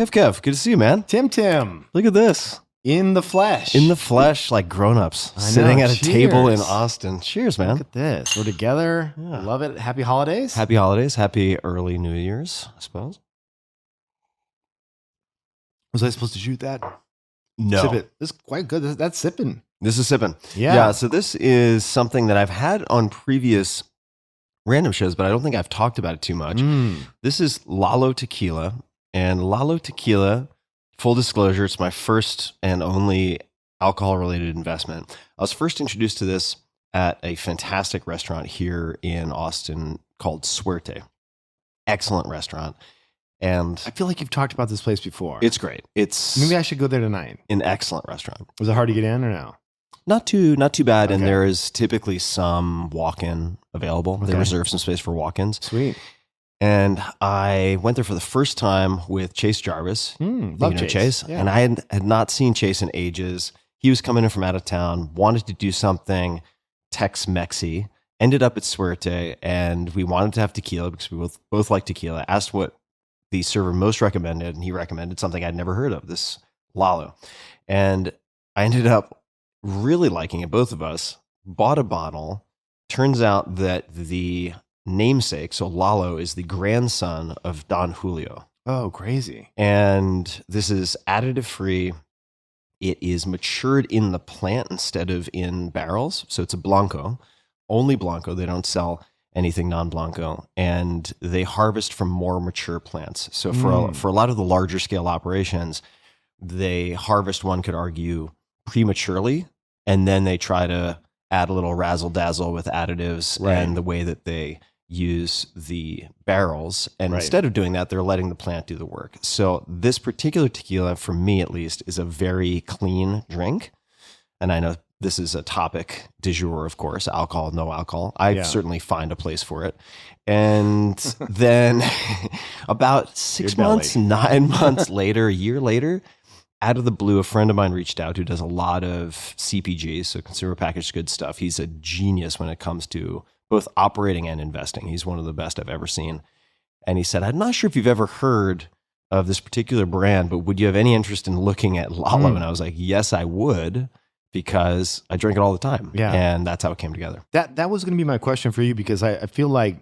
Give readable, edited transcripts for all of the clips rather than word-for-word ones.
Kev, good to see you, man. TimTim. Look at this. In the flesh. In the flesh, like grown-ups. Sitting at a table in Austin. Cheers, man. Look at this. We're together. Yeah. Love it. Happy holidays. Happy holidays. Happy early New Year's, I suppose. Was I supposed to shoot that? No. Sip it. This is quite good. That's sipping. This is sipping. Yeah. So this is something that I've had on previous random shows, but I don't think I've talked about it too much. This is Lalo Tequila. And Lalo Tequila, full disclosure, it's my first and only alcohol-related investment. I was first introduced to this at a fantastic restaurant here in Austin called Suerte. Excellent restaurant. And I feel like you've talked about this place before. it's great. It's Maybe I should go there tonight. an excellent restaurant. Was it hard to get in or no? Not too bad. Okay. And there is typically some walk-in available. They Okay. reserve some space for walk-ins. Sweet. And I went there for the first time with Chase Jarvis. Love You know Chase. Yeah. And I had not seen Chase in ages. He was coming in from out of town, wanted to do something Tex-Mexy, ended up at Suerte, and we wanted to have tequila because we both like tequila. Asked what the server most recommended, and he recommended something I'd never heard of, this Lalo. And I ended up really liking it, both of us. Bought a bottle. Turns out that the namesake, so Lalo, is the grandson of Don Julio. Oh, crazy. And this is additive free. It is matured in the plant instead of in barrels. So it's a Blanco, only Blanco. They don't sell anything non-Blanco. And they harvest from more mature plants. So for a lot of the larger scale operations, they harvest, one could argue, prematurely. And then they try to add a little razzle dazzle with additives and the way that they use the barrels. And instead of doing that, they're letting the plant do the work. So this particular tequila, for me at least, is a very clean drink. And I know this is a topic du jour, of course, alcohol, no alcohol. I certainly find a place for it. And then about 6 months, 9 months later, a year later, out of the blue, a friend of mine reached out who does a lot of CPG, so consumer packaged goods stuff. He's a genius when it comes to both operating and investing. He's one of the best I've ever seen. And he said, I'm not sure if you've ever heard of this particular brand, but would you have any interest in looking at Lalo? And I was like, yes, I would, because I drink it all the time. Yeah. And that's how it came together. That was going to be my question for you, because I feel like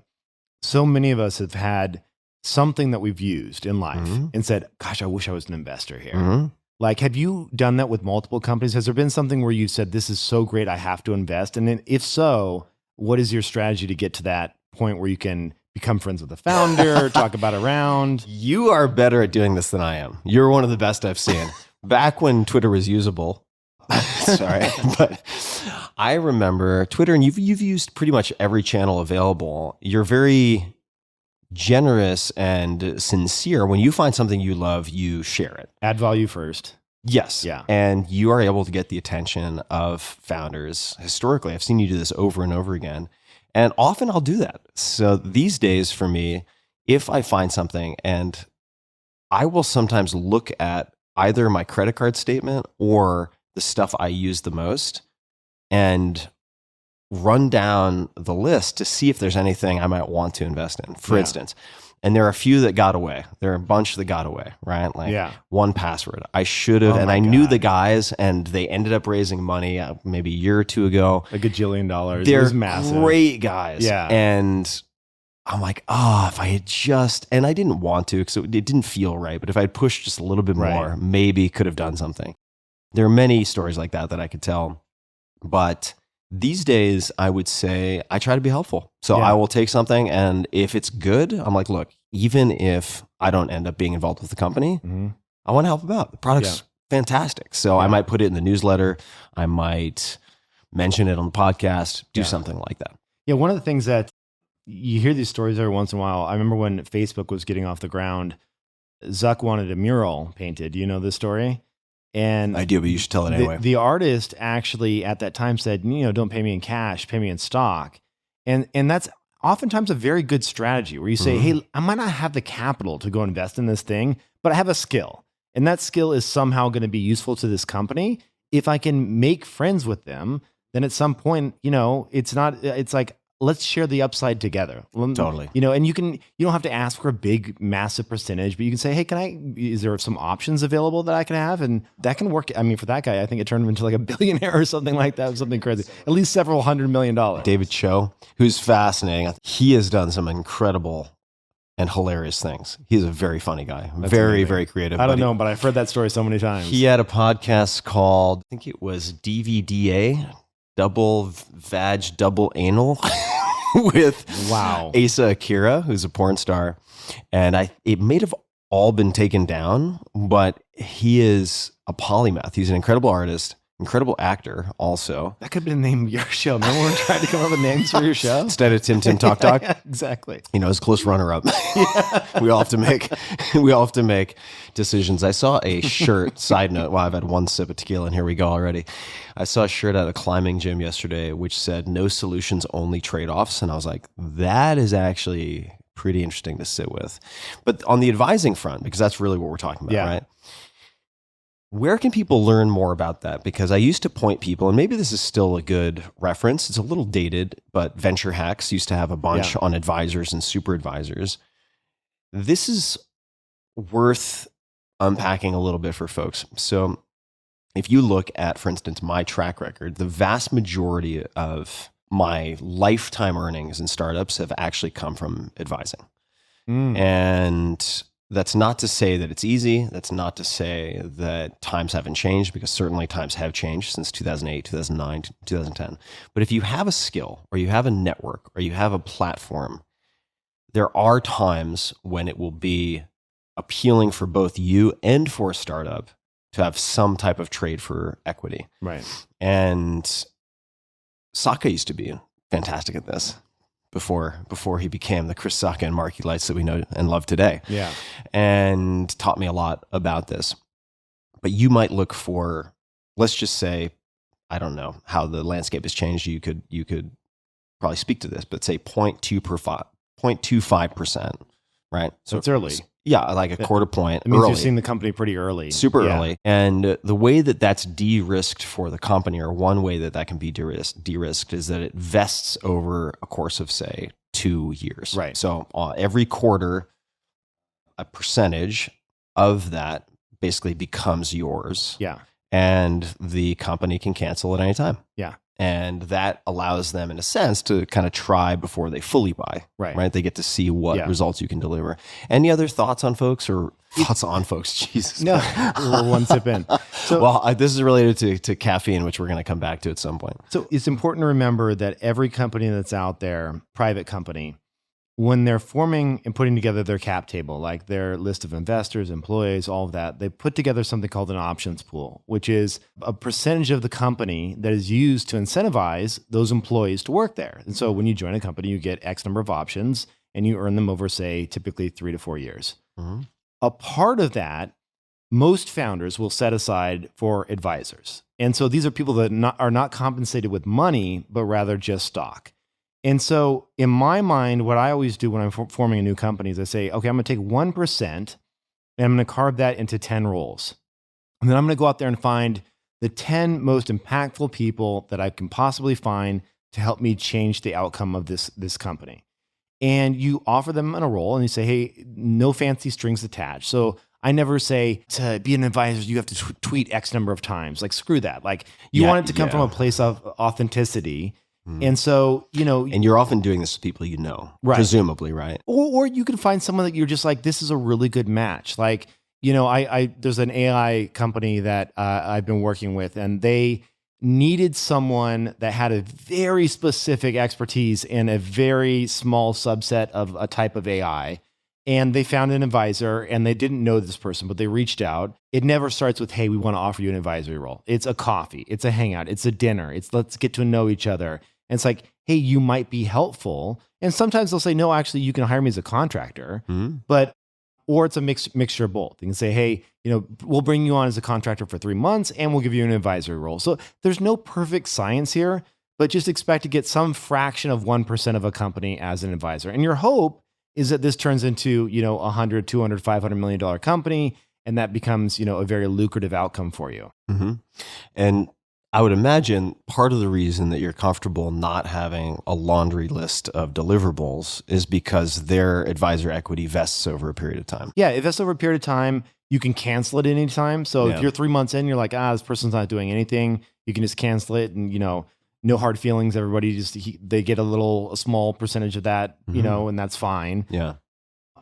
so many of us have had something that we've used in life and said, gosh, I wish I was an investor here. Like, have you done that with multiple companies? Has there been something where you said, this is so great, I have to invest? And then if so, what is your strategy to get to that point where you can become friends with the founder, talk about around? You are better at doing this than I am. You're one of the best I've seen. Back when Twitter was usable, sorry, but I remember Twitter, and you've used pretty much every channel available. You're very generous and sincere. When you find something you love, you share it. Add value first. Yes. Yeah. And you are able to get the attention of founders. Historically, I've seen you do this over and over again. And often I'll do that. So these days for me, if I find something, and I will sometimes look at either my credit card statement or the stuff I use the most and run down the list to see if there's anything I might want to invest in, for instance. And there are a few that got away. There are a bunch that got away, right? Like 1Password. I should have, and I knew the guys, and they ended up raising money maybe a year or two ago. $1 gajillion. They're it was massive. Great guys. Yeah. And I'm like, if I had just, and I didn't want to because it didn't feel right, but if I'd pushed just a little bit more, maybe could have done something. There are many stories like that I could tell. But these days, I would say I try to be helpful. So I will take something, and if it's good, I'm like, look, even if I don't end up being involved with the company, I want to help them out. The product's fantastic. So I might put it in the newsletter. I might mention it on the podcast, do something like that. Yeah, one of the things that you hear these stories every once in a while. I remember when Facebook was getting off the ground, Zuck wanted a mural painted. Do you know this story? And I do, but you should tell it anyway. The artist actually at that time said, don't pay me in cash, pay me in stock. And that's oftentimes a very good strategy where you say, hey, I might not have the capital to go invest in this thing, but I have a skill. And that skill is somehow going to be useful to this company. If I can make friends with them, then at some point, it's like, let's share the upside together. Totally. And you don't have to ask for a big, massive percentage, but you can say, hey, is there some options available that I can have? And that can work. I mean, for that guy, I think it turned him into like a billionaire or something like that, something crazy, at least several $100 million. David Cho, who's fascinating. He has done some incredible and hilarious things. He's a very funny guy. That's very, amazing. very creative. I don't know, but I've heard that story so many times. He had a podcast called, I think it was DVDA, Double Vag, Double Anal, with Asa Akira, who's a porn star. And it may have all been taken down, but he is a polymath. He's an incredible artist, incredible actor also. That could have been the name of your show. Remember when we tried to come up with names for your show? Instead of TimTim Talk Talk? Yeah, exactly. His close runner-up. We all have to make decisions. I saw a shirt, side note, well, I've had one sip of tequila and here we go already. I saw a shirt at a climbing gym yesterday which said, no solutions, only trade-offs. And I was like, that is actually pretty interesting to sit with. But on the advising front, because that's really what we're talking about, right? Where can people learn more about that? Because I used to point people, and maybe this is still a good reference. It's a little dated, but Venture Hacks used to have a bunch on advisors and super advisors. This is worth unpacking a little bit for folks. So if you look at, for instance, my track record, the vast majority of my lifetime earnings in startups have actually come from advising. And that's not to say that it's easy. That's not to say that times haven't changed, because certainly times have changed since 2008, 2009, 2010. But if you have a skill or you have a network or you have a platform, there are times when it will be appealing for both you and for a startup to have some type of trade for equity. Right. And Saka used to be fantastic at this before he became the Chris Saka and Marky Lights that we know and love today. Yeah. And taught me a lot about this. But you might look for, let's just say, I don't know how the landscape has changed. You could probably speak to this, but say 0.25%, right? So it's early. Yeah, like a quarter point. It means early. you've seen the company pretty early. Super early. And the way that that's de-risked for the company, or one way that that can be de-risked, is that it vests over a course of, say, 2 years. Right. So every quarter, a percentage of that basically becomes yours. Yeah. And the company can cancel at any time. Yeah. And that allows them, in a sense, to kind of try before they fully buy. Right. They get to see what results you can deliver. Any other thoughts on folks, or thoughts on folks? Jesus. No, we're one sip in. So, well, this is related to caffeine, which we're going to come back to at some point. So it's important to remember that every company that's out there, private company, when they're forming and putting together their cap table, like their list of investors, employees, all of that, they put together something called an options pool, which is a percentage of the company that is used to incentivize those employees to work there. And so when you join a company, you get X number of options and you earn them over, say, typically 3 to 4 years. Mm-hmm. A part of that, most founders will set aside for advisors. And so these are people that are not compensated with money, but rather just stock. And so in my mind, what I always do when I'm forming a new company is I say, okay, I'm going to take 1% and I'm going to carve that into 10 roles. And then I'm going to go out there and find the 10 most impactful people that I can possibly find to help me change the outcome of this company. And you offer them a role and you say, hey, no fancy strings attached. So I never say, to be an advisor, you have to tweet X number of times. Like, screw that. Like, you want it to come from a place of authenticity. And so, and you're often doing this with people you know, right, presumably, right? Or you can find someone that you're just like, this is a really good match. Like, there's an AI company that I've been working with, and they needed someone that had a very specific expertise in a very small subset of a type of AI. And they found an advisor, and they didn't know this person, but they reached out. It never starts with, hey, we want to offer you an advisory role. It's a coffee. It's a hangout. It's a dinner. It's let's get to know each other. And it's like, hey, you might be helpful. And sometimes they'll say, no, actually, you can hire me as a contractor. Mm-hmm. Or it's a mixture of both. You can say, hey, we'll bring you on as a contractor for 3 months and we'll give you an advisory role. So there's no perfect science here, but just expect to get some fraction of 1% of a company as an advisor. And your hope is that this turns into, $100, $200, $500 million company, and that becomes, a very lucrative outcome for you. Mm-hmm. And I would imagine part of the reason that you're comfortable not having a laundry list of deliverables is because their advisor equity vests over a period of time. Yeah, it vests over a period of time. You can cancel it at any time. So if you're 3 months in, you're like, this person's not doing anything, you can just cancel it, and no hard feelings. Everybody they get a small percentage of that, and that's fine. Yeah.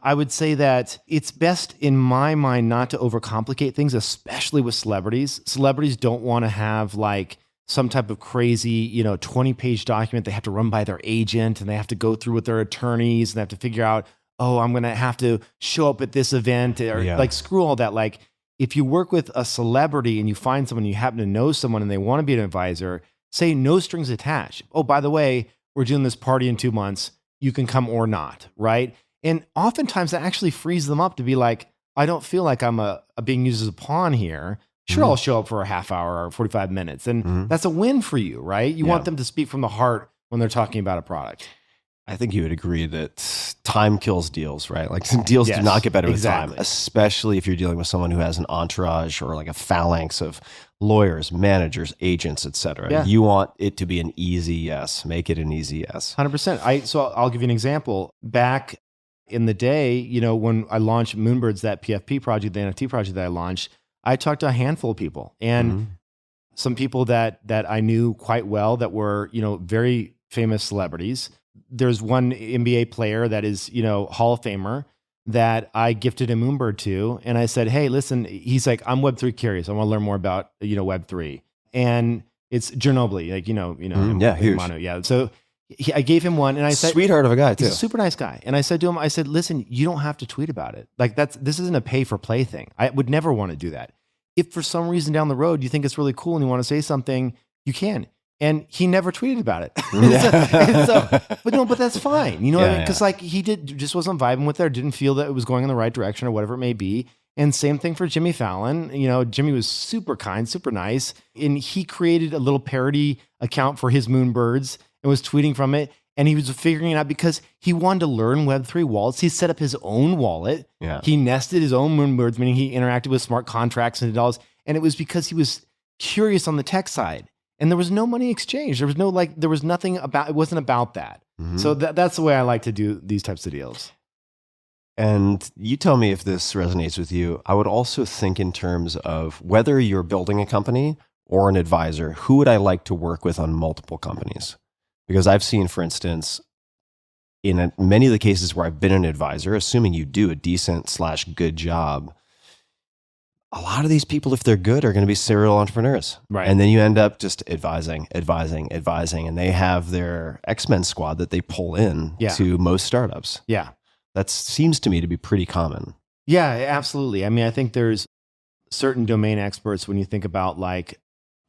I would say that it's best in my mind not to overcomplicate things, especially with celebrities. Celebrities don't want to have like some type of crazy, 20-page document they have to run by their agent, and they have to go through with their attorneys, and they have to figure out, I'm going to have to show up at this event, or like screw all that. Like if you work with a celebrity and you find someone, you happen to know someone and they want to be an advisor, say no strings attached. Oh, by the way, we're doing this party in 2 months. You can come or not, right? And oftentimes that actually frees them up to be like, I don't feel like I'm being used as a pawn here. Sure, I'll show up for a half hour or 45 minutes. And that's a win for you, right? You want them to speak from the heart when they're talking about a product. I think you would agree that time kills deals, right? Like deals do not get better with time, especially if you're dealing with someone who has an entourage or like a phalanx of lawyers, managers, agents, etc. Yeah. You want it to be an easy yes. Make it an easy yes. 100%. So I'll give you an example. Back in the day, when I launched Moonbirds, that PFP project, the NFT project that I launched, I talked to a handful of people, and some people that I knew quite well that were, very famous celebrities. There's one NBA player that is, Hall of Famer that I gifted a Moonbird to. And I said, hey, listen, he's like, I'm Web3 curious. I want to learn more about, Web3. And it's Ginobili, like, huge. Manu, yeah. So I gave him one, and I said, sweetheart of a guy too. He's a super nice guy. And I said to him, listen, you don't have to tweet about it. Like this isn't a pay for play thing. I would never want to do that. If for some reason down the road you think it's really cool and you want to say something, you can. And he never tweeted about it. But that's fine. You know what I mean? Because like he just wasn't vibing with it, or didn't feel that it was going in the right direction, or whatever it may be. And same thing for Jimmy Fallon. Jimmy was super kind, super nice. And he created a little parody account for his Moonbirds and was tweeting from it. And he was figuring it out because he wanted to learn Web3 wallets. He set up his own wallet. Yeah. He nested his own Moonbirds, meaning he interacted with smart contracts and $1. And it was because he was curious on the tech side. And there was no money exchange. There was nothing about, it wasn't about that. So that's the way I like to do these types of deals. And you tell me if this resonates with you. I would also think in terms of whether you're building a company or an advisor, who would I like to work with on multiple companies? Because I've seen, for instance, in many of the cases where I've been an advisor, assuming you do a decent/good job, a lot of these people, if they're good, are going to be serial entrepreneurs. Right. And then you end up just advising. And they have their X-Men squad that they pull in to most startups. Yeah. That seems to me to be pretty common. Yeah, absolutely. I mean, I think there's certain domain experts when you think about like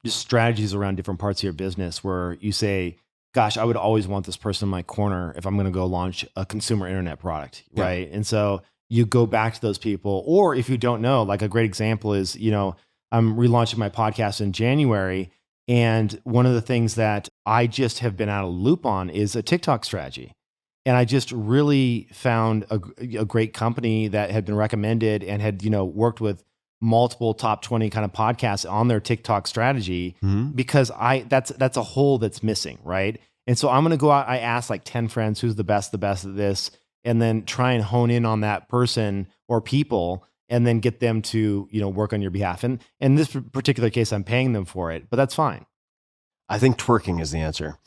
just strategies around different parts of your business where you say, gosh, I would always want this person in my corner if I'm going to go launch a consumer internet product. Right. And so you go back to those people, or if you don't know, like a great example is, I'm relaunching my podcast in January. And one of the things that I just have been out of the loop on is a TikTok strategy. And I just really found a great company that had been recommended and had, worked with multiple top 20 kind of podcasts on their TikTok strategy because that's a hole that's missing. Right. And so I'm going to go out. I asked like 10 friends, who's the best at this, and then try and hone in on that person or people and then get them to, work on your behalf. And in this particular case, I'm paying them for it, but that's fine. I think twerking is the answer.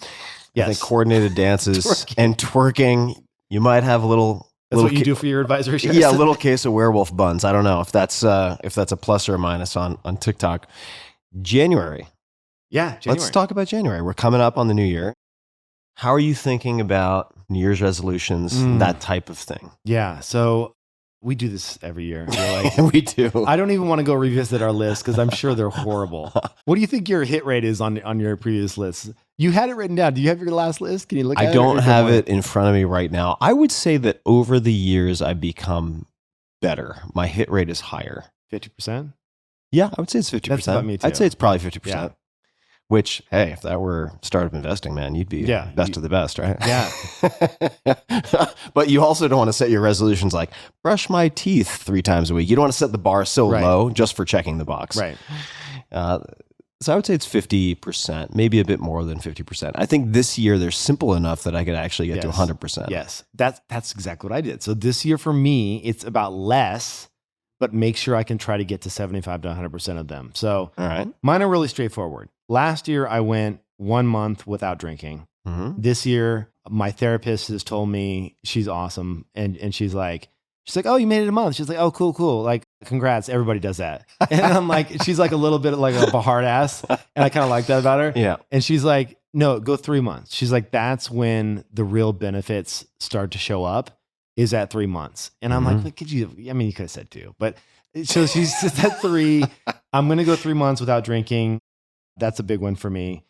Yes. I think coordinated dances and twerking, you might have a little... That's what you do for your advisory shares? Yeah, a little case of werewolf buns. I don't know if that's a plus or a minus on TikTok. January. Yeah, January. Let's talk about January. We're coming up on the new year. How are you thinking about New Year's resolutions, that type of thing? Yeah, so we do this every year. We do. I don't even want to go revisit our list because I'm sure they're horrible. What do you think your hit rate is on your previous lists? You had it written down. Do you have your last list? Can you look at it? I don't have it in front of me right now. I would say that over the years, I've become better. My hit rate is higher. 50%? Yeah, I would say it's 50%. That's about me too. I'd say it's probably 50%. Yeah. Which, hey, if that were startup investing, man, you'd be best of the best, right? Yeah. But you also don't want to set your resolutions like, brush my teeth 3 times a week. You don't want to set the bar so low just for checking the box. Right. So I would say it's 50%, maybe a bit more than 50%. I think this year they're simple enough that I could actually get to 100%. Yes, that's exactly what I did. So this year for me, it's about less, but make sure I can try to get to 75 to 100% of them. So all right, mine are really straightforward. Last year, I went 1 month without drinking. Mm-hmm. This year, my therapist has told me she's awesome. And she's like, oh, you made it a month. She's like, oh, cool. Like, congrats. Everybody does that. And I'm like, she's like a little bit like a hard ass. And I kind of like that about her. Yeah. And she's like, no, go 3 months. She's like, that's when the real benefits start to show up, is at 3 months. And I'm like, could you, I mean, you could have said 2, but so she's at 3. I'm going to go 3 months without drinking. That's a big one for me.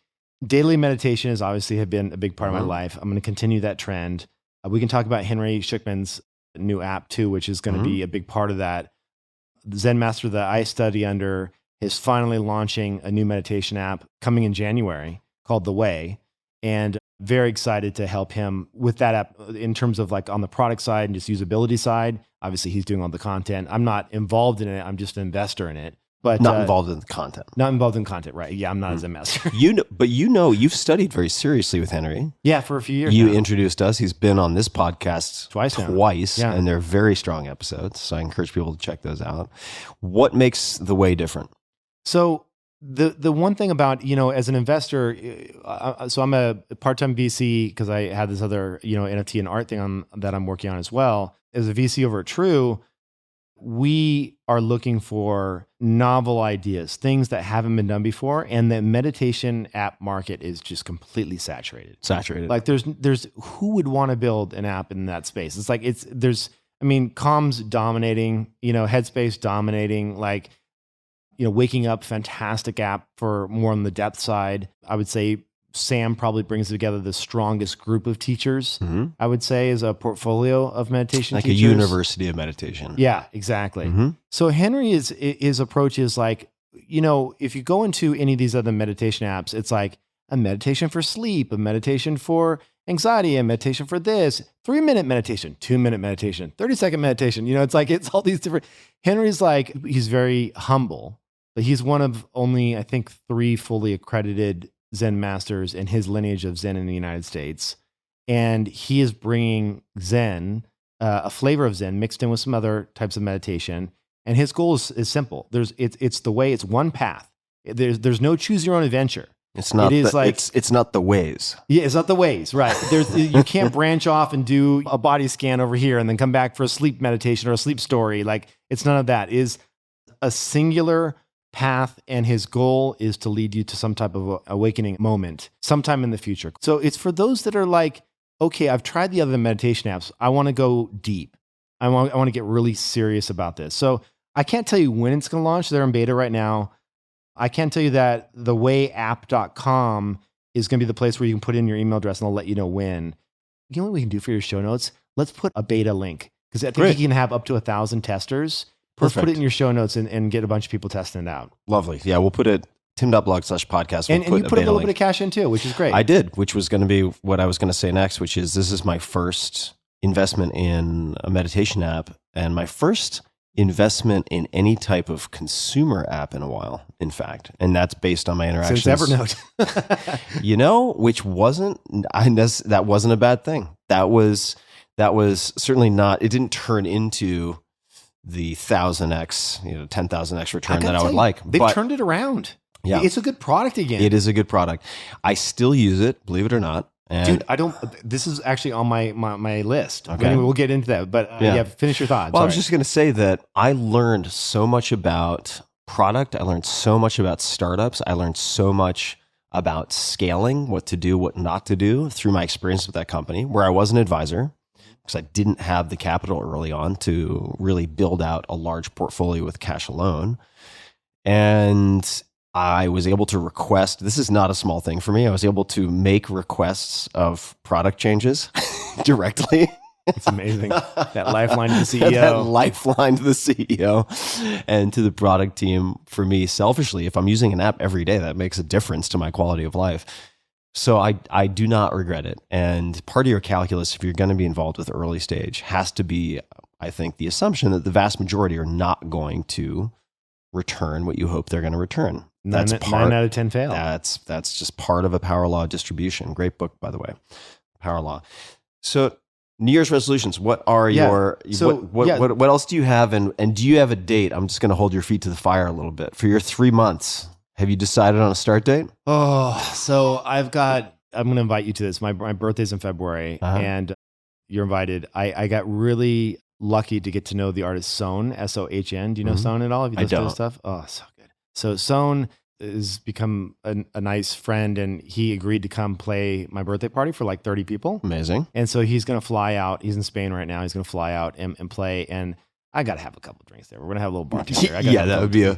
Daily meditation has obviously have been a big part of my life. I'm going to continue that trend. We can talk about Henry Shukman's new app too, which is going to be a big part of that. The Zen master that I study under is finally launching a new meditation app coming in January called The Way. And very excited to help him with that app in terms of like on the product side and just usability side. Obviously he's doing all the content. I'm not involved in it. I'm just an investor in it. But not involved in the content. Not involved in content, right? Yeah, I'm not a Zen master. But you've studied very seriously with Henry. Yeah, for a few years. You now. Introduced us. He's been on this podcast twice, yeah. And they're very strong episodes. So I encourage people to check those out. What makes The Way different? So the one thing about, as an investor, so I'm a part-time VC because I had this other, NFT and art thing that I'm working on as well. As a VC over at True, we are looking for novel ideas, things that haven't been done before. And the meditation app market is just completely saturated. Like there's who would want to build an app in that space? It's like, Calm's dominating, Headspace dominating, like, Waking Up, fantastic app for more on the depth side. I would say Sam probably brings together the strongest group of teachers, I would say, as a portfolio of meditation like teachers. A university of meditation. Yeah, exactly. So Henry his approach is like, if you go into any of these other meditation apps, it's like a meditation for sleep, a meditation for anxiety, a meditation for this, 3-minute meditation, 2-minute meditation, 30-second meditation. It's all these different. Henry's like, he's very humble, but he's one of only, I think, 3 fully accredited Zen masters in his lineage of Zen in the United States. And he is bringing Zen, a flavor of Zen mixed in with some other types of meditation. And his goal is simple. It's the way, it's one path. There's no choose your own adventure. It's not it's not the ways. Yeah, it's not the ways, right. You can't branch off and do a body scan over here and then come back for a sleep meditation or a sleep story. Like, it's none of that. It is a singular path, and his goal is to lead you to some type of awakening moment sometime in the future. So it's for those that are like, okay, I've tried the other meditation apps. I want to go deep. I want to get really serious about this. So I can't tell you when it's going to launch. They're in beta right now. I can tell you that thewayapp.com is going to be the place where you can put in your email address and they'll let you know when. You know what we can do for your show notes? Let's put a beta link, because I think you can have up to 1,000 testers. Let's put it in your show notes and get a bunch of people testing it out. Lovely. Yeah, we'll put it tim.blog/podcast. And you put a little bit of cash in too, which is great. I did, which was going to be what I was going to say next, which is this is my first investment in a meditation app and my first investment in any type of consumer app in a while, in fact. And that's based on my interactions. Since Evernote. Which that wasn't a bad thing. That was certainly not, it didn't turn into the 1,000x, 10,000x return that I would like. They've turned it around. Yeah. It's a good product again. It is a good product. I still use it, believe it or not. And dude, this is actually on my list. Okay. Anyway, we'll get into that. But finish your thoughts. Well, I was just going to say that I learned so much about product. I learned so much about startups. I learned so much about scaling, what to do, what not to do through my experience with that company, where I was an advisor, because I didn't have the capital early on to really build out a large portfolio with cash alone. And I was able to request, this is not a small thing for me, I was able to make requests of product changes directly. It's amazing. That lifeline to the CEO. That lifeline to the CEO and to the product team. For me, selfishly, if I'm using an app every day, that makes a difference to my quality of life. So I do not regret it. And part of your calculus, if you're going to be involved with early stage, has to be, I think, the assumption that the vast majority are not going to return what you hope they're going to return. That's nine out of 10 fail. That's just part of a power law distribution. Great book, by the way, Power Law. So New Year's resolutions. What are your what else do you have, and do you have a date? I'm just going to hold your feet to the fire a little bit for your 3 months. Have you decided on a start date? Oh, so I'm going to invite you to this. My birthday's in February, and you're invited. I got really lucky to get to know the artist Sohn, Sohn. Do you know Sohn at all? Have you listened to his stuff? Oh, so good. So Sohn has become a nice friend, and he agreed to come play my birthday party for like 30 people. Amazing. And so he's going to fly out. He's in Spain right now. He's going to fly out and play. And I got to have a couple drinks there. We're going to have a little bar together. Yeah, that would be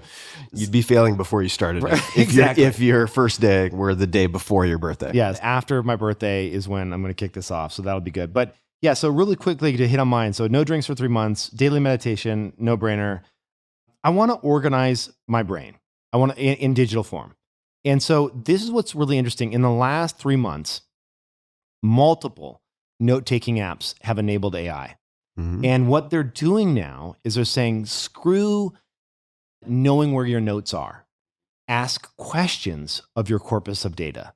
you'd be failing before you started. Exactly. If your first day were the day before your birthday. Yes. After my birthday is when I'm going to kick this off. So that'll be good. But yeah, so really quickly to hit on mine. So no drinks for 3 months, daily meditation, no brainer. I want to organize my brain. I want to in digital form. And so this is what's really interesting. In the last 3 months, multiple note-taking apps have enabled AI. And what they're doing now is they're saying, screw knowing where your notes are. Ask questions of your corpus of data.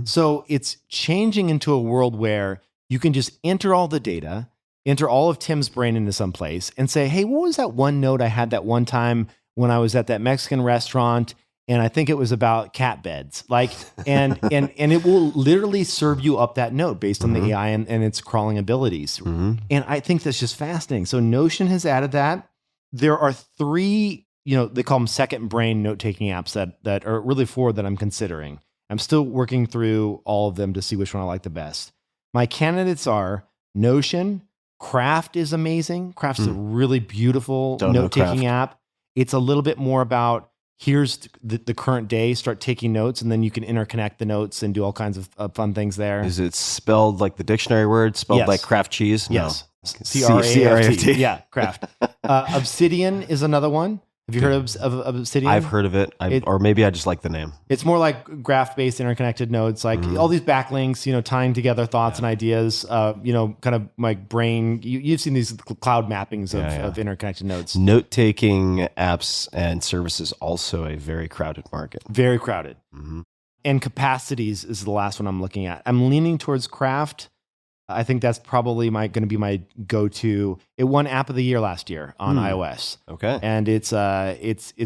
So it's changing into a world where you can just enter all the data, enter all of Tim's brain into some place and say, hey, what was that one note I had that one time when I was at that Mexican restaurant? And I think it was about cat beds. Like, and it will literally serve you up that note based on the AI and its crawling abilities. And I think that's just fascinating. So Notion has added that. There are 3, they call them second brain note-taking apps that are really 4 that I'm considering. I'm still working through all of them to see which one I like the best. My candidates are Notion. Craft is amazing. Craft is a really beautiful note-taking app. It's a little bit more about, here's the current day, start taking notes, and then you can interconnect the notes and do all kinds of fun things there. Is it spelled like the dictionary word, spelled like craft cheese? Yes. No. C-R-A-F-T. Yeah, craft. Obsidian is another one. Have you heard of Obsidian? I've heard of it, or maybe I just like the name. It's more like graph-based interconnected notes, like all these backlinks, tying together thoughts and ideas, kind of my brain. You've seen these cloud mappings of interconnected notes. Note-taking apps and services, also a very crowded market. Very crowded. And capacities is the last one I'm looking at. I'm leaning towards Craft. I think that's probably going to be my go-to. It won App of the Year last year on iOS. Okay, and it's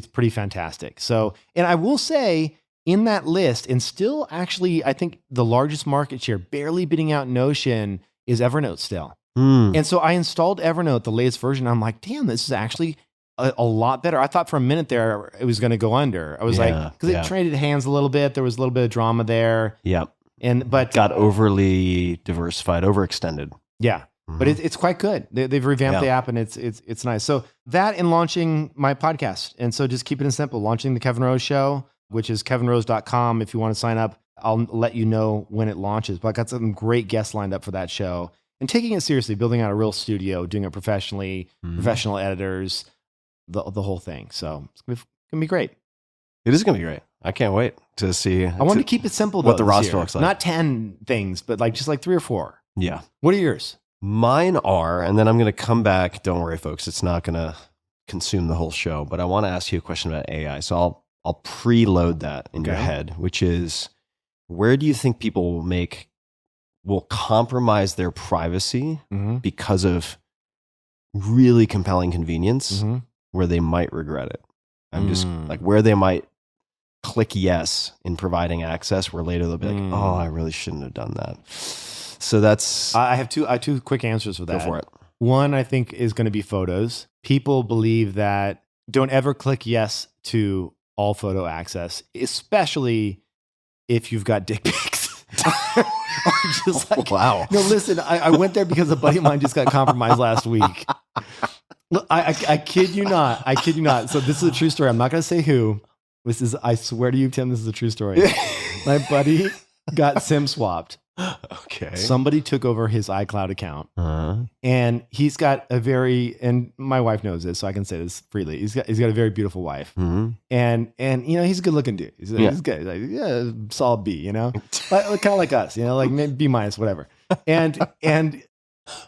pretty fantastic. So, and I will say in that list, and still actually, I think the largest market share, barely beating out Notion, is Evernote still. And so I installed Evernote, the latest version. I'm like, damn, this is actually a lot better. I thought for a minute there it was going to go under. I was like, because it traded hands a little bit. There was a little bit of drama there. Yep. But got overly diversified, overextended. Yeah, but it's quite good. They've revamped the app, and it's nice. So that and launching my podcast, and so just keeping it simple. Launching the Kevin Rose Show, which is kevinrose.com. If you want to sign up, I'll let you know when it launches. But I got some great guests lined up for that show, and taking it seriously, building out a real studio, doing it professionally, professional editors, the whole thing. So it's gonna be great. It is gonna be great. I can't wait to see. I want to keep it simple, what the roster looks like. Not 10 things, but like just like 3 or 4. Yeah. What are yours? Mine are, and then I'm going to come back. Don't worry, folks. It's not going to consume the whole show, but I want to ask you a question about AI. So I'll preload that in your head, which is, where do you think people will compromise their privacy because of really compelling convenience where they might regret it? I'm just like, where they might click yes in providing access, where later they'll be like, oh, I really shouldn't have done that. So that's... I have two quick answers for that. Go for it. One, I think, is going to be photos. People believe that don't ever click yes to all photo access, especially if you've got dick pics. Or just like, wow. No, listen, I went there because a buddy of mine just got compromised last week. Look, I kid you not. I kid you not. So this is a true story. I'm not going to say who. I swear to you, Tim, this is a true story. My buddy got SIM swapped. Okay. Somebody took over his iCloud account, and he's got and my wife knows this, so I can say this freely. He's got a very beautiful wife, and he's a good looking dude. He's good, like, solid B, but kind of like us, like maybe B-, whatever. And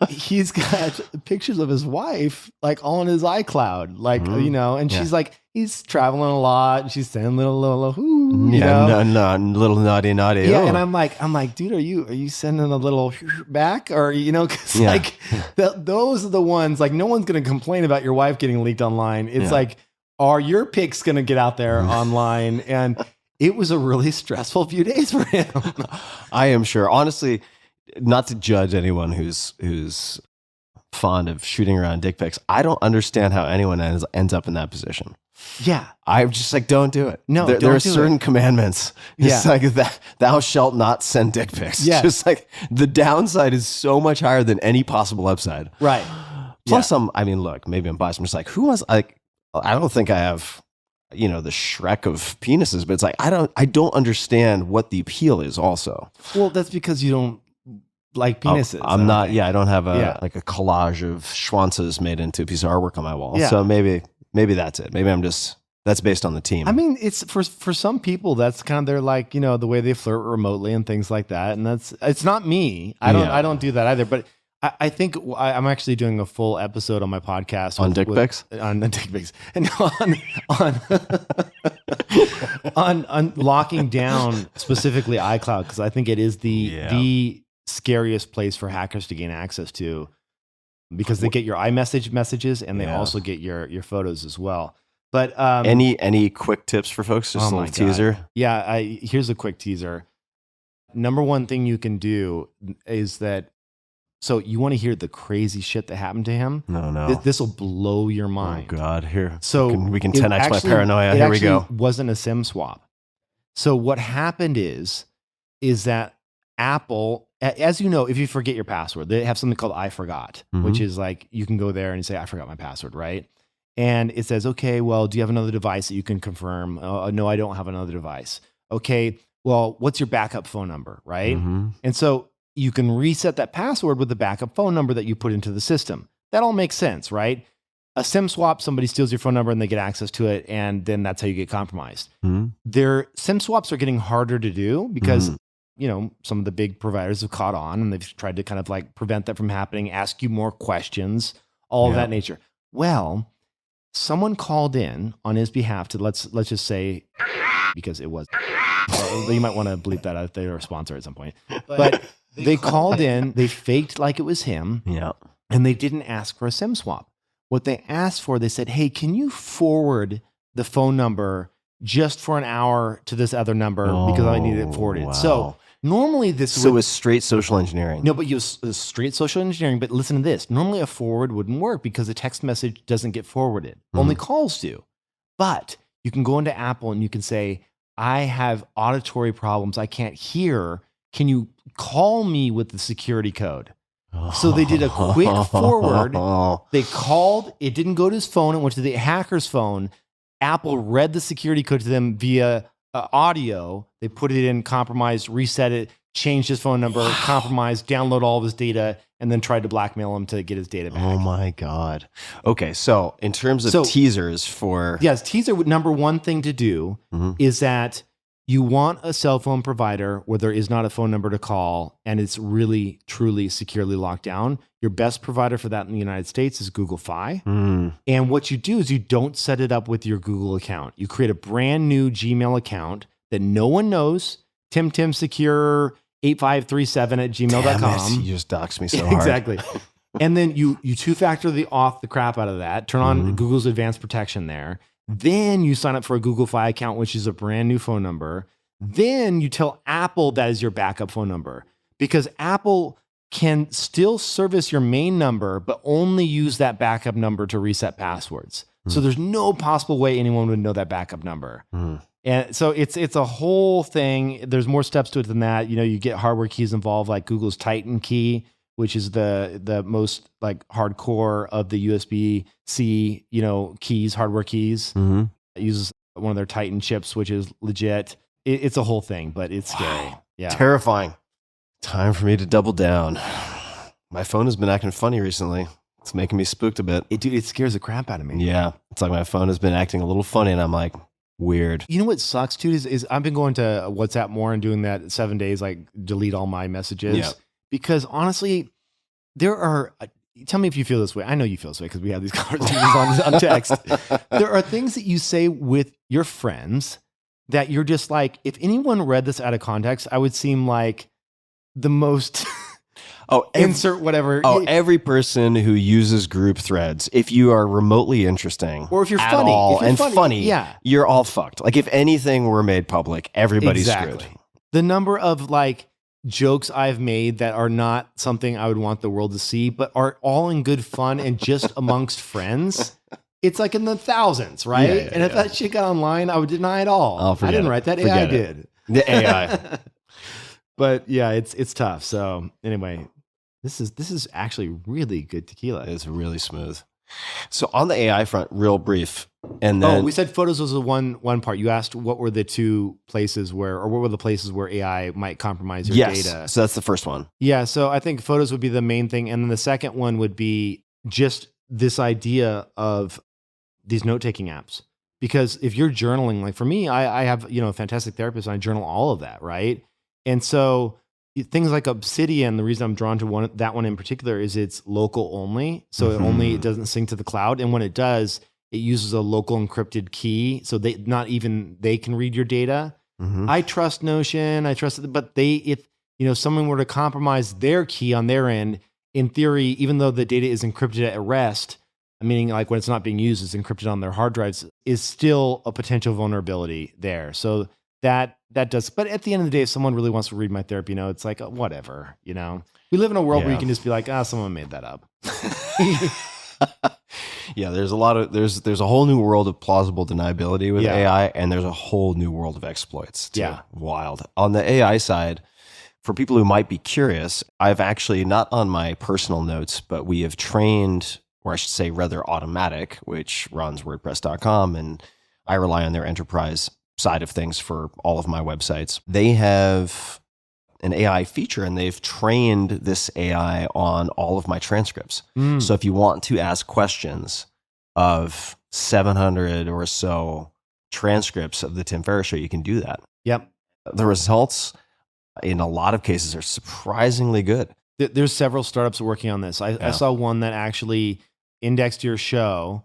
he's got pictures of his wife like all in his iCloud, like and she's like, he's traveling a lot, and she's saying little ooh, little naughty. Yeah, Oh. and I'm like, dude, are you sending a little back, or because those are the ones, like, no one's gonna complain about your wife getting leaked online. It's like, are your pics gonna get out there online? And it was a really stressful few days for him. I am sure. Honestly, not to judge anyone who's fond of shooting around dick pics, I don't understand how anyone ends up in that position. Yeah. I'm just like, don't do it. No, there are certain commandments. It's like that, thou shalt not send dick pics. Yeah. Just like the downside is so much higher than any possible upside. Right. Plus, look, maybe I'm biased. I'm just like, who was like, I don't think I have, the Shrek of penises, but it's like, I don't understand what the appeal is also. Well, that's because you don't like penises. I'm not, I don't have a collage of schwanzes made into a piece of artwork on my wall. Yeah. So maybe that's it. Maybe that's based on the team. I mean, it's for some people, that's kind of their, like, the way they flirt remotely and things like that. And it's not me. I don't do that either. But I think I'm actually doing a full episode on my podcast on dick pics, and on locking down specifically iCloud, because I think it is the scariest place for hackers to gain access to, because they get your iMessage messages and they also get your photos as well. But any quick tips for folks? Just a little teaser. Yeah, here's a quick teaser. Number one thing you can do is that. So you want to hear the crazy shit that happened to him? No. This will blow your mind. Oh God, here. So we can 10x my paranoia. Here we go. It wasn't a SIM swap. So what happened is that Apple, as you know, if you forget your password, they have something called I forgot, which is like, you can go there and you say, I forgot my password, right? And it says, okay, well, do you have another device that you can confirm? No, I don't have another device. Okay, well, what's your backup phone number, right? And so you can reset that password with the backup phone number that you put into the system. That all makes sense, right? A SIM swap, somebody steals your phone number and they get access to it, and then that's how you get compromised. Their SIM swaps are getting harder to do because some of the big providers have caught on, and they've tried to kind of like prevent that from happening, ask you more questions, all of that nature. Well, someone called in on his behalf to let's just say, because it was, you might want to bleep that out if they're a sponsor at some point, but they called in, they faked like it was him, and they didn't ask for a SIM swap. What they asked for, they said, hey, can you forward the phone number just for an hour to this other number because I need it forwarded. Wow. So normally this it was straight social engineering. No, but it was straight social engineering. But listen to this. Normally a forward wouldn't work because a text message doesn't get forwarded. Only calls do. But you can go into Apple and you can say, I have auditory problems. I can't hear. Can you call me with the security code? So they did a quick forward. They called. It didn't go to his phone. It went to the hacker's phone. Apple read the security code to them via audio. They put it in, compromised, reset it, changed his phone number, compromised, download all of his data, and then tried to blackmail him to get his data back. Oh my God. Okay, so in terms of teasers for... Yes, teaser, number one thing to do is that you want a cell phone provider where there is not a phone number to call and it's really, truly securely locked down. Your best provider for that in the United States is Google Fi. And what you do is you don't set it up with your Google account. You create a brand new Gmail account that no one knows. TimTim Secure 8537 at gmail.com. You just doxed me so hard. Exactly. And then you two-factor the crap out of that. Turn on Google's advanced protection there. Then you sign up for a Google Fi account, which is a brand new phone number. Then you tell Apple that is your backup phone number, because Apple can still service your main number, but only use that backup number to reset passwords. So there's no possible way anyone would know that backup number. And so it's a whole thing. There's more steps to it than that. You know, you get hardware keys involved, like Google's Titan key, which is the most like hardcore of the USB-C, keys, hardware keys. It uses one of their Titan chips, which is legit. It's a whole thing, but it's scary. Yeah. Terrifying. Time for me to double down. My phone has been acting funny recently. It's making me spooked a bit. It scares the crap out of me. Yeah. It's like my phone has been acting a little funny and I'm like, weird. You know what sucks too is I've been going to WhatsApp more and doing that 7 days, like delete all my messages. Because honestly, there are tell me if you feel this way. I know you feel this way because we have these conversations on text. There are things that you say with your friends that you're just like, if anyone read this out of context, I would seem like the most insert whatever. Every person who uses group threads, if you are remotely interesting, or if you're funny, yeah, you're all fucked. Like if anything were made public, everybody's screwed. The number of like jokes I've made that are not something I would want the world to see, but are all in good fun and just amongst friends. It's like in the thousands, right? Yeah, and if that shit got online, I would deny it all. I didn't write that. AI did. The AI. But yeah, it's tough. So anyway, this is actually really good tequila. It's really smooth. So on the AI front, real brief. And then we said photos was the one part. You asked what were the two places what were the places where AI might compromise your data? So that's the first one. Yeah. So I think photos would be the main thing. And then the second one would be just this idea of these note-taking apps. Because if you're journaling, like for me, I have, a fantastic therapist and I journal all of that, right? And so things like Obsidian, the reason I'm drawn to that one in particular is it's local only. So it doesn't sync to the cloud. And when it does, it uses a local encrypted key. So not even they can read your data. I trust Notion. I trust it. But if someone were to compromise their key on their end, in theory, even though the data is encrypted at rest, meaning like when it's not being used, it's encrypted on their hard drives, is still a potential vulnerability there. So that does, but at the end of the day, if someone really wants to read my therapy note, it's like, whatever, we live in a world where you can just be like, someone made that up. Yeah. There's a whole new world of plausible deniability with AI, and there's a whole new world of exploits too. Yeah. Wild. On the AI side, for people who might be curious, I've actually, not on my personal notes, but we have trained, or I should say rather Automatic, which runs WordPress.com, and I rely on their enterprise side of things for all of my websites. They have an AI feature, and they've trained this AI on all of my transcripts. So if you want to ask questions of 700 or so transcripts of the Tim Ferriss Show, you can do that. Yep. The results in a lot of cases are surprisingly good. There's several startups working on this. I saw one that actually indexed your show,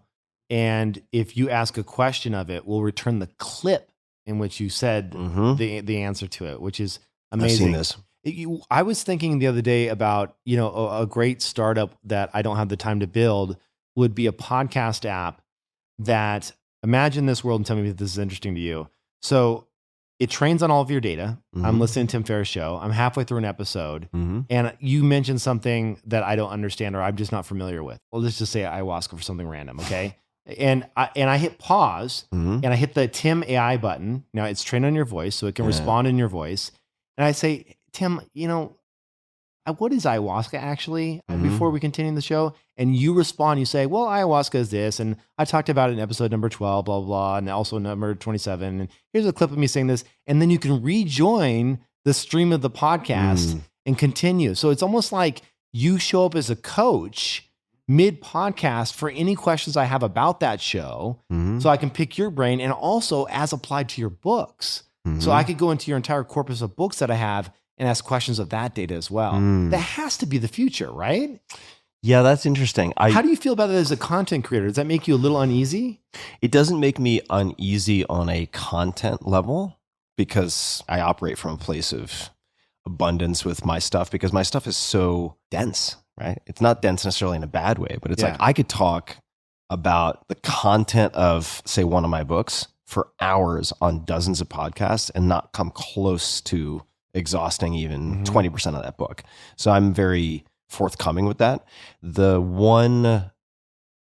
and if you ask a question of it, will return the clip in which you said the answer to it, which is amazing. I've seen this. I was thinking the other day about, a great startup that I don't have the time to build would be a podcast app that, imagine this world and tell me if this is interesting to you. So it trains on all of your data. I'm listening to Tim Ferriss Show. I'm halfway through an episode, and you mentioned something that I don't understand or I'm just not familiar with. Well, let's just say ayahuasca for something random, okay? And I hit pause, and I hit the Tim AI button. Now it's trained on your voice, so it can respond in your voice. And I say, Tim, what is ayahuasca actually? Before we continue the show, and you respond, you say, well, ayahuasca is this, and I talked about it in episode number 12, blah, blah, blah, and also number 27. And here's a clip of me saying this, and then you can rejoin the stream of the podcast and continue. So it's almost like you show up as a coach mid-podcast for any questions I have about that show, so I can pick your brain, and also as applied to your books. So I could go into your entire corpus of books that I have and ask questions of that data as well. That has to be the future, right? Yeah, that's interesting. How do you feel about that as a content creator? Does that make you a little uneasy? It doesn't make me uneasy on a content level, because I operate from a place of abundance with my stuff, because my stuff is so dense. Right? It's not dense necessarily in a bad way, but it's like I could talk about the content of, say, one of my books for hours on dozens of podcasts and not come close to exhausting even 20% of that book. So I'm very forthcoming with that. The one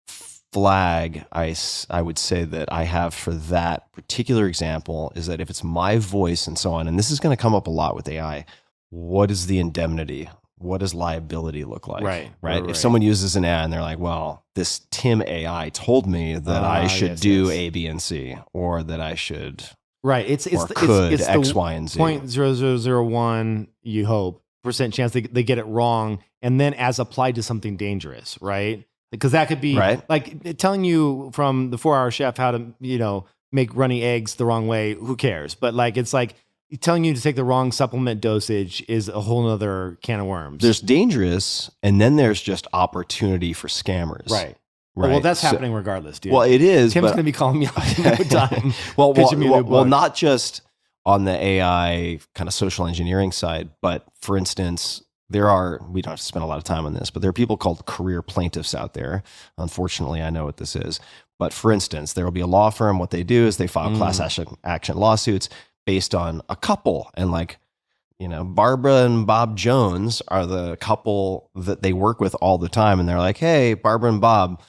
flag I would say that I have for that particular example is that if it's my voice and so on, and this is going to come up a lot with AI, what is the indemnity? What does liability look like? Right. If someone uses an AI and they're like, well, this Tim AI told me that I should do A, B, and C, or that I should, it's X, Y, and Z. 0.0001, you hope, % chance they get it wrong, and then as applied to something dangerous, right? Because that could be like telling you from the 4-Hour Chef how to, make runny eggs the wrong way. Who cares? But like, it's like, telling you to take the wrong supplement dosage is a whole nother can of worms. There's dangerous, and then there's just opportunity for scammers. Right. Right. Well, that's happening regardless, dude. Well, it is. Tim's going to be calling me out in no time. well, not just on the AI kind of social engineering side, but for instance, we don't have to spend a lot of time on this, but there are people called career plaintiffs out there. Unfortunately, I know what this is. But for instance, there will be a law firm. What they do is they file class action lawsuits based on a couple. And like, Barbara and Bob Jones are the couple that they work with all the time. And they're like, hey, Barbara and Bob,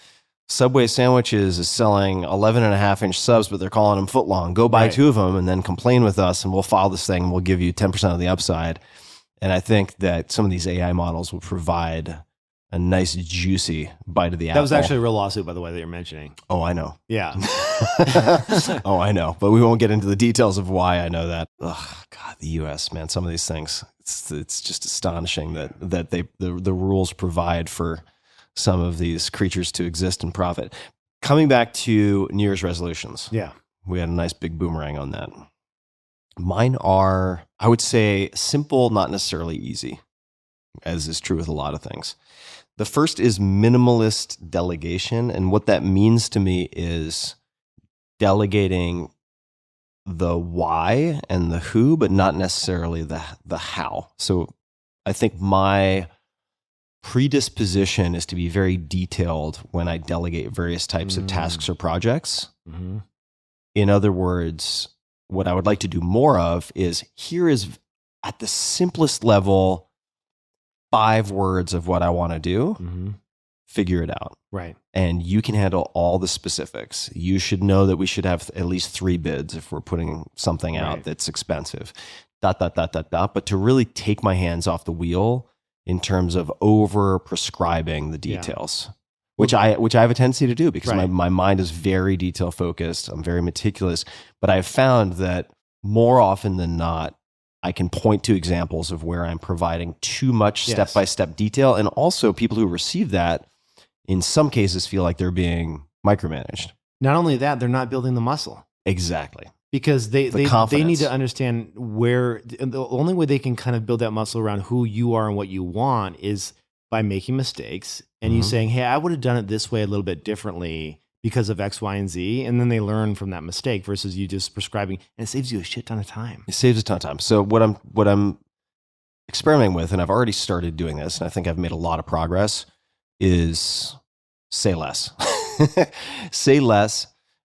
Subway Sandwiches is selling 11.5-inch subs, but they're calling them foot long. Go buy 2 of them and then complain with us, and we'll file this thing and we'll give you 10% of the upside. And I think that some of these AI models will provide a nice, juicy bite of the apple. That was actually a real lawsuit, by the way, that you're mentioning. Oh, I know. Yeah. Oh, I know. But we won't get into the details of why I know that. Oh, God, the U.S., man, some of these things, it's just astonishing that the rules provide for some of these creatures to exist and profit. Coming back to New Year's resolutions. Yeah. We had a nice big boomerang on that. Mine are, I would say, simple, not necessarily easy, as is true with a lot of things. The first is minimalist delegation. And what that means to me is delegating the why and the who, but not necessarily the how. So I think my predisposition is to be very detailed when I delegate various types of tasks or projects. Mm-hmm. In other words, what I would like to do more of is, here is at the simplest level, 5 words of what I want to do. Mm-hmm. Figure it out. Right. And you can handle all the specifics. You should know that we should have at least 3 bids if we're putting something out that's expensive. ... But to really take my hands off the wheel in terms of over prescribing the details, which I have a tendency to do because my mind is very detail focused. I'm very meticulous, but I've found that more often than not, I can point to examples of where I'm providing too much step-by-step detail. And also people who receive that in some cases feel like they're being micromanaged. Not only that, they're not building the muscle. Exactly. Because they need to understand where the only way they can kind of build that muscle around who you are and what you want is by making mistakes and you saying, hey, I would have done it this way a little bit differently because of X, Y, and Z. And then they learn from that mistake versus you just prescribing, and it saves you a shit ton of time. It saves a ton of time. So what I'm experimenting with, and I've already started doing this, and I think I've made a lot of progress, is say less. Say less.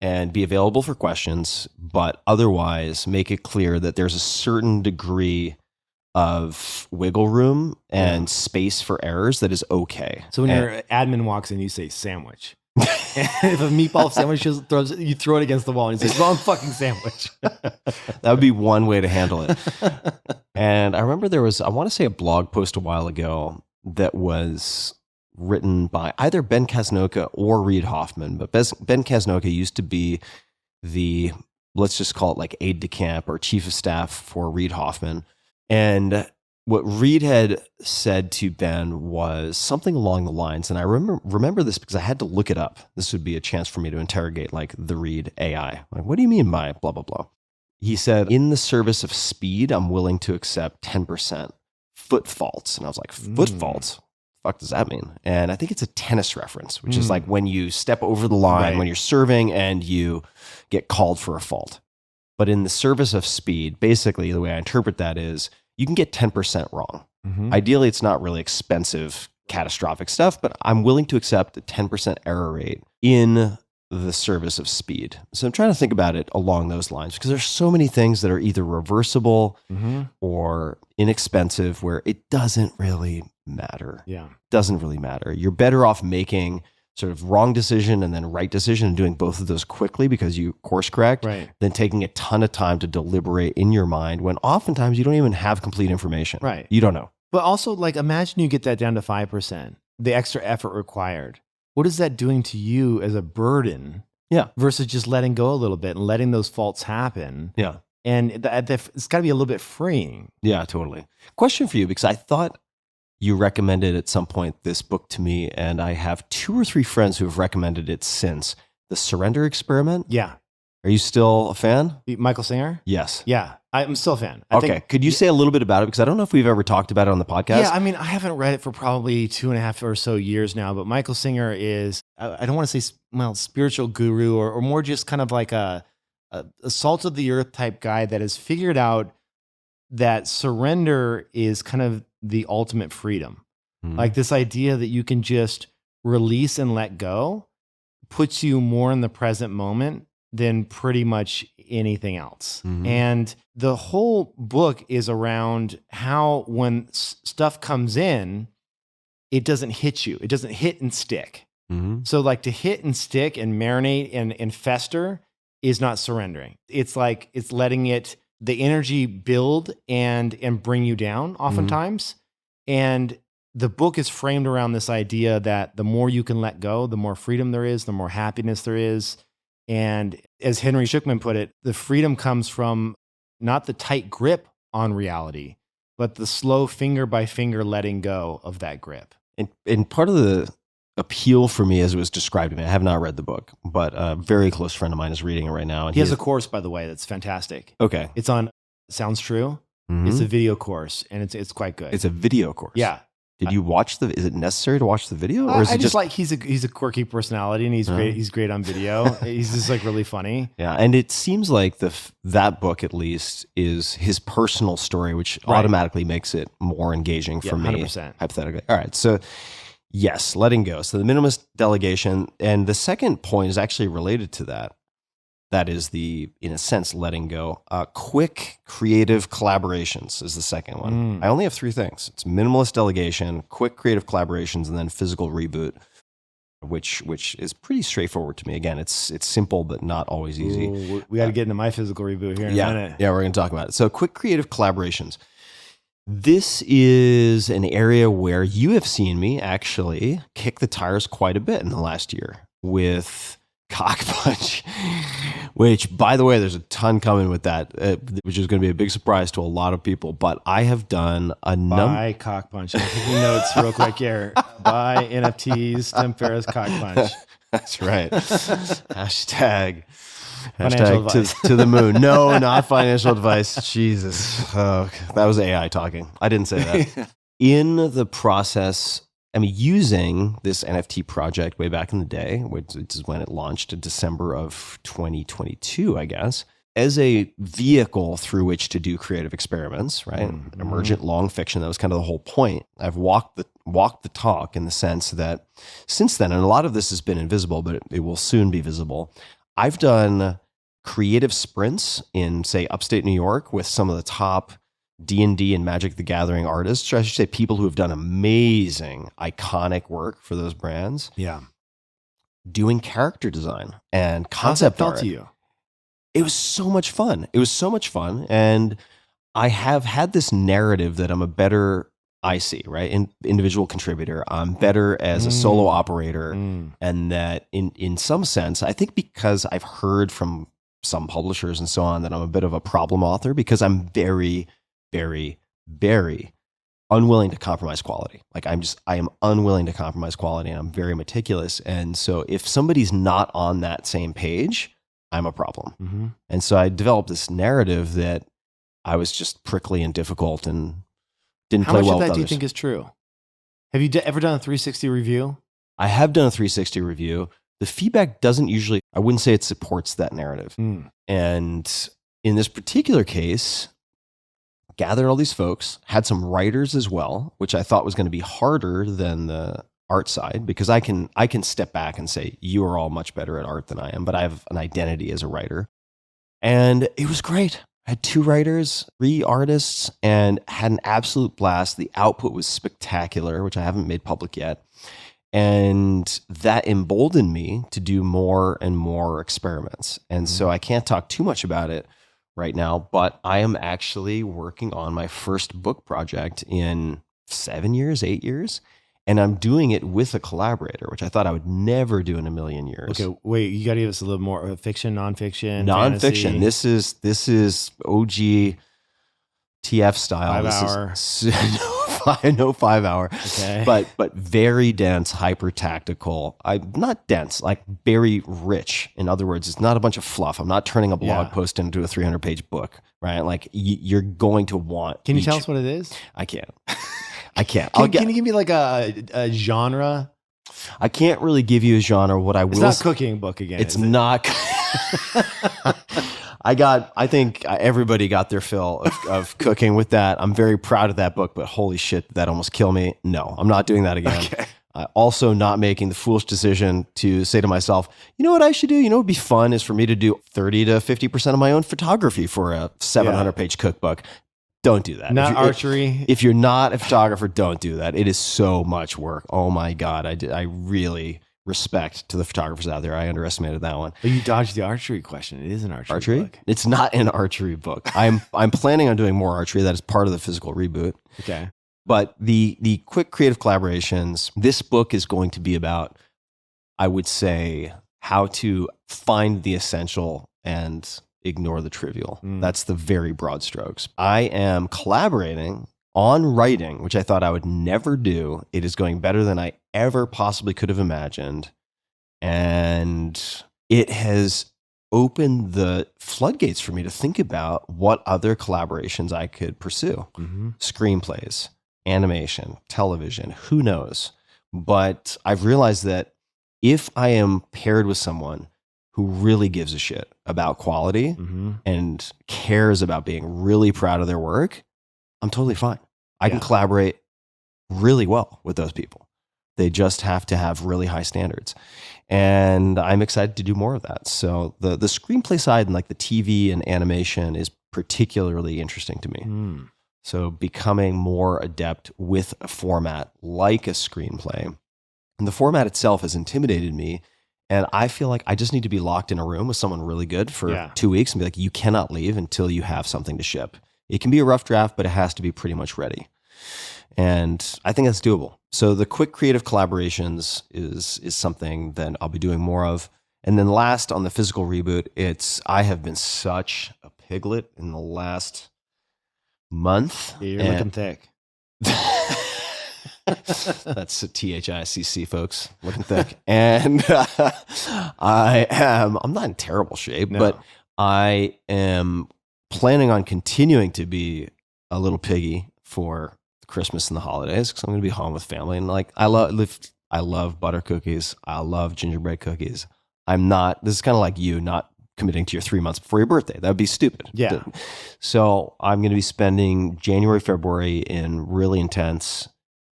And be available for questions, but otherwise make it clear that there's a certain degree of wiggle room and space for errors that is okay. So when your admin walks in, you say sandwich. If a meatball sandwich you throw it against the wall and you say, wrong fucking sandwich. That would be one way to handle it. And I remember there was, I want to say, a blog post a while ago that was written by either Ben Casnocha or Reid Hoffman, but Ben Casnocha used to be the, let's just call it like aide de camp or chief of staff for Reid Hoffman. And what Reid had said to Ben was something along the lines, and I remember this because I had to look it up. This would be a chance for me to interrogate like the Reid AI. Like, what do you mean by blah, blah, blah? He said, in the service of speed, I'm willing to accept 10% foot faults. And I was like, foot faults? Fuck does that mean? And I think it's a tennis reference, which is like when you step over the line, when you're serving and you get called for a fault. But in the service of speed, basically the way I interpret that is you can get 10% wrong. Mm-hmm. Ideally, it's not really expensive, catastrophic stuff, but I'm willing to accept a 10% error rate in the service of speed. So I'm trying to think about it along those lines because there's so many things that are either reversible or inexpensive where it doesn't really matter. Yeah. Doesn't really matter. You're better off making sort of wrong decision and then right decision and doing both of those quickly because you course correct than taking a ton of time to deliberate in your mind when oftentimes you don't even have complete information. Right. You don't know. But also, like, imagine you get that down to 5%, the extra effort required. What is that doing to you as a burden? Yeah. Versus just letting go a little bit and letting those faults happen. Yeah. And it's got to be a little bit freeing. Yeah, totally. Question for you, because I thought you recommended at some point this book to me, and I have 2 or 3 friends who have recommended it since. The Surrender Experiment. Yeah. Are you still a fan? Michael Singer? Yes. Yeah, I'm still a fan. Could you say a little bit about it? Because I don't know if we've ever talked about it on the podcast. Yeah, I mean, I haven't read it for probably 2.5 or so years now, but Michael Singer is, I don't want to say, spiritual guru or more just kind of like a salt of the earth type guy that has figured out that surrender is kind of the ultimate freedom. Like this idea that you can just release and let go puts you more in the present moment than pretty much anything else. And the whole book is around how when stuff comes in, it doesn't hit you. It doesn't hit and stick. So like to hit and stick and marinate and fester is not surrendering. It's like it's letting the energy build and bring you down oftentimes. And the book is framed around this idea that the more you can let go, the more freedom there is, the more happiness there is. And as Henry Shukman put it, the freedom comes from not the tight grip on reality, but the slow finger by finger letting go of that grip. And part of the appeal for me as it was described to me, I have not read the book, but a very close friend of mine is reading it right now. And he has a course, by the way, that's fantastic. Okay. It's on Sounds True. It's a video course, and it's quite good. It's a video course. Yeah. Did you watch is it necessary to watch the video? Or is I it just like, he's a quirky personality and he's great. He's great on video. He's just like really funny. Yeah. And it seems like that book at least is his personal story, which automatically makes it more engaging for me. 100%. Hypothetically. All right. So yes, letting go. So the minimalist delegation. And the second point is actually related to that. That is in a sense, letting go. Quick creative collaborations is the second one. I only have 3 things. It's minimalist delegation, quick creative collaborations, and then physical reboot, which is pretty straightforward to me. Again, it's simple, but not always easy. Ooh, we got to get into my physical reboot here in a minute. Yeah, we're going to talk about it. So quick creative collaborations. This is an area where you have seen me actually kick the tires quite a bit in the last year with Cock Punch, which, by the way, there's a ton coming with that, which is going to be a big surprise to a lot of people. But I have done a number. Buy Cock Punch. I'm taking notes real quick here. Buy NFTs, Tim Ferriss Cock Punch. That's right. Hashtag advice. to the moon. No, not financial advice. Jesus. Oh, that was AI talking. I didn't say that. In the process, using this NFT project way back in the day, which is when it launched in December of 2022, I guess, as a vehicle through which to do creative experiments, right? Emergent long fiction. That was kind of the whole point. I've walked the talk in the sense that since then, and a lot of this has been invisible, but it will soon be visible. I've done creative sprints in, say, upstate New York with some of the top D&D and Magic the Gathering artists, or I should say people who have done amazing, iconic work for those brands. Yeah. Doing character design and concept art. How's that felt to you? It was so much fun. It was so much fun. And I have had this narrative that I'm a better IC, right? Individual contributor. I'm better as a solo operator. And that in some sense, I think because I've heard from some publishers and so on that I'm a bit of a problem author because I'm very, very, very unwilling to compromise quality. Like I am unwilling to compromise quality and I'm very meticulous. And so if somebody's not on that same page, I'm a problem. And so I developed this narrative that I was just prickly and difficult and didn't play well with others. How much of that do you think is true? Have you ever done a 360 review? I have done a 360 review. The feedback doesn't usually, I wouldn't say it supports that narrative. And in this particular case, gathered all these folks, had some writers as well, which I thought was going to be harder than the art side because I can step back and say, you are all much better at art than I am, but I have an identity as a writer. And it was great. I had 2 writers, 3 artists, and had an absolute blast. The output was spectacular, which I haven't made public yet. And that emboldened me to do more and more experiments. And so I can't talk too much about it right now, but I am actually working on my first book project in 7 years, 8 years. And I'm doing it with a collaborator, which I thought I would never do in a million years. Okay, wait, you got to give us a little more fiction, nonfiction, nonfiction. Fantasy. This is OG TF style. 5 hour. no 5 hour, Okay. but very dense, hyper tactical. Not dense, like very rich. In other words, it's not a bunch of fluff. I'm not turning a blog post into a 300-page book, right? Like you're going to want. Can you tell us what it is? I can't. I can't. Can you give me like a genre? I can't really give you a genre. What I will. It's not a cooking book again. It's not. I think everybody got their fill of cooking with that. I'm very proud of that book, but holy shit, that almost killed me. No, I'm not doing that again. Okay. Also not making the foolish decision to say to myself, you know what I should do? You know what would be fun is for me to do 30 to 50% of my own photography for a 700-page cookbook. Don't do that. Not archery. If you're not a photographer, don't do that. It is so much work. Oh my God. I really respect to the photographers out there. I underestimated that one. But you dodged the archery question. It is an archery book. It's not an archery book. I'm planning on doing more archery. That is part of the physical reboot. Okay. But the quick creative collaborations, this book is going to be about, I would say, how to find the essential and ignore the trivial. That's the very broad strokes. I am collaborating on writing, which I thought I would never do. It is going better than I ever possibly could have imagined. And it has opened the floodgates for me to think about what other collaborations I could pursue. Screenplays, animation, television, who knows? But I've realized that if I am paired with someone who really gives a shit about quality and cares about being really proud of their work, I'm totally fine. I can collaborate really well with those people. They just have to have really high standards. And I'm excited to do more of that. So the screenplay side and like the TV and animation is particularly interesting to me. So becoming more adept with a format like a screenplay. And the format itself has intimidated me. And I feel like I just need to be locked in a room with someone really good for 2 weeks and be like, you cannot leave until you have something to ship. It can be a rough draft, but it has to be pretty much ready. And I think that's doable. So the quick creative collaborations is something that I'll be doing more of. And then last on the physical reboot, I have been such a piglet in the last month. You're looking thick. That's a THICC, folks. Looking thick. And I'm not in terrible shape, but I am planning on continuing to be a little piggy for Christmas and the holidays because I'm going to be home with family. And like, I love butter cookies. I love gingerbread cookies. This is kind of like you not committing to your 3 months before your birthday. That would be stupid. Yeah. So I'm going to be spending January, February in really intense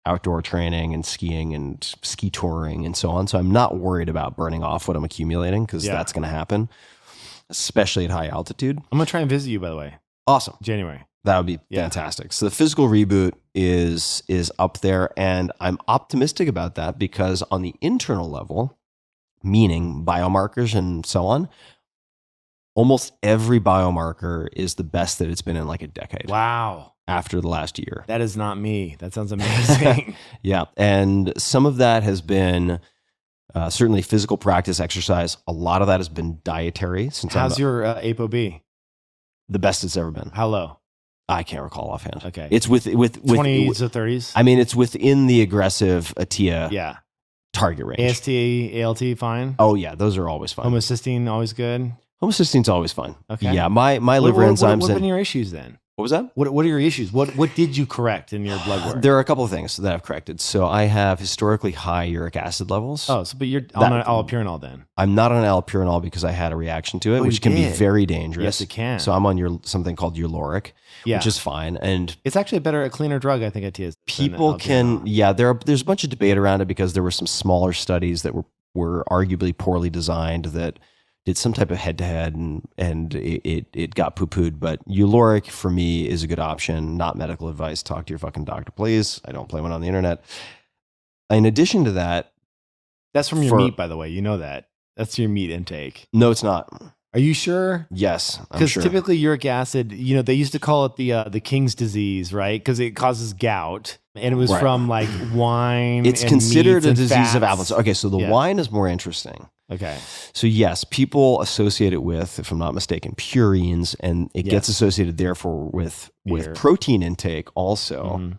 outdoor training and skiing and ski touring and so on. So I'm not worried about burning off what I'm accumulating because that's going to happen, especially at high altitude. I'm going to try and visit you, by the way. Awesome. January. That would be fantastic. So the physical reboot is up there, and I'm optimistic about that because on the internal level, meaning biomarkers and so on, almost every biomarker is the best that it's been in like a decade. Wow. After the last year. That is not me. That sounds amazing. Yeah. And some of that has been certainly physical practice, exercise. A lot of that has been dietary. How's your ApoB? The best it's ever been. How low? I can't recall offhand. Okay. It's with 20s to 30s? I mean, it's within the aggressive ATIA target range. AST, ALT, fine? Oh, yeah. Those are always fine. Homocysteine, always good? Homocystine's always fine. Okay. Yeah. My liver enzymes. What have been your issues then? What was that? What are your issues? What did you correct in your blood work? There are a couple of things that I've corrected. So I have historically high uric acid levels. Oh, but you're on allopurinol then? I'm not on allopurinol because I had a reaction to it, which can be very dangerous. Yes, it can. So I'm on something called Uloric, which is fine. And it's actually a cleaner drug, I think it is. People can, there's a bunch of debate around it because there were some smaller studies that were arguably poorly designed that did some type of head-to-head and it got poo-pooed. But Uloric for me is a good option. Not medical advice. Talk to your fucking doctor, please. I don't play one on the internet. In addition to that, that's from your meat, by the way. You know that. That's your meat intake. No, it's not. Are you sure? Yes, I'm Because sure. typically uric acid, they used to call it the king's disease, right? Because it causes gout. And it was from like wine. It's and considered a disease fats. of apples. Okay, so the wine is more interesting. Okay. So yes, people associate it with, if I'm not mistaken, purines, and it gets associated therefore with protein intake also.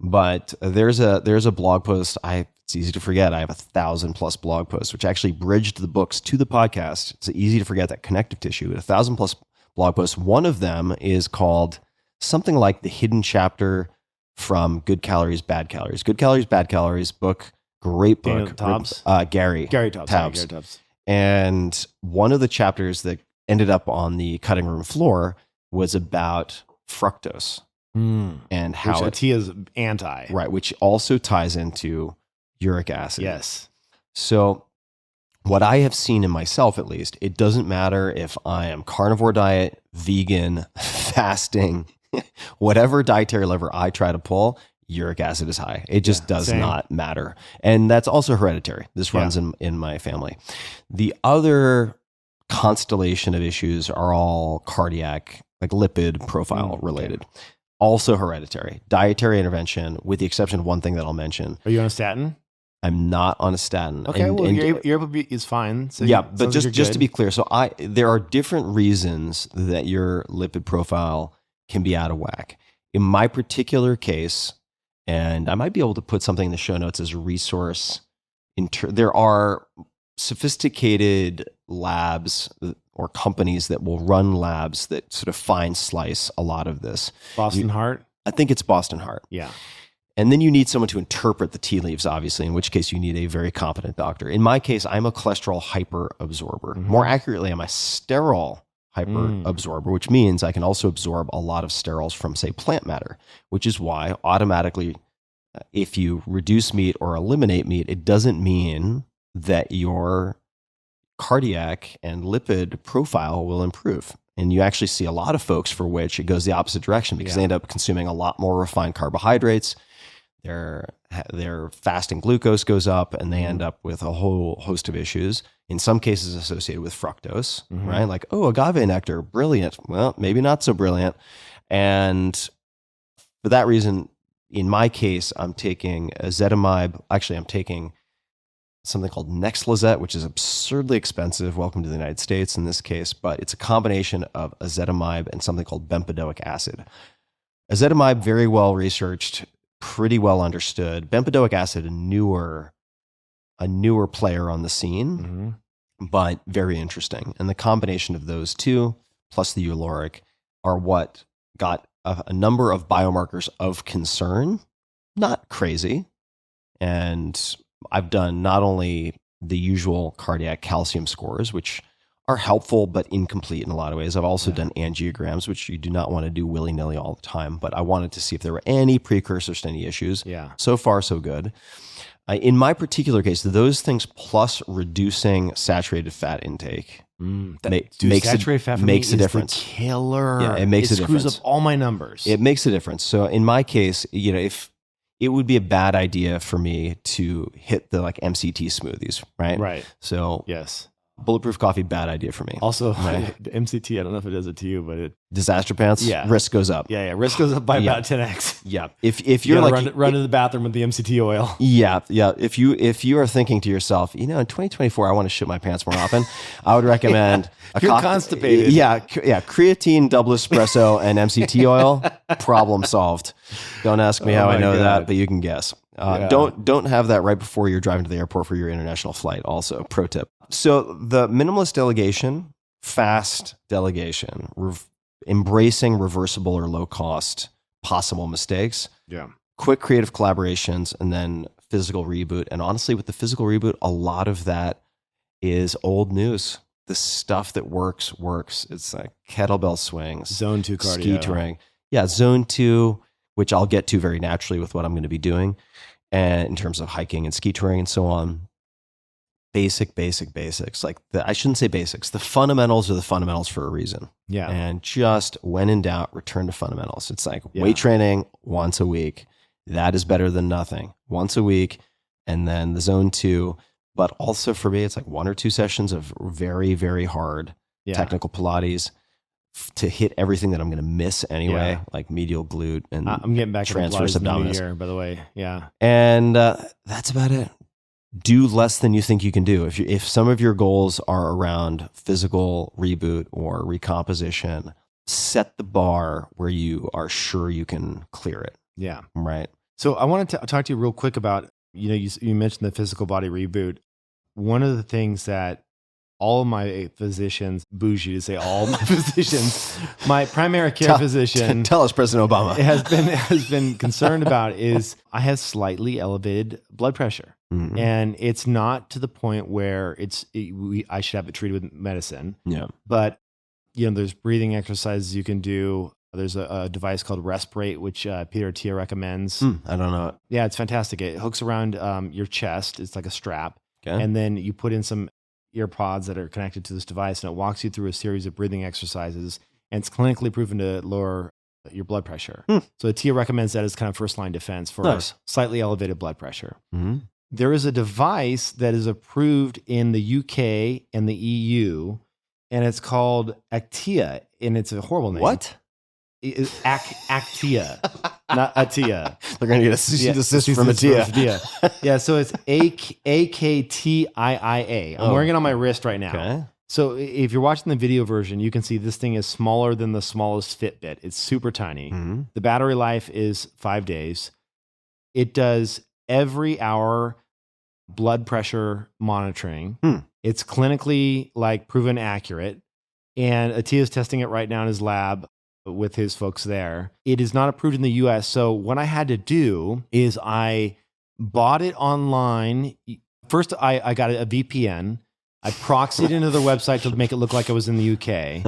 But there's a blog post. It's easy to forget. I have 1,000+ blog posts, which actually bridged the books to the podcast. It's easy to forget that connective tissue. 1,000+ blog posts. One of them is called something like The Hidden Chapter from Good Calories, Bad Calories. Good Calories, Bad Calories book. Great book. Gary Taubes. And one of the chapters that ended up on the cutting room floor was about fructose and how which is anti. Right, which also ties into uric acid. Yes. So what I have seen in myself, at least, it doesn't matter if I am carnivore diet, vegan, fasting, whatever dietary lever I try to pull, uric acid is high. It just does not matter. And that's also hereditary. This runs in my family. The other constellation of issues are all cardiac, like lipid profile related. Also hereditary. Dietary intervention, with the exception of one thing that I'll mention. Are you on a statin? I'm not on a statin. Okay, your is fine. So but just to be clear, so there are different reasons that your lipid profile can be out of whack. In my particular case, and I might be able to put something in the show notes as a resource. There are sophisticated labs or companies that will run labs that sort of fine slice a lot of this. Boston Heart? I think it's Boston Heart. Yeah. And then you need someone to interpret the tea leaves, obviously, in which case you need a very competent doctor. In my case, I'm a cholesterol hyperabsorber. More accurately, I'm a sterol hyperabsorber, which means I can also absorb a lot of sterols from, say, plant matter, which is why automatically, if you reduce meat or eliminate meat, it doesn't mean that your cardiac and lipid profile will improve. And you actually see a lot of folks for which it goes the opposite direction because they end up consuming a lot more refined carbohydrates. Their fasting glucose goes up and they end up with a whole host of issues, in some cases associated with fructose, right? Like, oh, agave nectar, brilliant. Well, maybe not so brilliant. And for that reason, in my case, I'm taking ezetimibe. Actually, I'm taking something called Nexlizet, which is absurdly expensive. Welcome to the United States in this case, but it's a combination of ezetimibe and something called bempedoic acid. Ezetimibe, very well researched, pretty well understood. Bempedoic acid, a newer player on the scene, but very interesting. And the combination of those two, plus the Uloric, are what got a number of biomarkers of concern. Not crazy. And I've done not only the usual cardiac calcium scores, which are helpful but incomplete in a lot of ways. I've also done angiograms, which you do not want to do willy-nilly all the time, but I wanted to see if there were any precursors to any issues. Yeah. So far, so good. In my particular case, those things plus reducing saturated fat intake saturated fat makes a difference. The killer. Yeah, it makes a difference. It screws up all my numbers. It makes a difference. So in my case, if it would be a bad idea for me to hit the MCT smoothies, right? Right. So yes. Bulletproof coffee, bad idea for me. Also, the MCT, I don't know if it does it to you, but it... Disaster pants? Yeah. Risk goes up. Yeah. Risk goes up by about 10x. Yeah. If you're run to the bathroom with the MCT oil. Yeah. If you are thinking to yourself, in 2024, I want to shit my pants more often, I would recommend if you're constipated. Creatine, double espresso, and MCT oil, problem solved. Don't ask me how I know that, but you can guess. Don't have that right before you're driving to the airport for your international flight. Also, pro tip. So the minimalist delegation, fast delegation, embracing reversible or low cost possible mistakes. Yeah. Quick creative collaborations, and then physical reboot. And honestly, with the physical reboot, a lot of that is old news. The stuff that works. It's like kettlebell swings, zone 2 cardio, ski touring. Yeah, zone 2, which I'll get to very naturally with what I'm going to be doing, and in terms of hiking and ski touring and so on. Basics. I shouldn't say basics. The fundamentals are the fundamentals for a reason. Yeah. And just when in doubt, return to fundamentals. It's like weight training once a week. That is better than nothing. Once a week. And then the zone 2. But also for me, it's like 1 or 2 sessions of very, very hard technical Pilates to hit everything that I'm going to miss anyway, like medial glute and I'm getting back transverse to Pilates abdominis. in the new year, by the way. Yeah. And that's about it. Do less than you think you can do. If some of your goals are around physical reboot or recomposition, set the bar where you are sure you can clear it. Yeah. Right. So I wanted to talk to you real quick about, you mentioned the physical body reboot. One of the things that all of my physicians, bougie to say all my physicians, my primary care physician, tell us President Obama has been concerned about is I have slightly elevated blood pressure, and it's not to the point where I should have it treated with medicine. Yeah, but there's breathing exercises you can do. There's a device called Respirate, which Peter Attia recommends. I don't know it. Yeah, it's fantastic. It hooks around your chest. It's like a strap, and then you put in some ear pods that are connected to this device, and it walks you through a series of breathing exercises, and it's clinically proven to lower your blood pressure. So Attia recommends that as kind of first line defense for slightly elevated blood pressure. There is a device that is approved in the UK and the EU, and it's called Actia, and it's a horrible name. What? Actia, not Attia. They're going to get a cease and desist from Attia. Yeah, so it's AKTIIA. I'm wearing it on my wrist right now. Okay. So if you're watching the video version, you can see this thing is smaller than the smallest Fitbit. It's super tiny. The battery life is 5 days. It does every hour blood pressure monitoring. It's clinically proven accurate. And Attia is testing it right now in his lab with his folks there. It is not approved in the US. So what I had to do is I bought it online. First, I got a VPN. I proxied into their website to make it look like I was in the UK.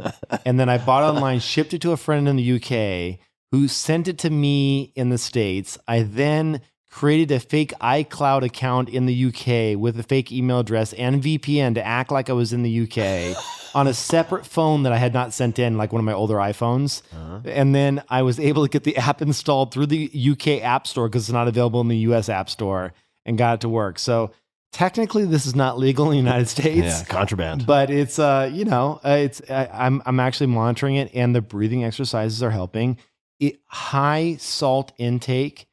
And then I bought it online, shipped it to a friend in the UK who sent it to me in the States. I then created a fake iCloud account in the UK with a fake email address and VPN to act like I was in the UK on a separate phone that I had not sent in, like one of my older iPhones. And then I was able to get the app installed through the UK App Store because it's not available in the US App Store, and got it to work. So technically this is not legal in the United States. Yeah, contraband. But it's, I'm actually monitoring it, and the breathing exercises are helping. High salt intake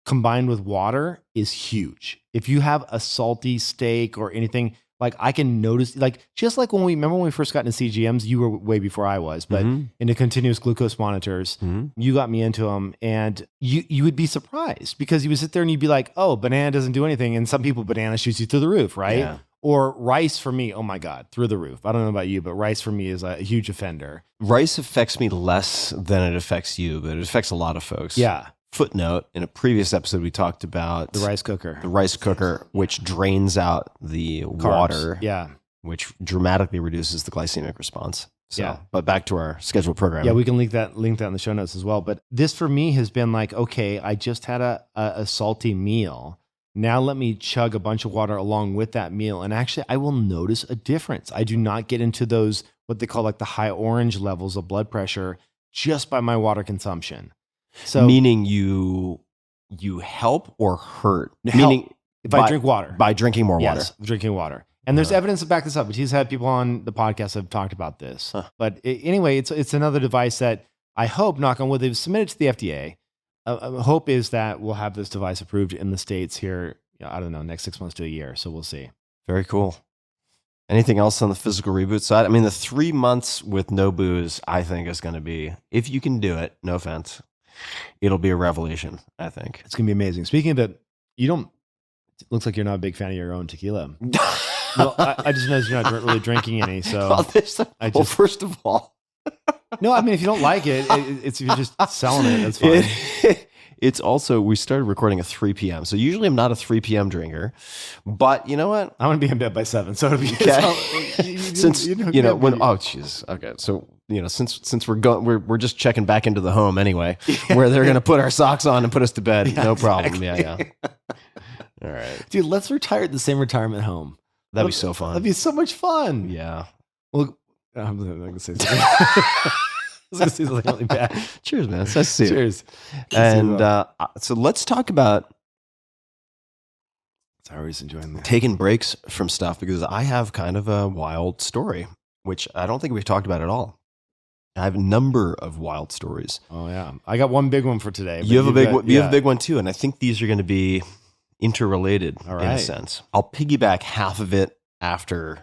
combined with water is huge. If you have a salty steak or anything, I can notice, just like when we first got into CGMs, you were way before I was, but into continuous glucose monitors, you got me into them, and you would be surprised because you would sit there and you'd be like, oh, banana doesn't do anything. And some people, banana shoots you through the roof, right? Yeah. Or rice for me, oh my God, through the roof. I don't know about you, but rice for me is a huge offender. Rice affects me less than it affects you, but it affects a lot of folks. Yeah. Footnote, in a previous episode, we talked about the rice cooker, which drains out the carbs. Water, which dramatically reduces the glycemic response. So, but back to our scheduled program. Yeah, we can link that in the show notes as well. But this for me has been okay, I just had a salty meal. Now let me chug a bunch of water along with that meal. And actually, I will notice a difference. I do not get into those, what they call the high orange levels of blood pressure just by my water consumption. So, meaning you help or hurt? Meaning if I drink water. By drinking more water. Yes, drinking water. And there's evidence to back this up. He's had people on the podcast that have talked about this. But anyway, it's another device that I hope, knock on wood, they've submitted to the FDA. Hope is that we'll have this device approved in the States here, I don't know, next 6 months to a year. So we'll see. Very cool. Anything else on the physical reboot side? I mean, the 3 months with no booze, I think, is going to be, if you can do it, no offense, it'll be a revelation, I think. It's going to be amazing. Speaking of it, it looks like you're not a big fan of your own tequila. Well, I just noticed you're not really drinking any. So, first of all, no, I mean, if you don't like it, it's if you're just selling it, that's fine. It's also, we started recording at 3 p.m. So usually I'm not a 3 p.m. drinker, but you know what? I want to be in bed by 7. So it'll be okay. Since okay. So since we're just checking back into the home anyway, where they're gonna put our socks on and put us to bed. No problem. Exactly. Yeah. All right, dude. Let's retire at the same retirement home. That'd be so fun. That'd be so much fun. Yeah. Well, I'm not gonna say something. I was going to say something really bad. Cheers, man. It's nice to see you. Cheers. And so let's talk about always enjoying that. Taking breaks from stuff, because I have kind of a wild story, which I don't think we've talked about at all. I have a number of wild stories. Oh, yeah. I got one big one for today. You have a big one. You have a big one too. And I think these are going to be interrelated in a sense. I'll piggyback half of it after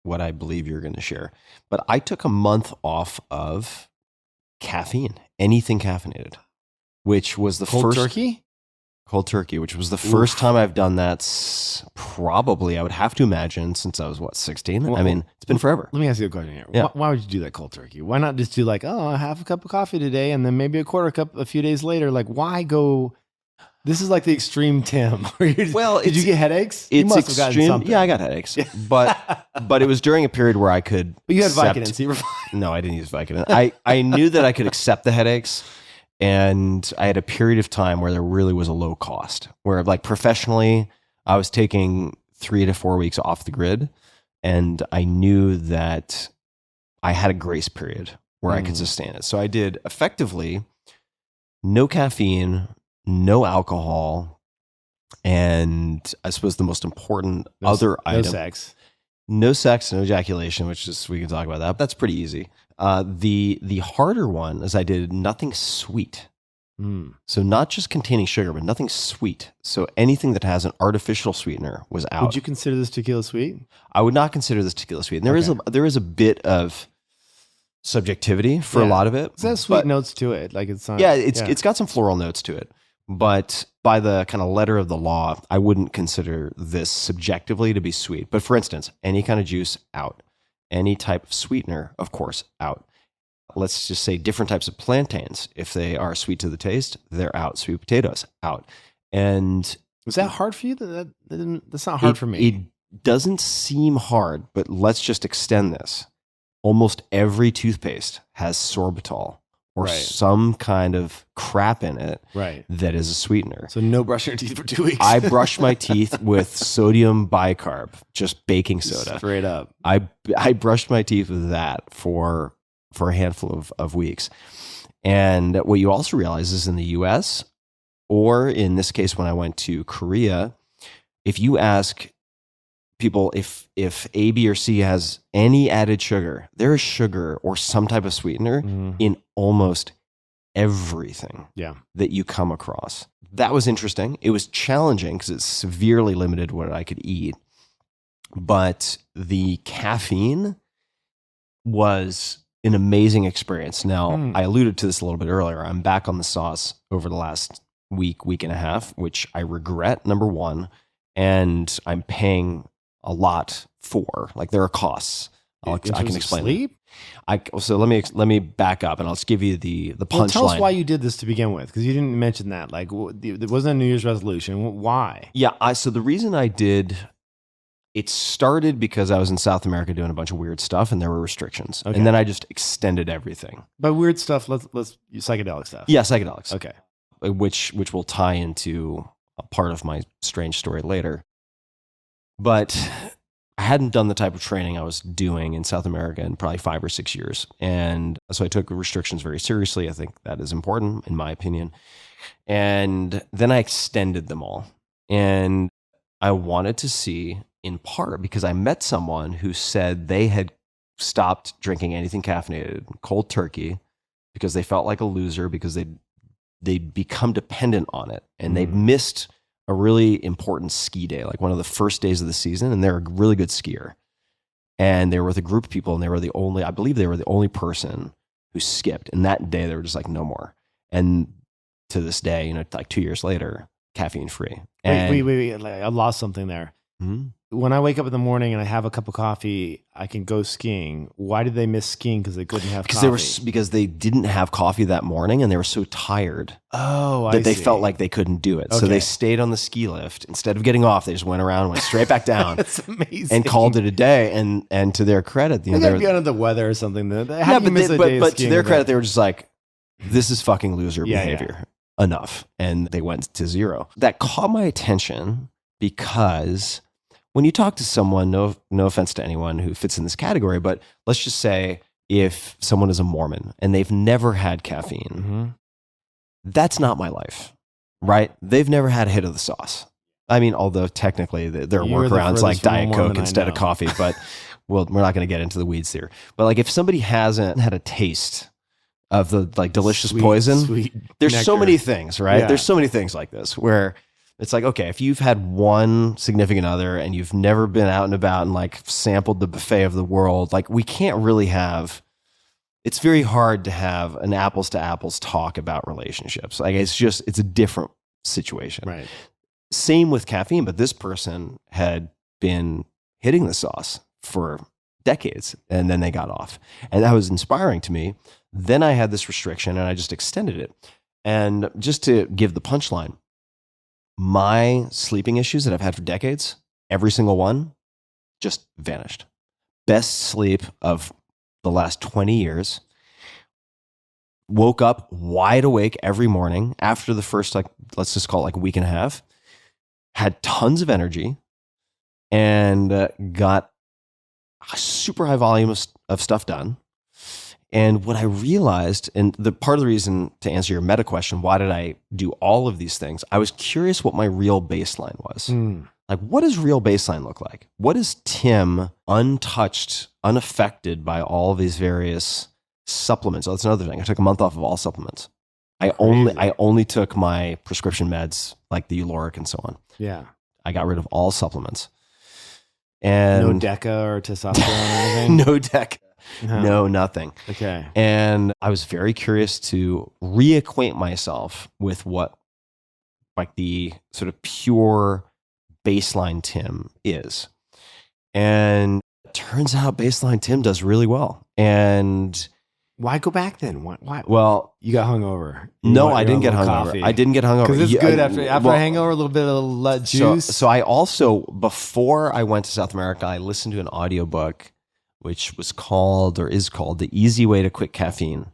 what I believe you're going to share. But I took a month off of caffeine, anything caffeinated, which was the cold first turkey? Cold turkey, which was the first time I've done that. Probably, I would have to imagine, since I was 16. Well, I mean, it's been forever. Let me ask you a question here. Yeah. Why would you do that cold turkey? Why not just do like, oh, I have a cup of coffee today, and then maybe a quarter cup a few days later? Like, why go? This is like the extreme Tim. Well, did you get headaches? It's you must have gotten extreme. something. Yeah, I got headaches, but it was during a period where I could. But you had accept- Vicodin, so you were fine. No, I didn't use Vicodin. I knew that I could accept the headaches. And I had a period of time where there really was a low cost, where like professionally, I was taking 3 to 4 weeks off the grid. And I knew that I had a grace period where I could sustain it. So I did effectively no caffeine, no alcohol, and I suppose the most important other item. No sex, no ejaculation, which is, we can talk about that. But that's pretty easy. The harder one is I did nothing sweet. So not just containing sugar, but nothing sweet. So anything that has an artificial sweetener was out. Would you consider this tequila sweet? I would not consider this tequila sweet. And there is a bit of subjectivity for a lot of it. It has sweet notes to it. Like it's not, it's got some floral notes to it. But by the kind of letter of the law, I wouldn't consider this subjectively to be sweet. But for instance, any kind of juice, out. Any type of sweetener, of course, out. Let's just say different types of plantains. If they are sweet to the taste, they're out. Sweet potatoes, out. And was that hard for you? That's not hard for me. It doesn't seem hard, but let's just extend this. Almost every toothpaste has sorbitol or some kind of crap in it that is a sweetener. So no brushing your teeth for 2 weeks. I brush my teeth with sodium bicarb, just baking soda. Straight up. I brushed my teeth with that for a handful of weeks. And what you also realize is in the US, or in this case when I went to Korea, if you ask people if A, B, or C has any added sugar, there is sugar or some type of sweetener in almost everything that you come across. That was interesting. It was challenging because it severely limited what I could eat. But the caffeine was an amazing experience. Now, I alluded to this a little bit earlier. I'm back on the sauce over the last week and a half, which I regret, number one, and I'm paying a lot for. Like, there are costs. I can explain. Sleep? So let me back up, and I'll just give you the punchline. Well, tell us why you did this to begin with, because you didn't mention that. Like, there wasn't a New Year's resolution. Why? Yeah, so the reason I did, it started because I was in South America doing a bunch of weird stuff, and there were restrictions, and then I just extended everything. By weird stuff, let's psychedelic stuff. Yeah, psychedelics. Okay, which will tie into a part of my strange story later. But I hadn't done the type of training I was doing in South America in probably 5 or 6 years. And so I took restrictions very seriously. I think that is important, in my opinion. And then I extended them all. And I wanted to see, in part, because I met someone who said they had stopped drinking anything caffeinated, cold turkey, because they felt like a loser, because they'd become dependent on it. And they missed a really important ski day, like one of the first days of the season, and they're a really good skier. And they were with a group of people, and I believe they were the only person who skipped. And that day, they were just like, no more. And to this day, like 2 years later, caffeine free. Wait. I lost something there. Mm-hmm. When I wake up in the morning and I have a cup of coffee, I can go skiing. Why did they miss skiing? Because they couldn't have coffee? Because they didn't have coffee that morning, and they were so tired they felt like they couldn't do it. Okay. So they stayed on the ski lift. Instead of getting off, they just went around, went straight back down. That's amazing. And called it a day. And to their credit, they gotta be under the weather or something. But to their credit, they were just like, this is fucking loser behavior. Enough. And they went to zero. That caught my attention because when you talk to someone, no offense to anyone who fits in this category, but let's just say if someone is a Mormon and they've never had caffeine, that's not my life, right? They've never had a hit of the sauce. I mean, although technically there are workarounds like Diet Coke instead of coffee, but we're not going to get into the weeds here. But like if somebody hasn't had a taste of the like delicious poison, there's nectar. So many things, right? Yeah. There's so many things like this where it's like, okay, if you've had one significant other and you've never been out and about and like sampled the buffet of the world, like we can't really it's very hard to have an apples to apples talk about relationships. Like it's a different situation. Right. Same with caffeine, but this person had been hitting the sauce for decades and then they got off. And that was inspiring to me. Then I had this restriction and I just extended it. And just to give the punchline, my sleeping issues that I've had for decades, every single one just vanished. Best sleep of the last 20 years. Woke up wide awake every morning after the first, like, let's just call it like a week and a half. Had tons of energy and got a super high volume of stuff done. And what I realized, and the part of the reason to answer your meta question, why did I do all of these things? I was curious what my real baseline was. Like, what does real baseline look like? What is Tim untouched, unaffected by all of these various supplements? Oh, that's another thing. I took a month off of all supplements. I only took my prescription meds like the Uloric and so on. Yeah. I got rid of all supplements. And no DECA or testosterone or anything? No DECA. No, nothing. Okay. And I was very curious to reacquaint myself with what like the sort of pure baseline Tim is. And it turns out baseline Tim does really well. And why go back then? Why? Well, you got hungover. I didn't get hungover. I didn't get hungover. Because it's good after a hangover, a little bit of juice. So I also, before I went to South America, I listened to an audiobook which was called or is called The Easy Way to Quit Caffeine.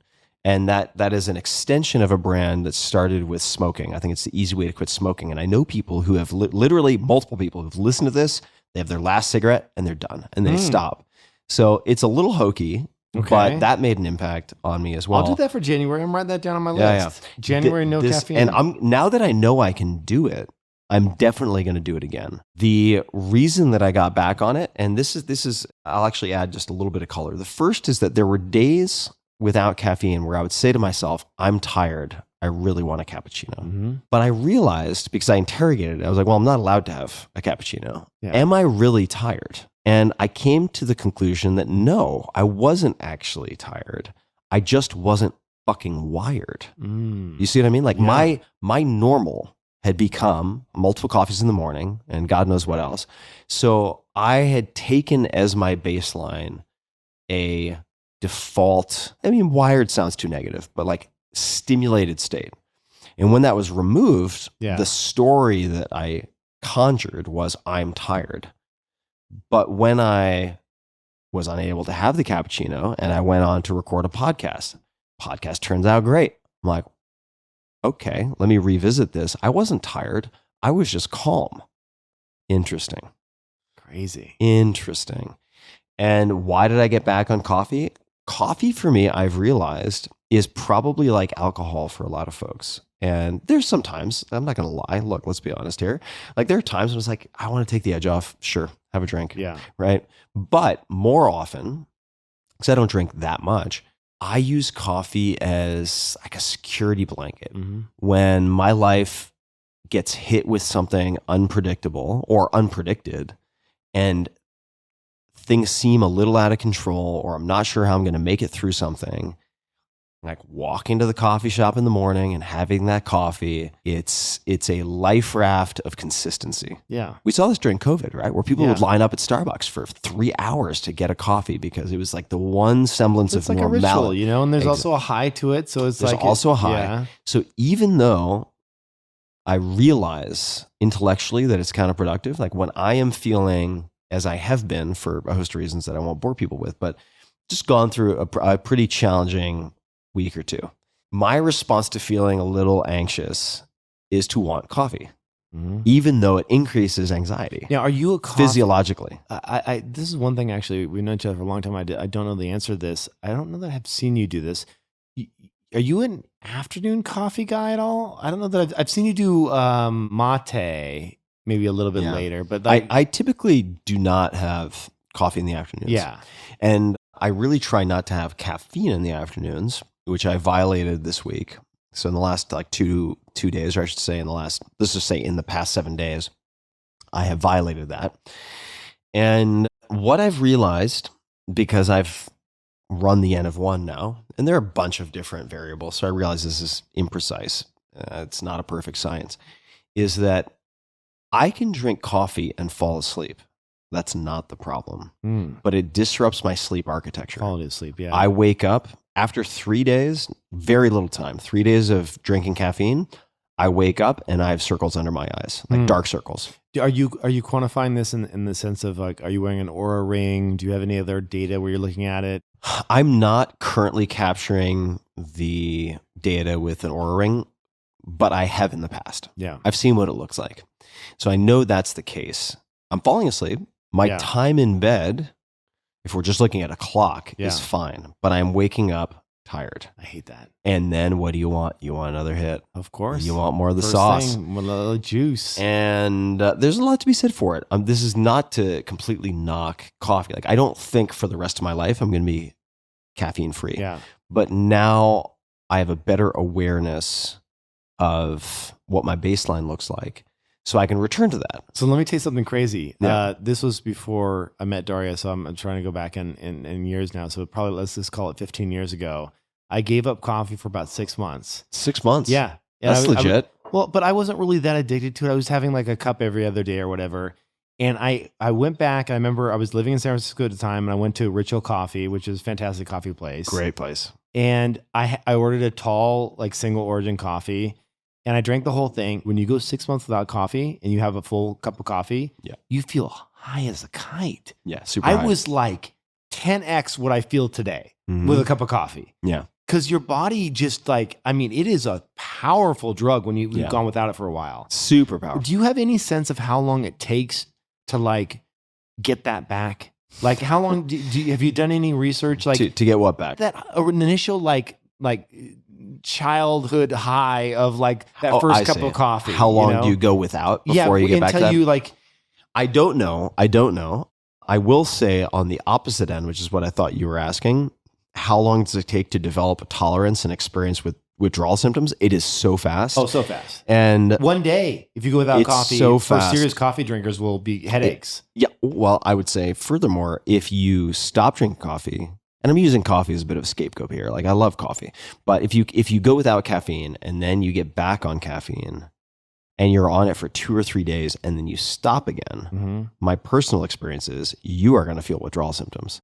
And that is an extension of a brand that started with smoking. I think it's the easy way to quit smoking. And I know people who have literally multiple people who've listened to this. They have their last cigarette and they're done and they stop. So it's a little hokey, but that made an impact on me as well. I'll do that for January. I'm writing that down on my list. January, no caffeine. And now that I know I can do it, I'm definitely going to do it again. The reason that I got back on it, and this is, I'll actually add just a little bit of color. The first is that there were days without caffeine where I would say to myself, I'm tired. I really want a cappuccino. But I realized, because I interrogated it, I was like, well, I'm not allowed to have a cappuccino. Yeah. Am I really tired? And I came to the conclusion that no, I wasn't actually tired. I just wasn't fucking wired. You see what I mean? Like my normal had become multiple coffees in the morning and God knows what else. So I had taken as my baseline a default, wired sounds too negative, but like stimulated state. And when that was removed, the story that I conjured was I'm tired. But when I was unable to have the cappuccino and I went on to record a podcast turns out great. I'm like, okay, let me revisit this. I wasn't tired. I was just calm. Interesting. Crazy. Interesting. And why did I get back on coffee? Coffee for me, I've realized, is probably like alcohol for a lot of folks. And there's sometimes, I'm not going to lie. Look, let's be honest here. Like there are times when it's like, I want to take the edge off. Sure. Have a drink. Yeah. Right. But more often, because I don't drink that much, I use coffee as like a security blanket. When my life gets hit with something unpredictable or unpredicted and things seem a little out of control, or I'm not sure how I'm going to make it through something, like walking to the coffee shop in the morning and having that coffee, it's a life raft of consistency. Yeah. We saw this during COVID, right? Where people would line up at Starbucks for 3 hours to get a coffee because it was like the one semblance of normality. It's like a ritual, and there's also a high to it. So there's also a high. Yeah. So even though I realize intellectually that it's counterproductive, like when I am feeling, as I have been for a host of reasons that I won't bore people with, but just gone through a pretty challenging week or two, my response to feeling a little anxious is to want coffee, even though it increases anxiety. Now, are you physiologically? This is one thing, actually, we've known each other for a long time. I don't know the answer to this. I don't know that I've seen you do this. Are you an afternoon coffee guy at all? I don't know that I've seen you do mate maybe a little bit later, but I typically do not have coffee in the afternoons. Yeah. And I really try not to have caffeine in the afternoons, which I violated this week. So in the last like two days, or I should say let's just say in the past 7 days, I have violated that. And what I've realized, because I've run the N of 1 now, and there are a bunch of different variables, so I realize this is imprecise. It's not a perfect science. is that I can drink coffee and fall asleep. That's not the problem. But it disrupts my sleep architecture. Quality of sleep, yeah. I wake up after 3 days, very little time, 3 days of drinking caffeine. I wake up and I have circles under my eyes, like dark circles. Are you quantifying this in the sense of like, are you wearing an Oura ring? Do you have any other data where you're looking at it? I'm not currently capturing the data with an Oura ring, but I have in the past. Yeah. I've seen what it looks like. So I know that's the case. I'm falling asleep. My time in bed, if we're just looking at a clock, is fine. But I'm waking up tired. I hate that. And then what do you want? You want another hit. Of course. You want more of the sauce. Thing, a little juice. And there's a lot to be said for it. This is not to completely knock coffee. Like, I don't think for the rest of my life I'm going to be caffeine free. Yeah. But now I have a better awareness of what my baseline looks like, so I can return to that. So let me tell you something crazy. Yeah. This was before I met Daria, so I'm trying to go back in years now. So probably, let's just call it 15 years ago. I gave up coffee for about 6 months. 6 months? Yeah. That's legit. But I wasn't really that addicted to it. I was having like a cup every other day or whatever. And I went back. I remember I was living in San Francisco at the time, and I went to Ritual Coffee, which is a fantastic coffee place. Great place. And I ordered a tall, like single origin coffee. And I drank the whole thing. When you go 6 months without coffee and you have a full cup of coffee, you feel high as a kite. Yeah, super I high. was like 10x what I feel today with a cup of coffee. Yeah. Because your body just like, I mean, it is a powerful drug when you've gone without it for a while. Super powerful. Do you have any sense of how long it takes to like get that back? Like how long, have you done any research? Like to get what back? That initial like childhood high of like that first cup of coffee. How long do you go without before you get back to that? You like, I don't know. I will say on the opposite end, which is what I thought you were asking, how long does it take to develop a tolerance and experience with withdrawal symptoms? It is so fast. Oh, so fast. And one day, if you go without coffee, so for fast. serious coffee drinkers will be headaches. Well, I would say furthermore, if you stop drinking coffee, and I'm using coffee as a bit of a scapegoat here. Like, I love coffee, but if you go without caffeine and then you get back on caffeine and you're on it for 2 or 3 days and then you stop again, my personal experience is you are going to feel withdrawal symptoms.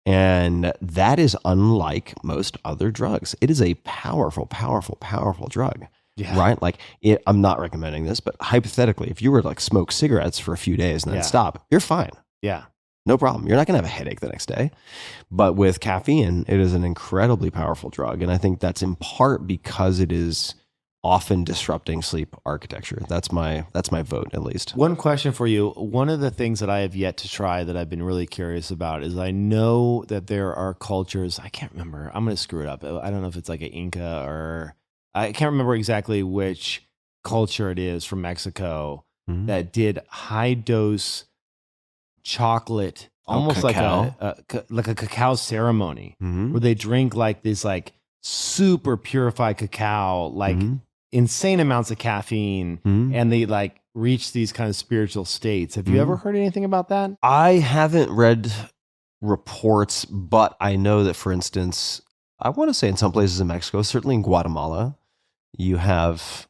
And that is unlike most other drugs. It is a powerful, powerful, powerful drug. Yeah. Right? Like, I'm not recommending this, but hypothetically, if you were to like smoke cigarettes for a few days and then stop, you're fine. Yeah. No problem. You're not going to have a headache the next day. But with caffeine, it is an incredibly powerful drug. And I think that's in part because it is often disrupting sleep architecture. That's my vote, at least. One question for you. One of the things that I have yet to try that I've been really curious about is I know that there are cultures, I can't remember, I'm going to screw it up. I don't know if it's like an Inca or I can't remember exactly which culture it is from Mexico that did high dose chocolate, almost cacao. like a cacao ceremony where they drink like this like super purified cacao, like insane amounts of caffeine, and they like reach these kind of spiritual states. Have you ever heard anything about that? I haven't read reports, but I know that, for instance, I want to say in some places in Mexico, certainly in Guatemala, you have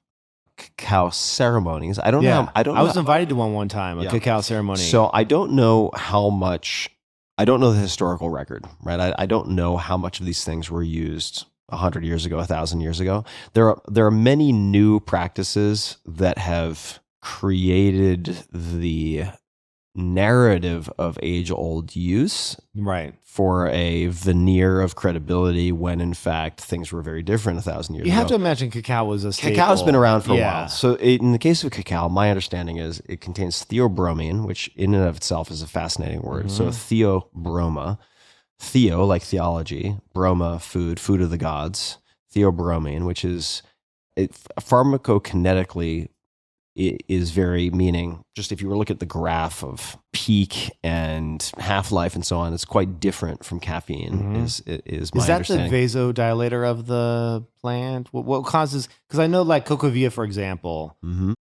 cacao ceremonies. I don't know. I was invited to one time, a cacao ceremony. So I don't know how much. I don't know the historical record, right? I don't know how much of these things were used 100 years ago, 1,000 years ago. There are many new practices that have created the narrative of age-old use, right, for a veneer of credibility when in fact things were very different 1,000 years ago. You have to imagine cacao was a staple. Cacao's been around for a while. So in the case of cacao, my understanding is it contains theobromine, which in and of itself is a fascinating word. So theobroma, theo like theology, broma food of the gods, theobromine, which is pharmacokinetically is very, meaning just if you were looking at the graph of peak and half-life and so on, it's quite different from caffeine is my understanding. Is that the vasodilator of the plant? What causes, because I know like cocovia, for example,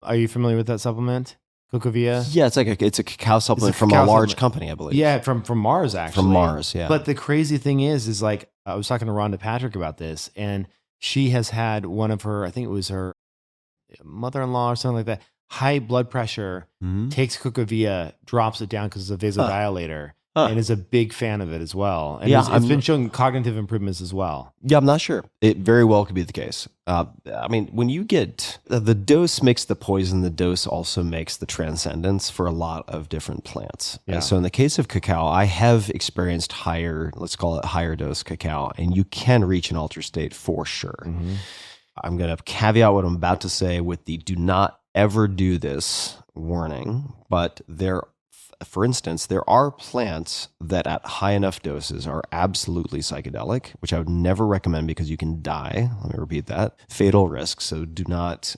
are you familiar with that supplement? Cocovia? Yeah, it's a cacao supplement from a large company, I believe. Yeah, from Mars, actually. From Mars, yeah. But the crazy thing is like, I was talking to Rhonda Patrick about this, and she has had one of her, I think it was her mother-in-law or something like that, high blood pressure, takes Cocovia, drops it down because it's a vasodilator, and is a big fan of it as well. And it's been showing cognitive improvements as well. Yeah, I'm not sure. It very well could be the case. I mean, when you get the dose makes the poison, the dose also makes the transcendence for a lot of different plants. Yeah. So in the case of cacao, I have experienced higher, let's call it higher dose cacao, and you can reach an altered state for sure. I'm going to caveat what I'm about to say with the do not ever do this warning, but for instance, there are plants that at high enough doses are absolutely psychedelic, which I would never recommend because you can die. Let me repeat that. Fatal risk. So do not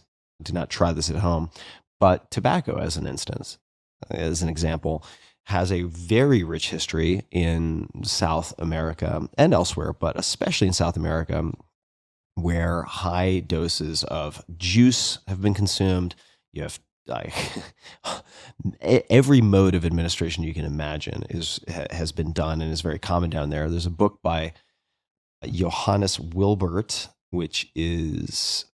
try this at home. But tobacco, as an example, has a very rich history in South America and elsewhere, but especially in South America, where high doses of juice have been consumed. You have every mode of administration you can imagine has been done and is very common down there. There's a book by Johannes Wilbert, which is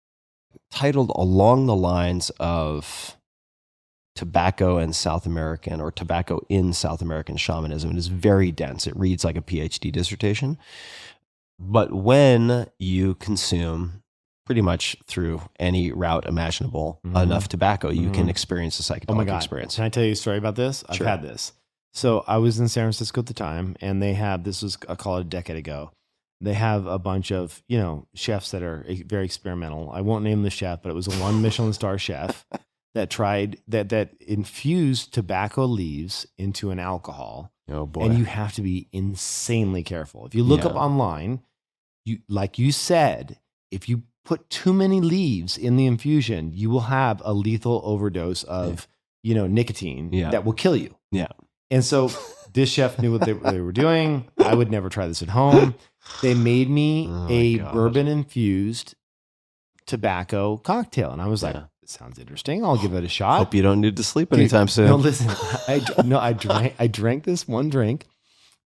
titled along the lines of tobacco and South American, or tobacco in South American shamanism. It is very dense. It reads like a PhD dissertation. But when you consume pretty much through any route imaginable enough tobacco, you can experience the psychedelic experience. Can I tell you a story about this? I've had this. So I was in San Francisco at the time, and they have, this was, I call it a decade ago, they have a bunch of, chefs that are very experimental. I won't name the chef, but it was a 1 Michelin star chef that tried, that infused tobacco leaves into an alcohol. Oh boy. And you have to be insanely careful. If you look up online, like you said, if you put too many leaves in the infusion, you will have a lethal overdose of, nicotine that will kill you. Yeah. And so this chef knew what they were doing. I would never try this at home. They made me a bourbon infused tobacco cocktail. And I was like, it sounds interesting. I'll give it a shot. Hope you don't need to sleep anytime soon. No, listen, I drank this one drink,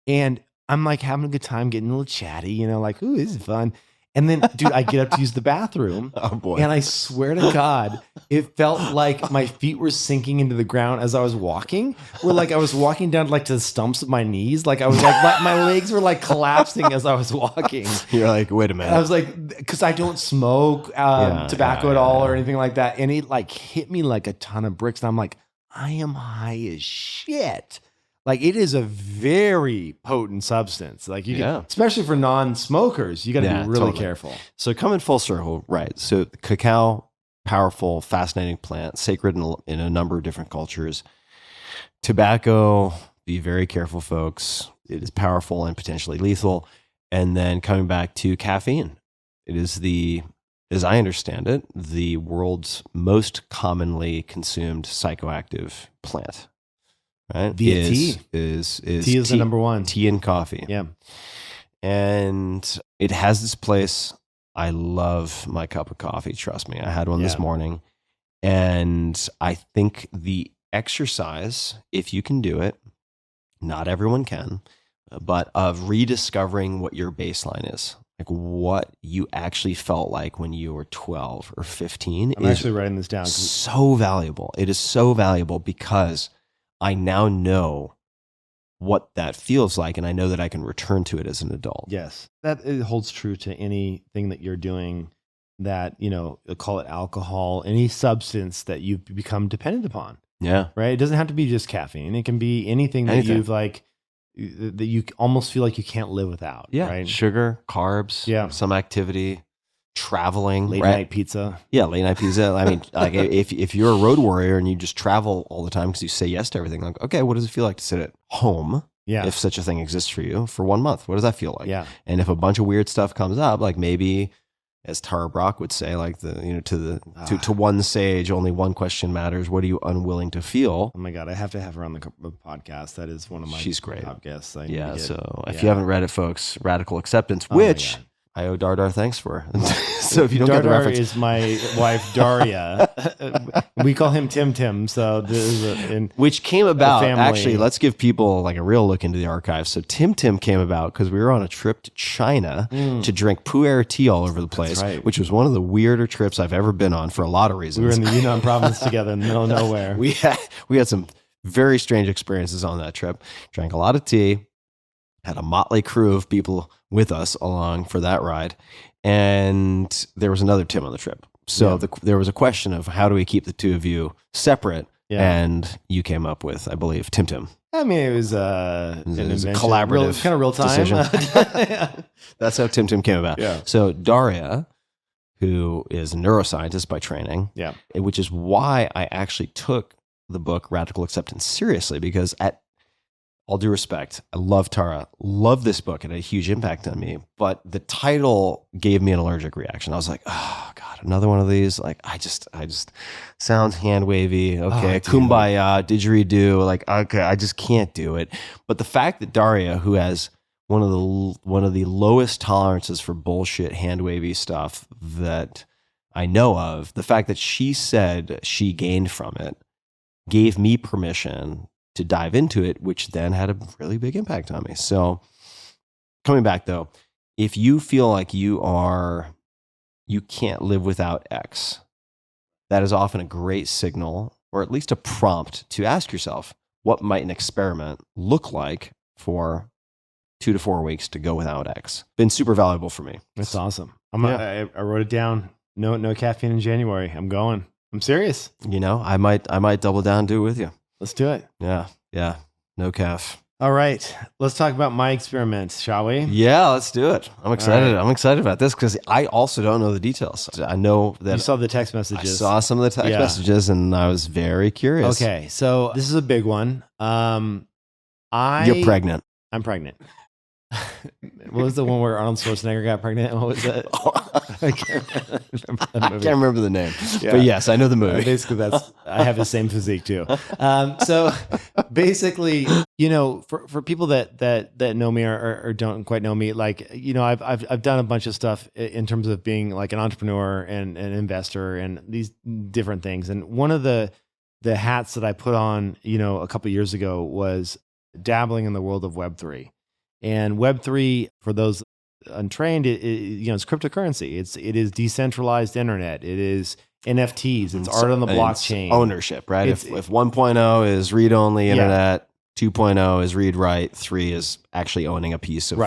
and I'm like having a good time, getting a little chatty, like, ooh, this is fun. And then, dude, I get up to use the bathroom. Oh boy. And I swear to God, it felt like my feet were sinking into the ground as I was walking. Where like I was walking down like to the stumps of my knees. Like I was like, my legs were like collapsing as I was walking. You're like, wait a minute. And I was like, because I don't smoke tobacco at all or anything like that. And it like hit me like a ton of bricks. And I'm like, I am high as shit. Like it is a very potent substance. Like you can, especially for non-smokers, you got to be really careful. So coming full circle, right? So cacao, powerful, fascinating plant, sacred in a number of different cultures. Tobacco, be very careful, folks. It is powerful and potentially lethal. And then coming back to caffeine, it is as I understand it, the world's most commonly consumed psychoactive plant. Right? Via tea. Tea is the number one. Tea and coffee. Yeah. And it has this place. I love my cup of coffee. Trust me. I had one this morning. And I think the exercise, if you can do it, not everyone can, but of rediscovering what your baseline is. Like what you actually felt like when you were 12 or 15. I'm actually writing this down. So valuable. It is so valuable because I now know what that feels like, and I know that I can return to it as an adult. Yes, that it holds true to anything that you're doing that, call it alcohol, any substance that you've become dependent upon. Yeah. Right? It doesn't have to be just caffeine. It can be anything that you've like, that you almost feel like you can't live without. Yeah. Right? Sugar, carbs, some activity. Traveling, late night pizza. Yeah, late night pizza. I mean, like if you're a road warrior and you just travel all the time because you say yes to everything, like, okay, what does it feel like to sit at home? Yeah. If such a thing exists for you for 1 month, what does that feel like? Yeah. And if a bunch of weird stuff comes up, like maybe, as Tara Brach would say, like to one sage, only one question matters. What are you unwilling to feel? Oh my God, I have to have her on the podcast. That is one of my She's great. Top guests. If you haven't read it, folks, Radical Acceptance, which Yeah. I owe Dar thanks for. So if you don't Dar get the reference, is my wife Daria. We call him TimTim. So this is which came about. family. Actually, let's give people like a real look into the archives. So TimTim came about because we were on a trip to China to drink pu'er tea all over the place, right. which was one of the weirder trips I've ever been on for a lot of reasons. We were in the Yunnan province together in the middle of nowhere. We had some very strange experiences on that trip. Drank a lot of tea. Had a motley crew of people with us along for that ride. And there was another Tim on the trip. So there was a question of how do we keep the two of you separate? Yeah. And you came up with, I believe, TimTim. I mean, it was a collaborative kind of real time decision. That's how TimTim came about. Yeah. So Daria, who is a neuroscientist by training, which is why I actually took the book Radical Acceptance seriously, because at all due respect, I love Tara, love this book. It had a huge impact on me, but the title gave me an allergic reaction. I was like, oh God, another one of these. Like, I just sounds hand wavy. Okay. Kumbaya, didgeridoo. Like, okay, I just can't do it. But the fact that Daria, who has one of the lowest tolerances for bullshit hand wavy stuff that I know of, the fact that she said she gained from it gave me permission to dive into it, which then had a really big impact on me. So coming back though, if you feel like you can't live without X, that is often a great signal, or at least a prompt to ask yourself, what might an experiment look like for 2 to 4 weeks to go without X? Been super valuable for me. That's awesome. I wrote it down. No caffeine in January. I'm going. I'm serious. You know, I might double down and do it with you. Let's do it. Yeah. No calf. All right. Let's talk about my experiment, shall we? Yeah, let's do it. I'm excited. Right. I'm excited about this because I also don't know the details. I know that you saw the text messages. I saw some of the text messages and I was very curious. Okay. So this is a big one. You're pregnant. I'm pregnant. What was the one where Arnold Schwarzenegger got pregnant? What was that? I can't remember the name. Yeah. But yes, I know the movie. Basically, I have the same physique too. So basically, you know, for people that know me or don't quite know me, like, you know, I've done a bunch of stuff in terms of being like an entrepreneur and an investor and these different things. And one of the hats that I put on, you know, a couple of years ago was dabbling in the world of Web3. And Web3, for those untrained, it's cryptocurrency. It is decentralized internet. It is NFTs. It's art on the blockchain. It's ownership, right? If 1.0 is read-only internet, 2.0 is read-write, 3 is actually owning a piece of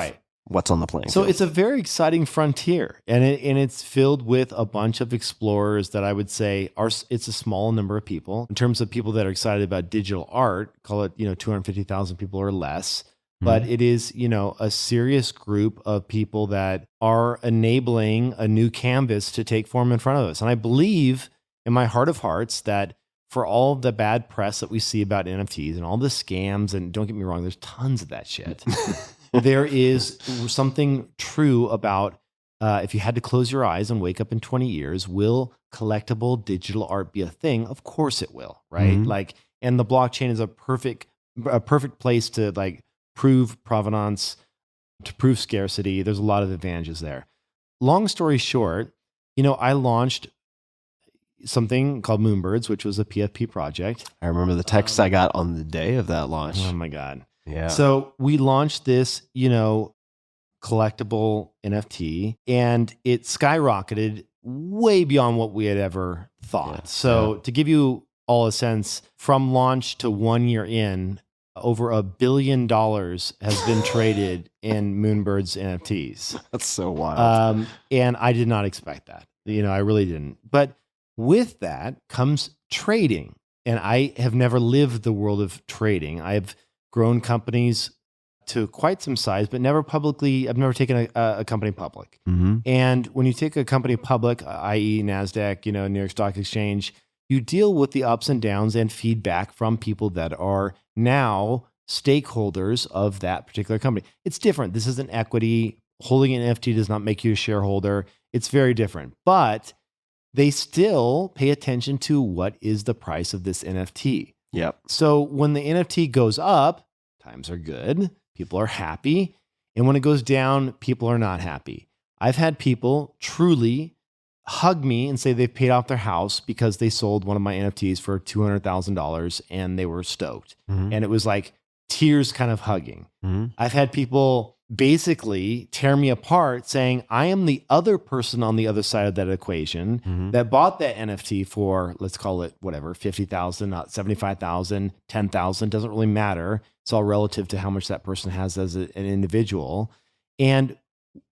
what's on the playing field. So it's a very exciting frontier, and it's filled with a bunch of explorers that I would say it's a small number of people. In terms of people that are excited about digital art, call it 250,000 people or less. But it is, a serious group of people that are enabling a new canvas to take form in front of us. And I believe in my heart of hearts that for all the bad press that we see about NFTs and all the scams, and don't get me wrong, there's tons of that shit. There is something true about if you had to close your eyes and wake up in 20 years, will collectible digital art be a thing? Of course it will, right? And the blockchain is a perfect place to prove provenance, to prove scarcity. There's a lot of advantages there. Long story short, I launched something called Moonbirds, which was a PFP project. I remember the text I got on the day of that launch. Oh my God. Yeah. So we launched this, collectible NFT, and it skyrocketed way beyond what we had ever thought. To give you all a sense, from launch to 1 year in, over $1 billion has been traded in Moonbird's NFTs. That's so wild. And I did not expect that. I really didn't. But with that comes trading. And I have never lived the world of trading. I've grown companies to quite some size, but I've never taken a company public. And when you take a company public, i.e. NASDAQ, New York Stock Exchange, you deal with the ups and downs and feedback from people that are now stakeholders of that particular company. It's different. This isn't equity. Holding an NFT does not make you a shareholder. It's very different. But they still pay attention to what is the price of this NFT. Yep. So when the NFT goes up, times are good. People are happy. And when it goes down, people are not happy. I've had people truly hug me and say they've paid off their house because they sold one of my NFTs for $200,000 and they were stoked. Mhm. And it was like tears kind of hugging. Mhm. I've had people basically tear me apart saying, I am the other person on the other side of that equation Mhm. that bought that NFT for, let's call it whatever, 50,000, not 75,000, 10,000, doesn't really matter. It's all relative to how much that person has as an individual. And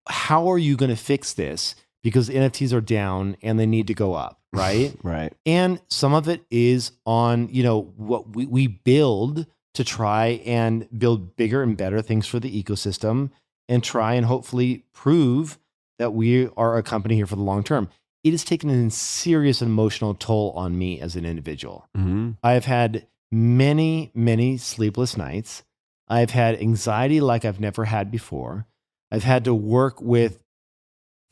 how are you going to fix this? Because NFTs are down and they need to go up, right? Right. And some of it is on, what we build to try and build bigger and better things for the ecosystem and try and hopefully prove that we are a company here for the long term. It has taken a serious emotional toll on me as an individual. Mm-hmm. I have had many, many sleepless nights. I've had anxiety like I've never had before. I've had to work with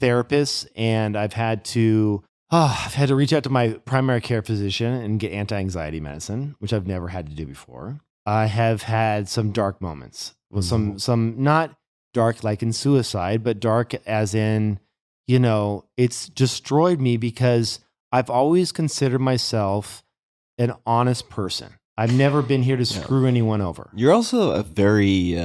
therapists, and I've had to reach out to my primary care physician and get anti-anxiety medicine, which I've never had to do before. I have had some dark moments. Well, some not dark like in suicide, but dark as in, it's destroyed me because I've always considered myself an honest person. I've never been here to screw anyone over. You're also a very,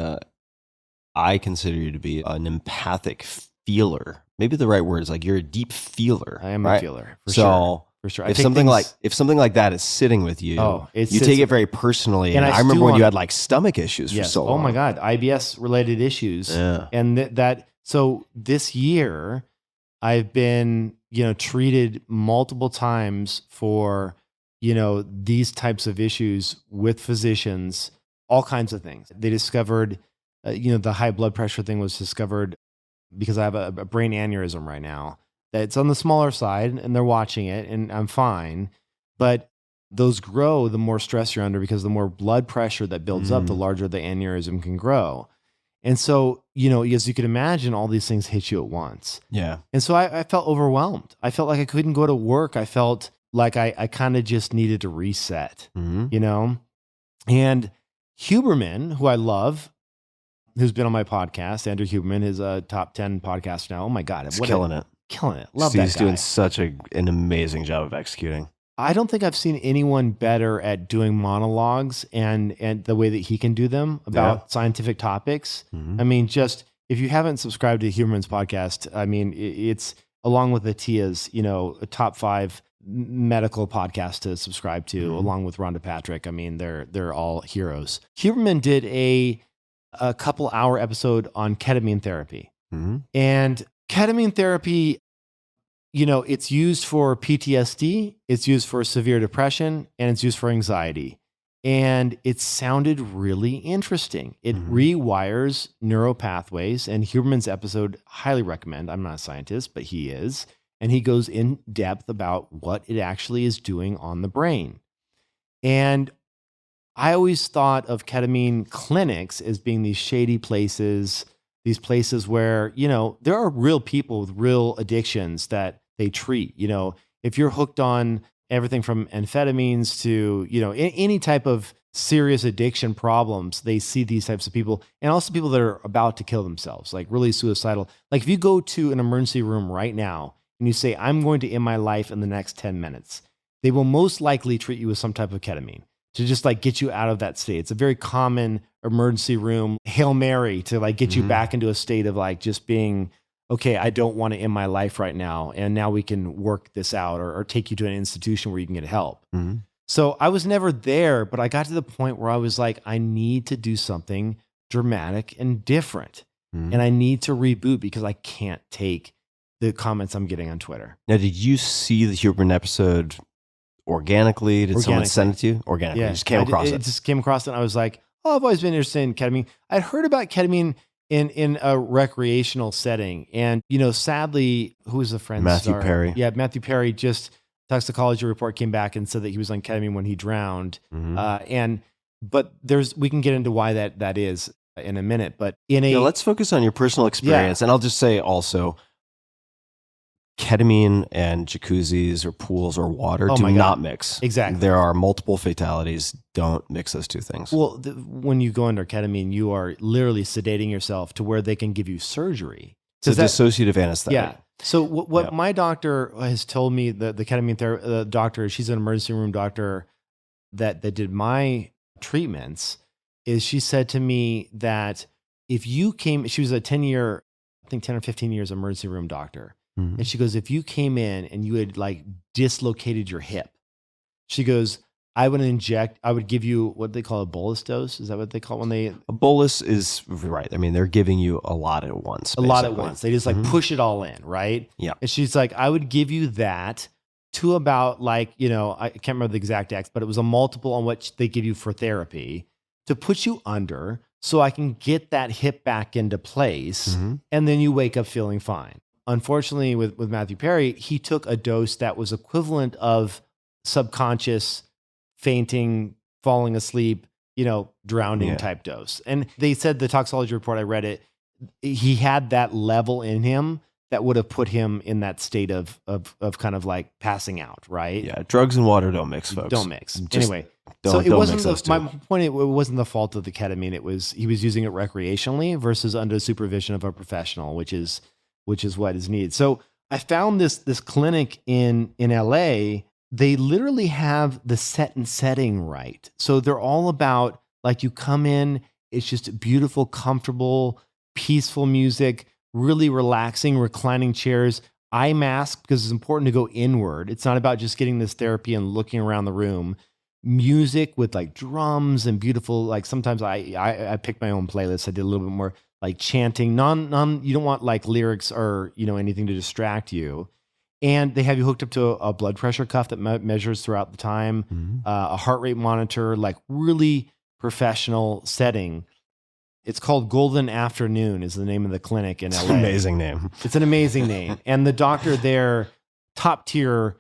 I consider you to be an empathic feeler. Maybe the right word is like you're a deep feeler. I am right? a feeler, for sure. If something like that is sitting with you, you take it very personally. And I remember when you had like stomach issues for so long. Oh my God, IBS related issues. Yeah. And so this year I've been, treated multiple times for, these types of issues with physicians, all kinds of things. They discovered, the high blood pressure thing was discovered because I have a brain aneurysm right now. It's on the smaller side and they're watching it and I'm fine. But those grow the more stress you're under because the more blood pressure that builds up, the larger the aneurysm can grow. And so, as you can imagine, all these things hit you at once. Yeah. And so I felt overwhelmed. I felt like I couldn't go to work. I felt like I kind of just needed to reset, And Huberman, who I love, who's been on my podcast, Andrew Huberman, is a top 10 podcast now. Oh my God. He's killing it. Love that guy. He's doing such an amazing job of executing. I don't think I've seen anyone better at doing monologues and the way that he can do them about scientific topics. I mean, just if you haven't subscribed to Huberman's podcast, I mean, it's along with Atia's, a top 5 medical podcast to subscribe to, along with Rhonda Patrick. I mean, they're all heroes. Huberman did a couple hour episode on ketamine therapy. And ketamine therapy, it's used for PTSD, it's used for severe depression, and it's used for anxiety. And it sounded really interesting. It rewires neural pathways, and Huberman's episode, highly recommend. I'm not a scientist, but he is. And he goes in depth about what it actually is doing on the brain. And I always thought of ketamine clinics as being these shady places, these places where, there are real people with real addictions that they treat. If you're hooked on everything from amphetamines to, any type of serious addiction problems, they see these types of people, and also people that are about to kill themselves, like really suicidal. Like if you go to an emergency room right now and you say, I'm going to end my life in the next 10 minutes, they will most likely treat you with some type of ketamine to just like get you out of that state. It's a very common emergency room Hail Mary to like get you back into a state of like just being, okay, I don't want to end my life right now. And now we can work this out or take you to an institution where you can get help. So I was never there, but I got to the point where I was like, I need to do something dramatic and different. And I need to reboot because I can't take the comments I'm getting on Twitter. Now, did you see the Huberman episode organically? Did someone send it to you? Organically. Yeah, You just came across it. It just came across it and I was like, oh, I've always been interested in ketamine. I'd heard about ketamine in a recreational setting. And, sadly, who was the friend? Matthew Perry. Yeah, Matthew Perry, just toxicology report came back and said that he was on ketamine when he drowned. But we can get into why that is in a minute. But let's focus on your personal experience. And I'll just say also, ketamine and jacuzzis or pools or water do not mix. Exactly. There are multiple fatalities. Don't mix those two things. Well, when you go under ketamine, you are literally sedating yourself to where they can give you surgery It's a dissociative anesthetic. Yeah. So what my doctor has told me, the ketamine doctor, she's an emergency room doctor that did my treatments, is she said to me that if you came, she was a 10 or 15 years emergency room doctor. And she goes, if you came in and you had like dislocated your hip, she goes, I would give you what they call a bolus dose. Is that what they call it when they? A bolus is right. I mean, they're giving you a lot at once. A lot at once. They just like push it all in, right? Yeah. And she's like, I would give you that to about like, I can't remember the exact X, but it was a multiple on what they give you for therapy to put you under so I can get that hip back into place. And then you wake up feeling fine. Unfortunately, with Matthew Perry, he took a dose that was equivalent of subconscious fainting, falling asleep, drowning type dose. And they said the toxicology report, I read it, he had that level in him that would have put him in that state of kind of like passing out, right? Yeah, drugs and water don't mix, folks. Don't mix. Anyway, so it wasn't my point. It wasn't the fault of the ketamine. It was he was using it recreationally versus under supervision of a professional, which is what is needed. So I found this clinic in LA. They literally have the set and setting right. So they're all about like you come in, it's just beautiful, comfortable, peaceful music, really relaxing, reclining chairs, eye mask, because it's important to go inward. It's not about just getting this therapy and looking around the room. Music with like drums and beautiful, like sometimes I pick my own playlist. I did a little bit more like chanting, you don't want like lyrics or, anything to distract you. And they have you hooked up to a blood pressure cuff that measures throughout the time, a heart rate monitor, like really professional setting. It's called Golden Afternoon is the name of the clinic in LA. It's an amazing name. It's an amazing name. And the doctor there, top tier,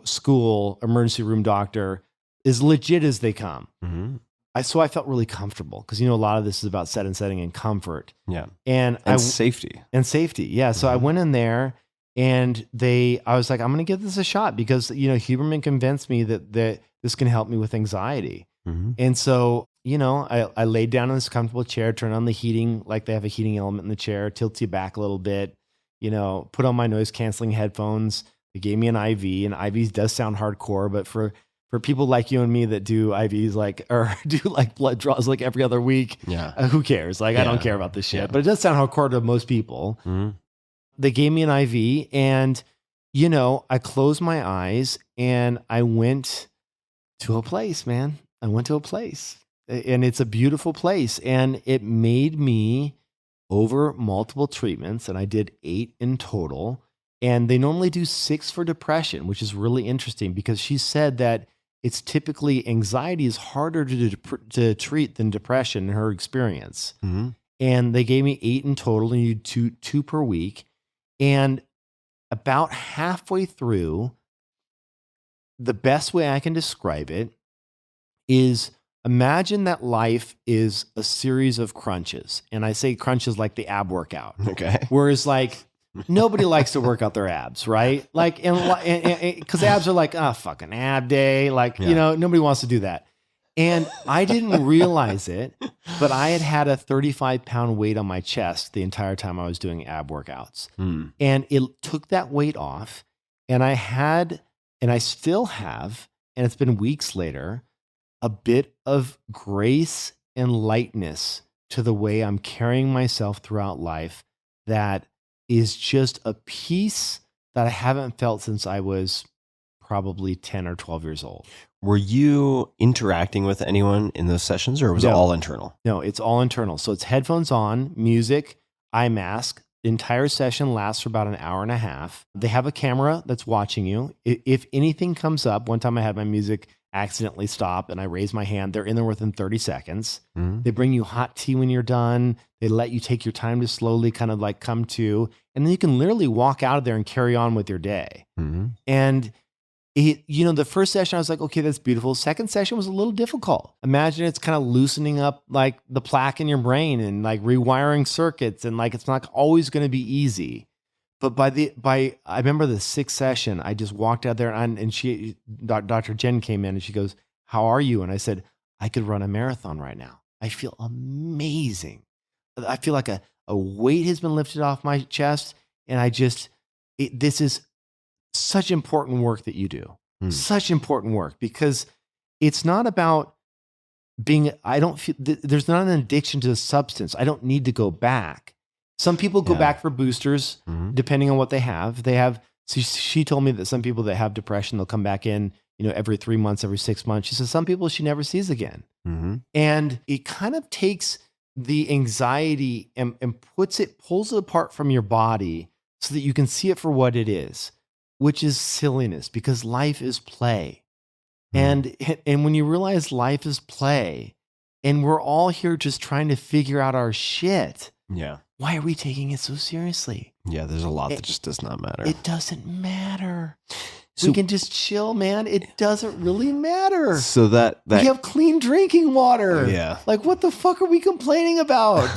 school emergency room doctor, is legit as they come. So I felt really comfortable because, a lot of this is about set and setting and comfort. Yeah. And safety. And safety. Yeah. So I went in there. And I was like, I'm going to give this a shot because, Huberman convinced me that this can help me with anxiety. And so, I laid down in this comfortable chair, turned on the heating, like they have a heating element in the chair, tilt you back a little bit, put on my noise canceling headphones. They gave me an IV, and IVs does sound hardcore, but for people like you and me that do IVs or do like blood draws like every other week, who cares? Like, I don't care about this shit, but it does sound hardcore to most people. They gave me an IV and, I closed my eyes and I went to a place, man. I went to a place and it's a beautiful place. And it made me over multiple treatments. And I did 8 in total. And they normally do 6 for depression, which is really interesting because she said that it's typically anxiety is harder to treat than depression in her experience. And they gave me 8 in total and you do 2 per week. And about halfway through, the best way I can describe it is imagine that life is a series of crunches. And I say crunches like the ab workout. Okay. Whereas like nobody likes to work out their abs, right? Like, and because abs are like, fucking ab day. Like, nobody wants to do that. And I didn't realize it, but I had a 35-pound weight on my chest the entire time I was doing ab workouts. And it took that weight off. And I still have, and it's been weeks later, a bit of grace and lightness to the way I'm carrying myself throughout life that is just a peace that I haven't felt since I was probably 10 or 12 years old. Were you interacting with anyone in those sessions or was it all internal? No, it's all internal. So it's headphones on, music, eye mask. The entire session lasts for about an hour and a half. They have a camera that's watching you. If anything comes up, one time I had my music accidentally stop and I raise my hand, they're in there within 30 seconds. They bring you hot tea when you're done. They let you take your time to slowly kind of like come to, and then you can literally walk out of there and carry on with your day. And the first session, I was like, okay, that's beautiful. Second session was a little difficult. Imagine it's kind of loosening up like the plaque in your brain and like rewiring circuits. And like, it's not always going to be easy. But I remember the 6th session, I just walked out there and Dr. Jen came in and she goes, how are you? And I said, I could run a marathon right now. I feel amazing. I feel like A weight has been lifted off my chest. And this is such important work that you do. Such important work, because it's not about I don't feel, there's not an addiction to the substance. I don't need to go back. Some people go back for boosters, depending on what they have. She told me that some people that have depression, they'll come back in, every 3 months, every 6 months. She says some people she never sees again. And it kind of takes the anxiety and pulls it apart from your body so that you can see it for what it is, which is silliness, because life is play. And when you realize life is play and we're all here just trying to figure out our shit. Yeah. Why are we taking it so seriously? Yeah, there's a lot that just does not matter. It doesn't matter. So, we can just chill, man. It doesn't really matter. So that we have clean drinking water. Yeah. Like, what the fuck are we complaining about?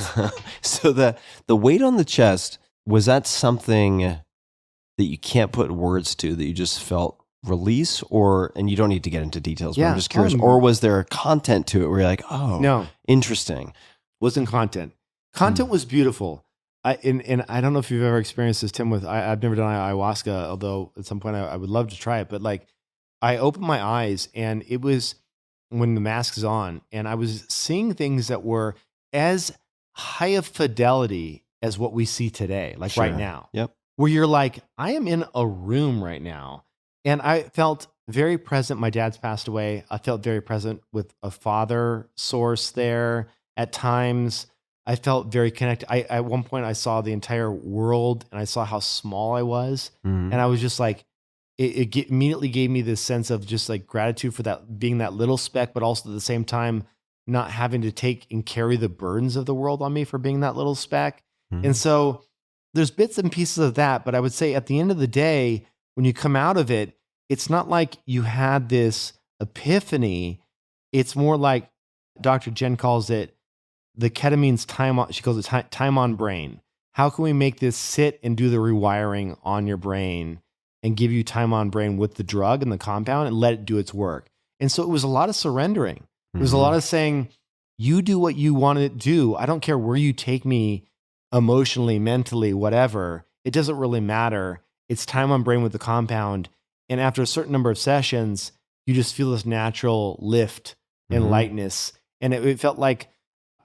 So the weight on the chest, was that something that you can't put words to, that you just felt release, and you don't need to get into details, but I'm just curious, or was there a content to it where you're like, oh, no, interesting? Wasn't content. Content was beautiful. And I don't know if you've ever experienced this, Tim, I've never done ayahuasca, although at some point I would love to try it. But like, I opened my eyes and it was when the mask is on, and I was seeing things that were as high of fidelity as what we see today, like right now. Yep. Where you're like, I am in a room right now. And I felt very present. My dad's passed away. I felt very present with a father source there. At times, I felt very connected. At one point, I saw the entire world, and I saw how small I was. And I was just like, it immediately gave me this sense of just like gratitude for that, being that little speck, but also at the same time, not having to take and carry the burdens of the world on me for being that little speck. And so there's bits and pieces of that. But I would say at the end of the day, when you come out of it, it's not like you had this epiphany. It's more like Dr. Jen calls it the ketamine's time on, she calls it time on brain. How can we make this sit and do the rewiring on your brain and give you time on brain with the drug and the compound and let it do its work? And so it was a lot of surrendering. It was a lot of saying, you do what you want to do. I don't care where you take me emotionally, mentally, whatever. It doesn't really matter. It's time on brain with the compound. And after a certain number of sessions, you just feel this natural lift and lightness. And it felt like,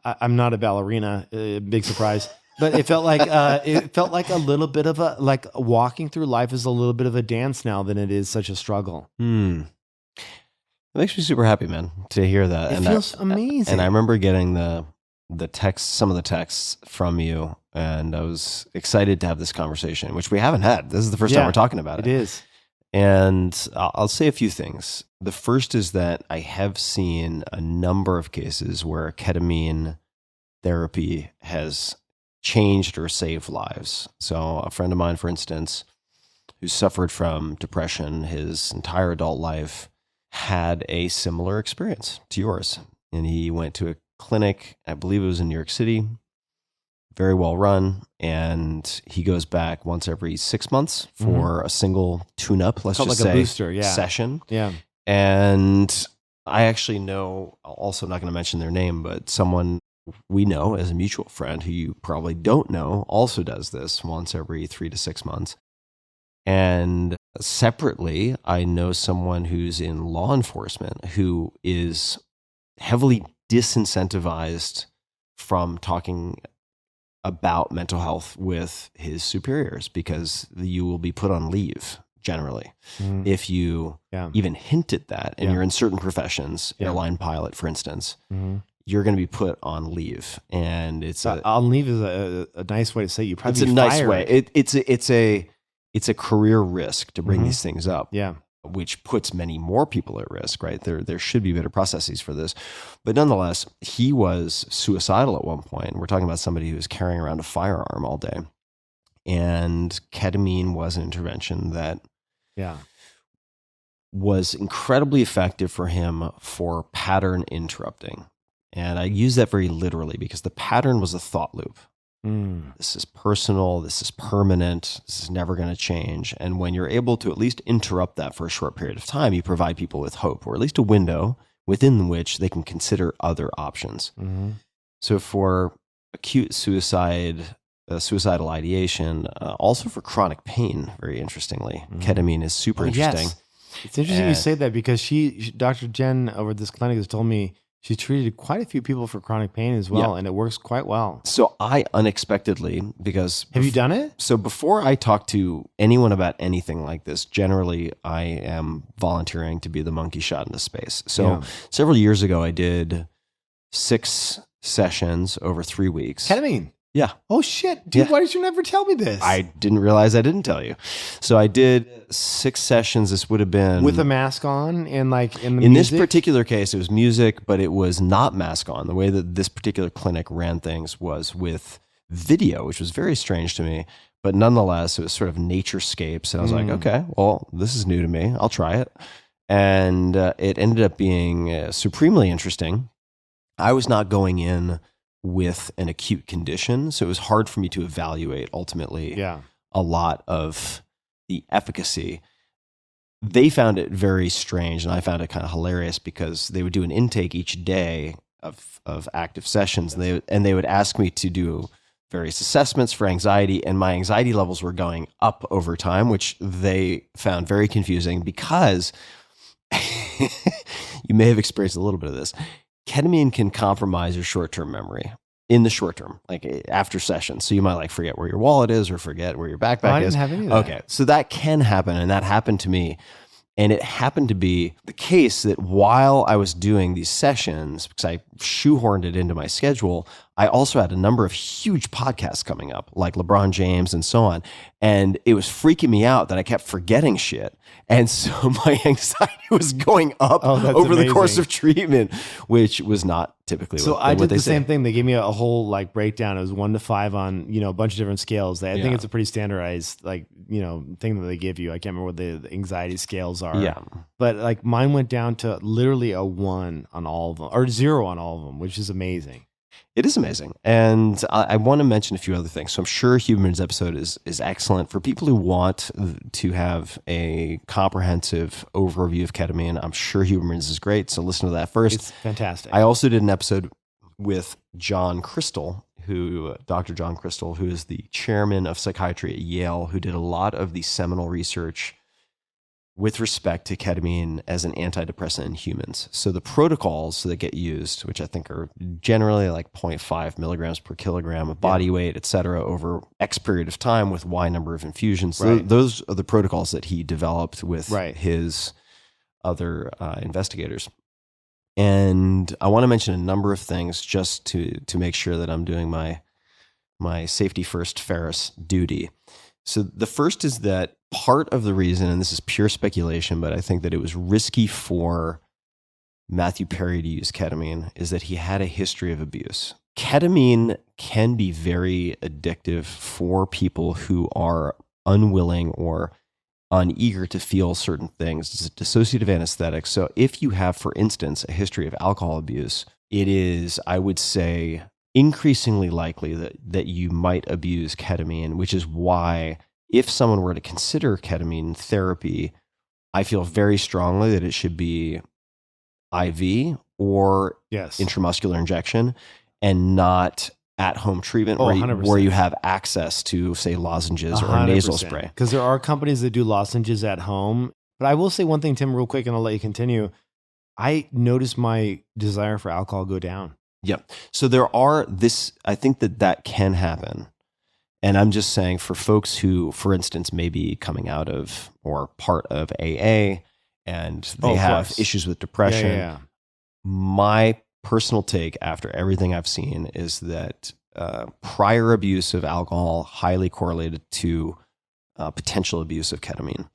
I'm not a ballerina, big surprise, but it felt like a little bit of like walking through life is a little bit of a dance now than it is such a struggle. It makes me super happy, man, to hear that. It feels amazing. And I remember getting the text, some of the texts from you, and I was excited to have this conversation, which we haven't had. This is the first time we're talking about it. It is. And I'll say a few things. The first is that I have seen a number of cases where ketamine therapy has changed or saved lives. So a friend of mine, for instance, who suffered from depression his entire adult life, had a similar experience to yours. And he went to a clinic, I believe it was in New York City, very well run, and he goes back once every 6 months for a single tune-up, let's just say, a booster, session. Yeah. And I actually know, also not going to mention their name, but someone we know as a mutual friend who you probably don't know also does this once every 3 to 6 months. And separately, I know someone who's in law enforcement who is heavily disincentivized from talking about mental health with his superiors, because you will be put on leave generally if you even hint at that. And you're in certain professions, airline pilot, for instance, you're going to be put on leave. And it's on leave is a nice way to say you probably it's a nice way. It's a career risk to bring these things up. Yeah. Which puts many more people at risk, right? There should be better processes for this. But nonetheless, he was suicidal at one point. We're talking about somebody who was carrying around a firearm all day. And ketamine was an intervention that was incredibly effective for him for pattern interrupting. And I use that very literally because the pattern was a thought loop. This is personal. This is permanent. This is never going to change. And when you're able to at least interrupt that for a short period of time, you provide people with hope, or at least a window within which they can consider other options. So for acute suicide, suicidal ideation, also for chronic pain, very interestingly. Ketamine is super interesting. Yes. It's interesting you say that because Dr. Jen over at this clinic has told me she treated quite a few people for chronic pain as well, and it works quite well. So I unexpectedly, because... Have you done it? So before I talk to anyone about anything like this, generally I am volunteering to be the monkey shot in this space. So several years ago, I did 6 sessions over 3 weeks. Ketamine? Yeah. Oh, shit. Dude, why did you never tell me this? I didn't realize I didn't tell you. So I did 6 sessions. This would have been... With a mask on and like in the In music? this particular case, it was music, but it was not mask on. The way that this particular clinic ran things was with video, which was very strange to me. But nonetheless, it was sort of naturescapes. And I was like, okay, well, this is new to me. I'll try it. And it ended up being supremely interesting. I was not going in with an acute condition, so it was hard for me to evaluate ultimately a lot of the efficacy. They found it very strange, and I found it kind of hilarious because they would do an intake each day of active sessions, and they would ask me to do various assessments for anxiety, and my anxiety levels were going up over time, which they found very confusing because you may have experienced a little bit of this. Ketamine can compromise your short-term memory in the short term, like after sessions. So you might like forget where your wallet is or forget where your backpack I is. didn't have any of that. Okay. So that can happen. And that happened to me. And it happened to be the case that while I was doing these sessions, because I shoehorned it into my schedule, I also had a number of huge podcasts coming up, like LeBron James and so on. And it was freaking me out that I kept forgetting shit. And so my anxiety was going up over the course of treatment, which was not typically so what I did they the say. same thing. They gave me a whole like breakdown. It was 1 to 5 on, a bunch of different scales. I think it's a pretty standardized thing that they give you. I can't remember what the anxiety scales are. Yeah. But like mine went down to literally a 1 on all of them, or 0 on all of them, which is amazing. It is amazing. And I want to mention a few other things. So I'm sure Huberman's episode is excellent for people who want to have a comprehensive overview of ketamine. I'm sure Huberman's is great. So listen to that first. It's fantastic. I also did an episode with John Crystal, Dr. John Crystal, who is the chairman of psychiatry at Yale, who did a lot of the seminal research with respect to ketamine as an antidepressant in humans. So the protocols that get used, which I think are generally like 0.5 milligrams per kilogram of body weight, et cetera, over X period of time with Y number of infusions. Right. Those are the protocols that he developed with his other investigators. And I want to mention a number of things just to make sure that I'm doing my safety first Ferriss duty. So the first is that part of the reason, and this is pure speculation, but I think that it was risky for Matthew Perry to use ketamine, is that he had a history of abuse. Ketamine can be very addictive for people who are unwilling or uneager to feel certain things. It's a dissociative anesthetic. So if you have, for instance, a history of alcohol abuse, it is, I would say, increasingly likely that you might abuse ketamine, which is why if someone were to consider ketamine therapy, I feel very strongly that it should be IV or intramuscular injection and not at-home treatment where you have access to, say, lozenges or a nasal spray. Because there are companies that do lozenges at home. But I will say one thing, Tim, real quick, and I'll let you continue. I noticed my desire for alcohol go down. Yep. So I think that can happen. And I'm just saying for folks who, for instance, may be coming out of or part of AA and they have issues with depression, my personal take after everything I've seen is that prior abuse of alcohol highly correlated to potential abuse of ketamine.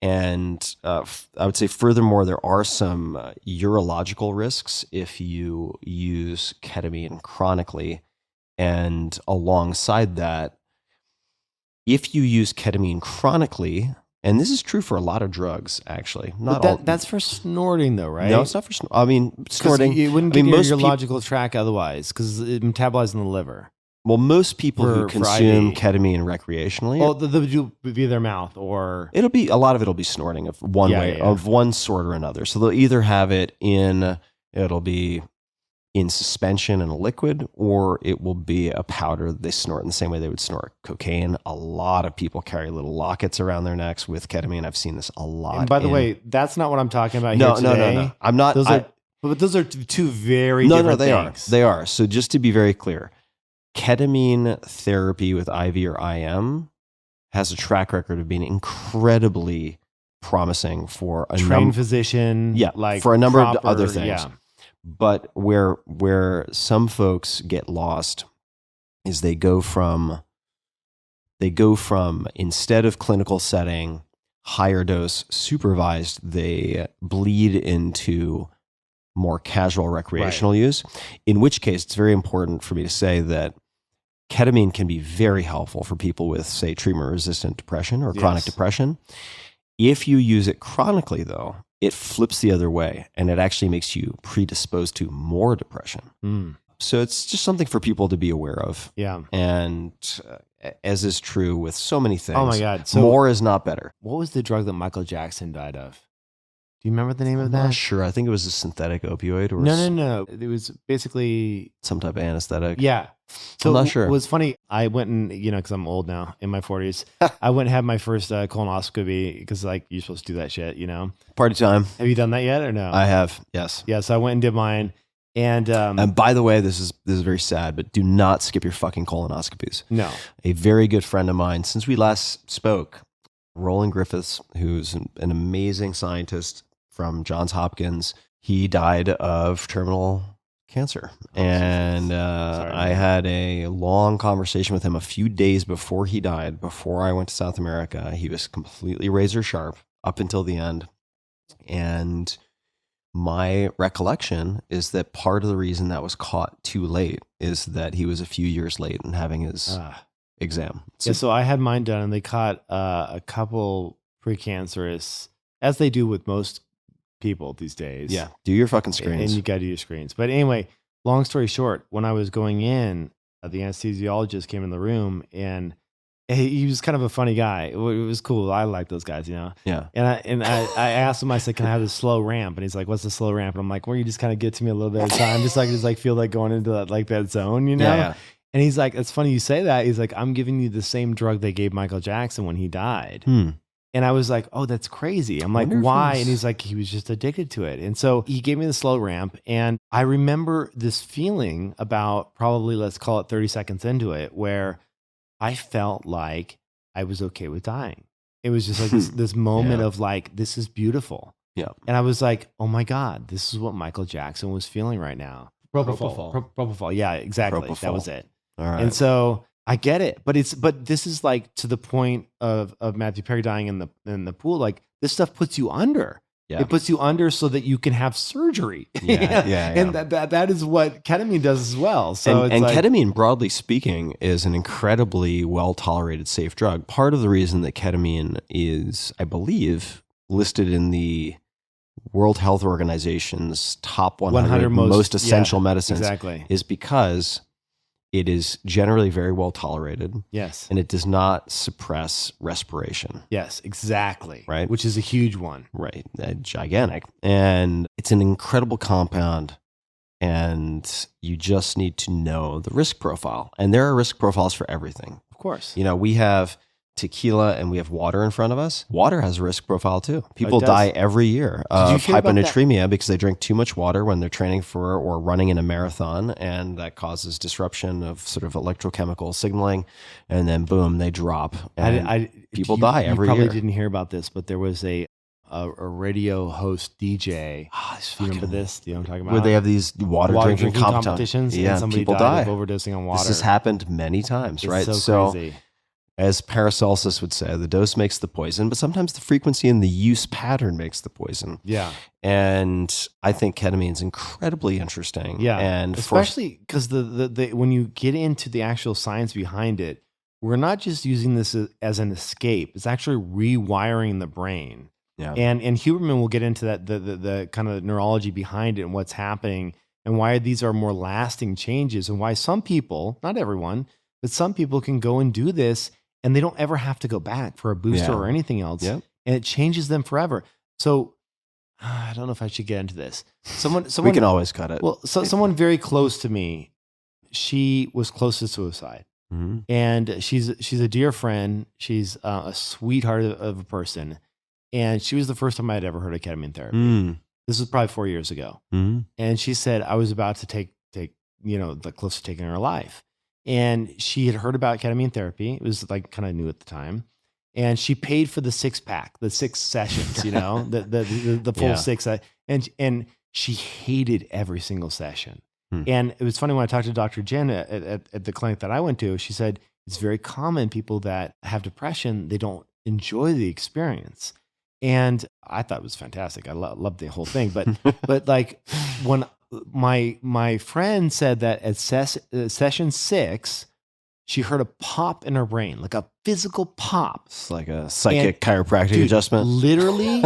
And I would say, furthermore, there are some urological risks if you use ketamine chronically. And alongside that, if you use ketamine chronically, and this is true for a lot of drugs, actually. That's for snorting, though, right? No, it's not for snorting. I mean, snorting. You wouldn't get your logical track otherwise because it metabolizes in the liver. Well, most people who consume ketamine recreationally, they'll be their mouth, or a lot of it'll be snorting of one way, of one sort or another. So they'll either have it it'll be in suspension and a liquid, or it will be a powder that they snort in the same way they would snort cocaine. A lot of people carry little lockets around their necks with ketamine. I've seen this a lot. And by the way, that's not what I'm talking about here today. No. I'm not. But those are two very different things. They are. So just to be very clear, ketamine therapy with IV or IM has a track record of being incredibly promising for a trained physician, for a number of other things. Yeah. But where some folks get lost is they go from instead of clinical setting, higher dose supervised, they bleed into more casual recreational use, in which case it's very important for me to say that ketamine can be very helpful for people with, say, treatment-resistant depression or chronic depression. If you use it chronically, though, it flips the other way, and it actually makes you predisposed to more depression. So it's just something for people to be aware of. Yeah. And as is true with so many things. Oh my God. So more is not better. What was the drug that Michael Jackson died of? Do you remember the name of that? I'm not sure. I think it was a synthetic opioid. Or No. It was basically some type of anesthetic. Yeah. So I'm not sure. It was funny. I went and, because I'm old now, in my 40s, I went and had my first colonoscopy because you're supposed to do that shit, Party time. Have you done that yet or no? I have, yes. Yeah, so I went and did mine. And by the way, this is very sad, but do not skip your fucking colonoscopies. No. A very good friend of mine, since we last spoke, Roland Griffiths, who's an amazing scientist from Johns Hopkins, he died of terminal cancer. And I had a long conversation with him a few days before he died, before I went to South America. He was completely razor sharp up until the end. And my recollection is that part of the reason that was caught too late is that he was a few years late in having his exam. So I had mine done, and they caught a couple precancerous, as they do with most people these days. Yeah, do your fucking screens. And you got to do your screens. But anyway, long story short, when I was going in, the anesthesiologist came in the room, and he was kind of a funny guy. It was cool. I like those guys, Yeah. And I asked him, I said, can I have this slow ramp? And he's like, what's the slow ramp? And I'm like, well, you just kind of get to me a little bit at a time, just feel like going into that zone, Yeah. And he's like, it's funny you say that. He's like, I'm giving you the same drug they gave Michael Jackson when he died. And I was like, oh, that's crazy. I'm like, why? And he's like, he was just addicted to it. And so he gave me the slow ramp. And I remember this feeling about probably, let's call it 30 seconds into it, where I felt like I was okay with dying. It was just like this moment of this is beautiful. Yeah. And I was like, oh my God, this is what Michael Jackson was feeling right now. Propofol. Yeah, exactly. Propofol. That was it. All right. And so I get it, but this is to the point of Matthew Perry dying in the pool. This stuff puts you under. Yeah. It puts you under so that you can have surgery. Yeah. And that is what ketamine does as well. So and ketamine, broadly speaking, is an incredibly well tolerated, safe drug. Part of the reason that ketamine is, I believe, listed in the World Health Organization's top 100 most essential medicines is because it is generally very well tolerated. Yes. And it does not suppress respiration. Yes, exactly. Right. Which is a huge one. Right. Gigantic. And it's an incredible compound. And you just need to know the risk profile. And there are risk profiles for everything. Of course. We have tequila and we have water in front of us. Water has a risk profile too. People die every year of hyponatremia because they drink too much water when they're training for or running in a marathon, and that causes disruption of sort of electrochemical signaling, and then boom, they drop. And people die every year. You probably didn't hear about this, but there was a radio host DJ. Do you remember this? Do you know what I'm talking about? Where they have these water drinking competitions, and somebody people died die of overdosing on water. This has happened many times, right? It's so crazy. As Paracelsus would say, the dose makes the poison, but sometimes the frequency and the use pattern makes the poison. Yeah. And I think ketamine is incredibly interesting. Yeah. And especially because the when you get into the actual science behind it, we're not just using this as an escape. It's actually rewiring the brain. Yeah. And Huberman will get into that, the kind of neurology behind it and what's happening and why these are more lasting changes and why some people, not everyone, but some people can go and do this and they don't ever have to go back for a booster or anything else. Yep. And it changes them forever. So I don't know if I should get into this. Someone We can always cut it. Well, someone very close to me, she was close to suicide. Mm-hmm. And she's a dear friend. She's a sweetheart of a person. And she was the first time I had ever heard of ketamine therapy. This was probably 4 years ago. And she said, I was about to take, the close to taking her life. And she had heard about ketamine therapy. It was like kind of new at the time. And she paid for the 6-pack, the 6 sessions, the full 6. And she hated every single session. And it was funny when I talked to Dr. Jen at the clinic that I went to, she said, it's very common people that have depression, they don't enjoy the experience. And I thought it was fantastic. I loved the whole thing. But like when my friend said that at session 6, she heard a pop in her brain, like a physical pop. It's like a psychic chiropractic adjustment. Literally,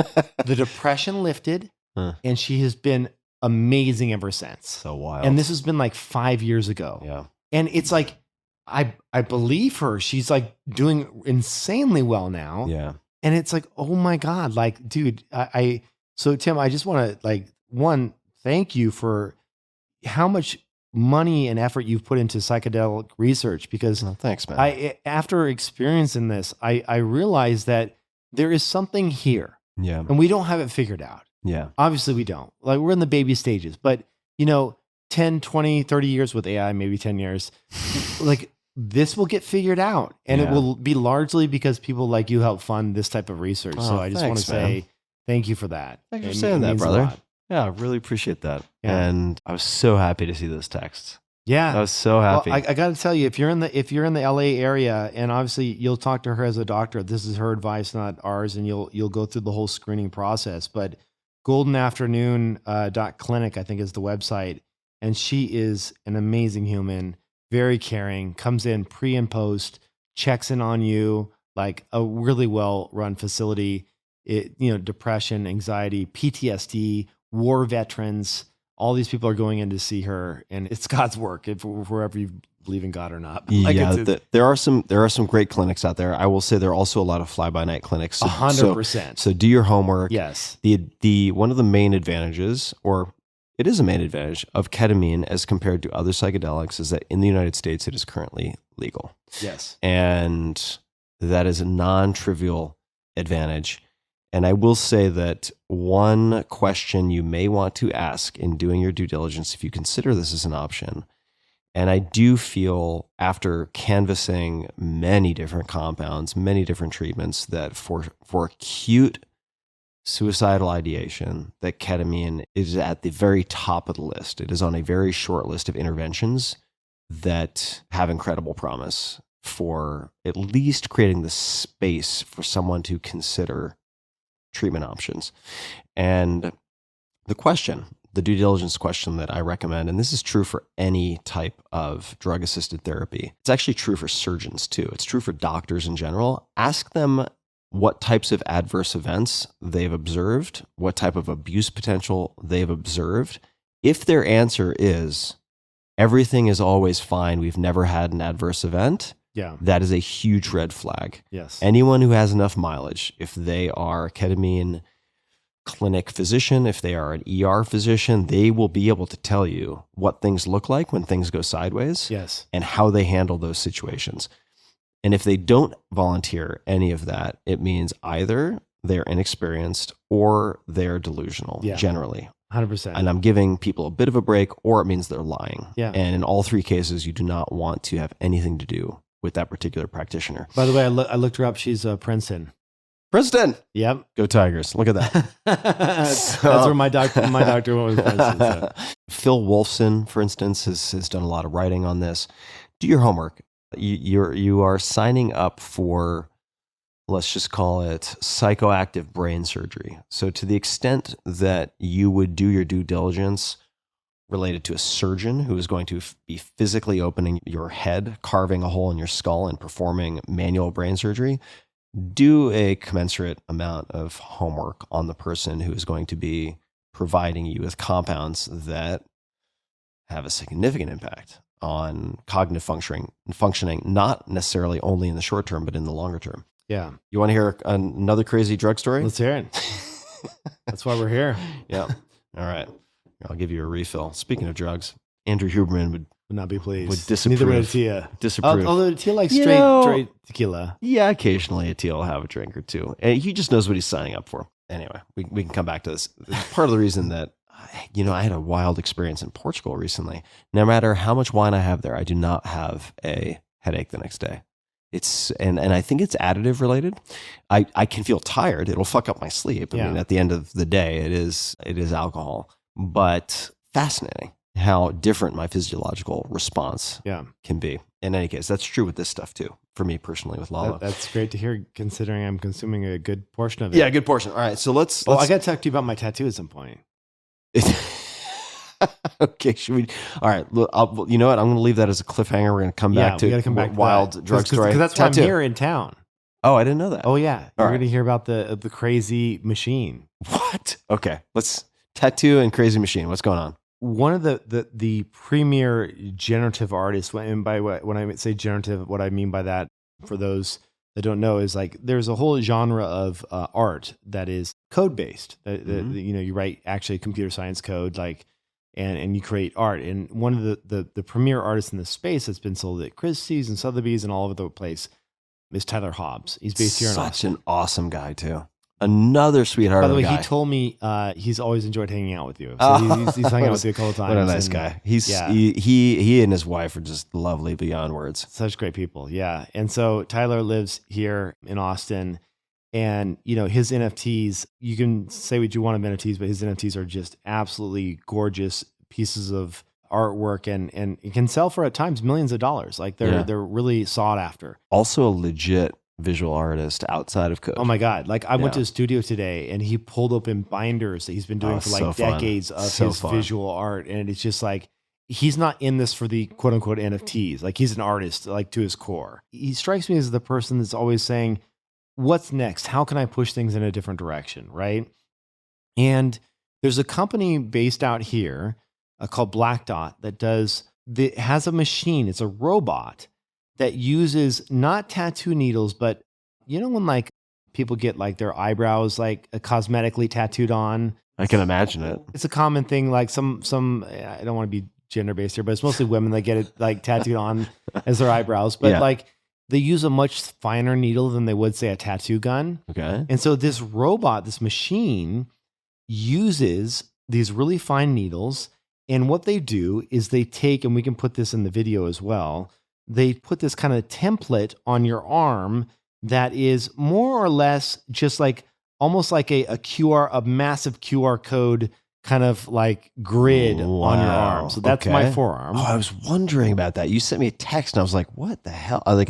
the depression lifted, and she has been amazing ever since. So wild. And this has been like 5 years ago. Yeah. And it's like, I believe her. She's like doing insanely well now. Yeah. And it's like, oh my God, like, dude, so Tim, I just want to thank you for how much money and effort you've put into psychedelic research, because thanks, man. After experiencing this, I realized that there is something here. Yeah. And we don't have it figured out. Yeah. Obviously we don't. Like, we're in the baby stages, but 10, 20, 30 years with AI, maybe 10 years, like this will get figured out, and it will be largely because people like you help fund this type of research. So I just want to say thank you for that. Thanks for saying that, brother. Yeah, I really appreciate that. Yeah. And I was so happy to see those texts. Yeah. I was so happy. Well, I got to tell you, if you're in the LA area, and obviously you'll talk to her as a doctor, this is her advice, not ours, and you'll go through the whole screening process. But goldenafternoon.clinic, I think, is the website. And she is an amazing human, very caring, comes in pre and post, checks in on you, like a really well-run facility. Depression, anxiety, PTSD, war veterans, all these people are going in to see her, and it's God's work, wherever you believe in God or not. There are some great clinics out there. I will say there are also a lot of fly-by-night clinics. 100%. So do your homework. Yes. The one of the main advantages, or it is a main advantage, of ketamine as compared to other psychedelics is that in the United States it is currently legal. Yes. And that is a non-trivial advantage. And I will say that one question you may want to ask in doing your due diligence, if you consider this as an option, and I do feel after canvassing many different compounds, many different treatments, that for acute suicidal ideation, that ketamine is at the very top of the list. It is on a very short list of interventions that have incredible promise for at least creating the space for someone to consider treatment options. And the due diligence question that I recommend, and this is true for any type of drug-assisted therapy, it's actually true for surgeons too. It's true for doctors in general. Ask them what types of adverse events they've observed, what type of abuse potential they've observed. If their answer is, everything is always fine, we've never had an adverse event, that is a huge red flag. Yes. Anyone who has enough mileage, if they are a ketamine clinic physician, if they are an ER physician, they will be able to tell you what things look like when things go sideways. Yes. And how they handle those situations. And if they don't volunteer any of that, it means either they're inexperienced or they're delusional, generally. 100%. And I'm giving people a bit of a break, or it means they're lying. Yeah. And in all three cases, you do not want to have anything to do with that particular practitioner. By the way, I looked her up. She's Princeton. Princeton. Yep. Go Tigers. Look at that. That's where my doctor went with Princeton. So. Phil Wolfson, for instance, has done a lot of writing on this. Do your homework. You are signing up for, let's just call it, psychoactive brain surgery. So to the extent that you would do your due diligence related to a surgeon who is going to be physically opening your head, carving a hole in your skull, and performing manual brain surgery, do a commensurate amount of homework on the person who is going to be providing you with compounds that have a significant impact on cognitive functioning, not necessarily only in the short term, but in the longer term. Yeah. You want to hear another crazy drug story? Let's hear it. That's why we're here. Yeah. All right. I'll give you a refill. Speaking of drugs, Andrew Huberman would not be pleased. Would disapprove. Neither would Atia. Disapprove. Although Atia likes straight tequila. Yeah, occasionally Atia will have a drink or two. And he just knows what he's signing up for. Anyway, we can come back to this. Part of the reason that, I had a wild experience in Portugal recently. No matter how much wine I have there, I do not have a headache the next day. And I think it's additive related. I can feel tired. It'll fuck up my sleep. I mean, at the end of the day, it is alcohol. But fascinating how different my physiological response can be. In any case, that's true with this stuff too, for me personally with Lala. That's great to hear, considering I'm consuming a good portion of it. Yeah, a good portion. All right, so let's I got to talk to you about my tattoo at some point. Okay, should we? All right, look, you know what? I'm going to leave that as a cliffhanger. We're going to come back to wild drug story. Because that's why I'm here in town. Oh, I didn't know that. Oh, yeah. We're going to hear about the crazy machine. What? Okay, let's tattoo and crazy machine. What's going on? One of the premier generative artists, and by when I say generative, what I mean by that, for those that don't know, is like there's a whole genre of art that is code based. You write actually computer science code, and you create art. And one of the premier artists in this space that's been sold at Christie's and Sotheby's and all over the place is Tyler Hobbs. He's based here in Austin. Such an awesome guy too. Another sweetheart. By the way, guy. He told me he's always enjoyed hanging out with you. So he's hung out with you a couple of times. What a nice guy. He and his wife are just lovely beyond words. Such great people. Yeah. And so Tyler lives here in Austin, and his NFTs, you can say what you want of NFTs, but his NFTs are just absolutely gorgeous pieces of artwork, and it can sell for at times millions of dollars. Like they're really sought after. Also a legit visual artist outside of code. Oh my God. Like I went to his studio today and he pulled open binders that he's been doing for decades of his visual art. And it's just like, he's not in this for the quote unquote NFTs. Like he's an artist, like to his core. He strikes me as the person that's always saying, what's next? How can I push things in a different direction? Right. And there's a company based out here called Black Dot that has a machine. It's a robot that uses not tattoo needles, but when like people get like their eyebrows like cosmetically tattooed on. I can imagine it. It's a common thing. Like some I don't want to be gender based here, but it's mostly women that get it like tattooed on as their eyebrows. But like they use a much finer needle than they would say a tattoo gun. Okay. And so this robot, this machine, uses these really fine needles. And what they do is they take, and we can put this in the video as well, they put this kind of template on your arm that is more or less just like almost like a massive QR code kind of like grid on your arm. So that's my forearm. Oh, I was wondering about that. You sent me a text and I was like, what the hell? I was like,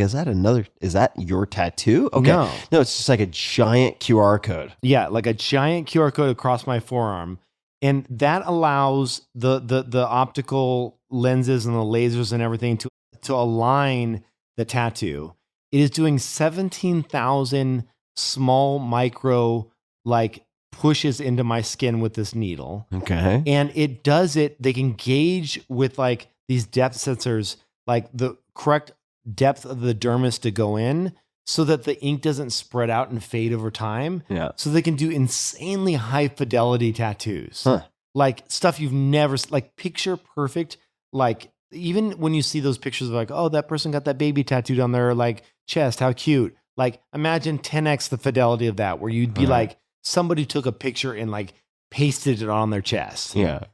is that your tattoo? Okay. No, it's just like a giant QR code. Yeah, like a giant QR code across my forearm. And that allows the optical lenses and the lasers and everything to align the tattoo. It is doing 17,000 small micro like pushes into my skin with this needle. Okay. And it does it, they can gauge with like these depth sensors, like the correct depth of the dermis to go in so that the ink doesn't spread out and fade over time. Yeah. So they can do insanely high fidelity tattoos. Huh. Like stuff you've never, like picture perfect, like even when you see those pictures of like, oh, that person got that baby tattooed on their like chest, how cute. Like imagine 10x the fidelity of that, where you'd be like, somebody took a picture and like pasted it on their chest. Yeah.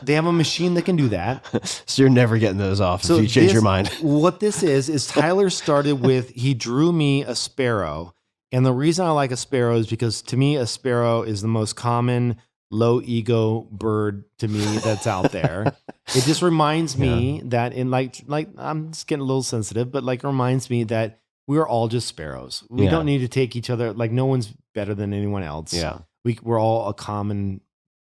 They have a machine that can do that. So you're never getting those off if you change your mind. What this is Tyler started with, he drew me a sparrow. And the reason I like a sparrow is because to me, a sparrow is the most common low ego bird to me that's out there. It just reminds me that in like I'm just getting a little sensitive, but like reminds me that we're all just sparrows. We don't need to take each other, like no one's better than anyone else. Yeah. We're all a common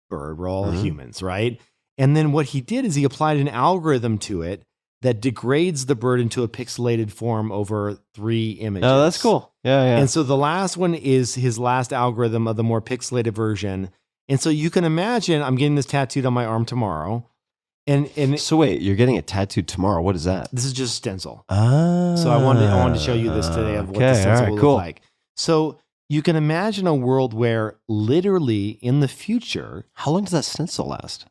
bird. We're all humans, right? And then what he did is he applied an algorithm to it that degrades the bird into a pixelated form over 3 images. Oh, that's cool. Yeah. And so the last one is his last algorithm of the more pixelated version. And so you can imagine I'm getting this tattooed on my arm tomorrow. And so wait, you're getting it tattooed tomorrow. What is that? This is just stencil. Ah. So I wanted to show you this today of what the stencil will look like. So you can imagine a world where literally in the future, How long does that stencil last?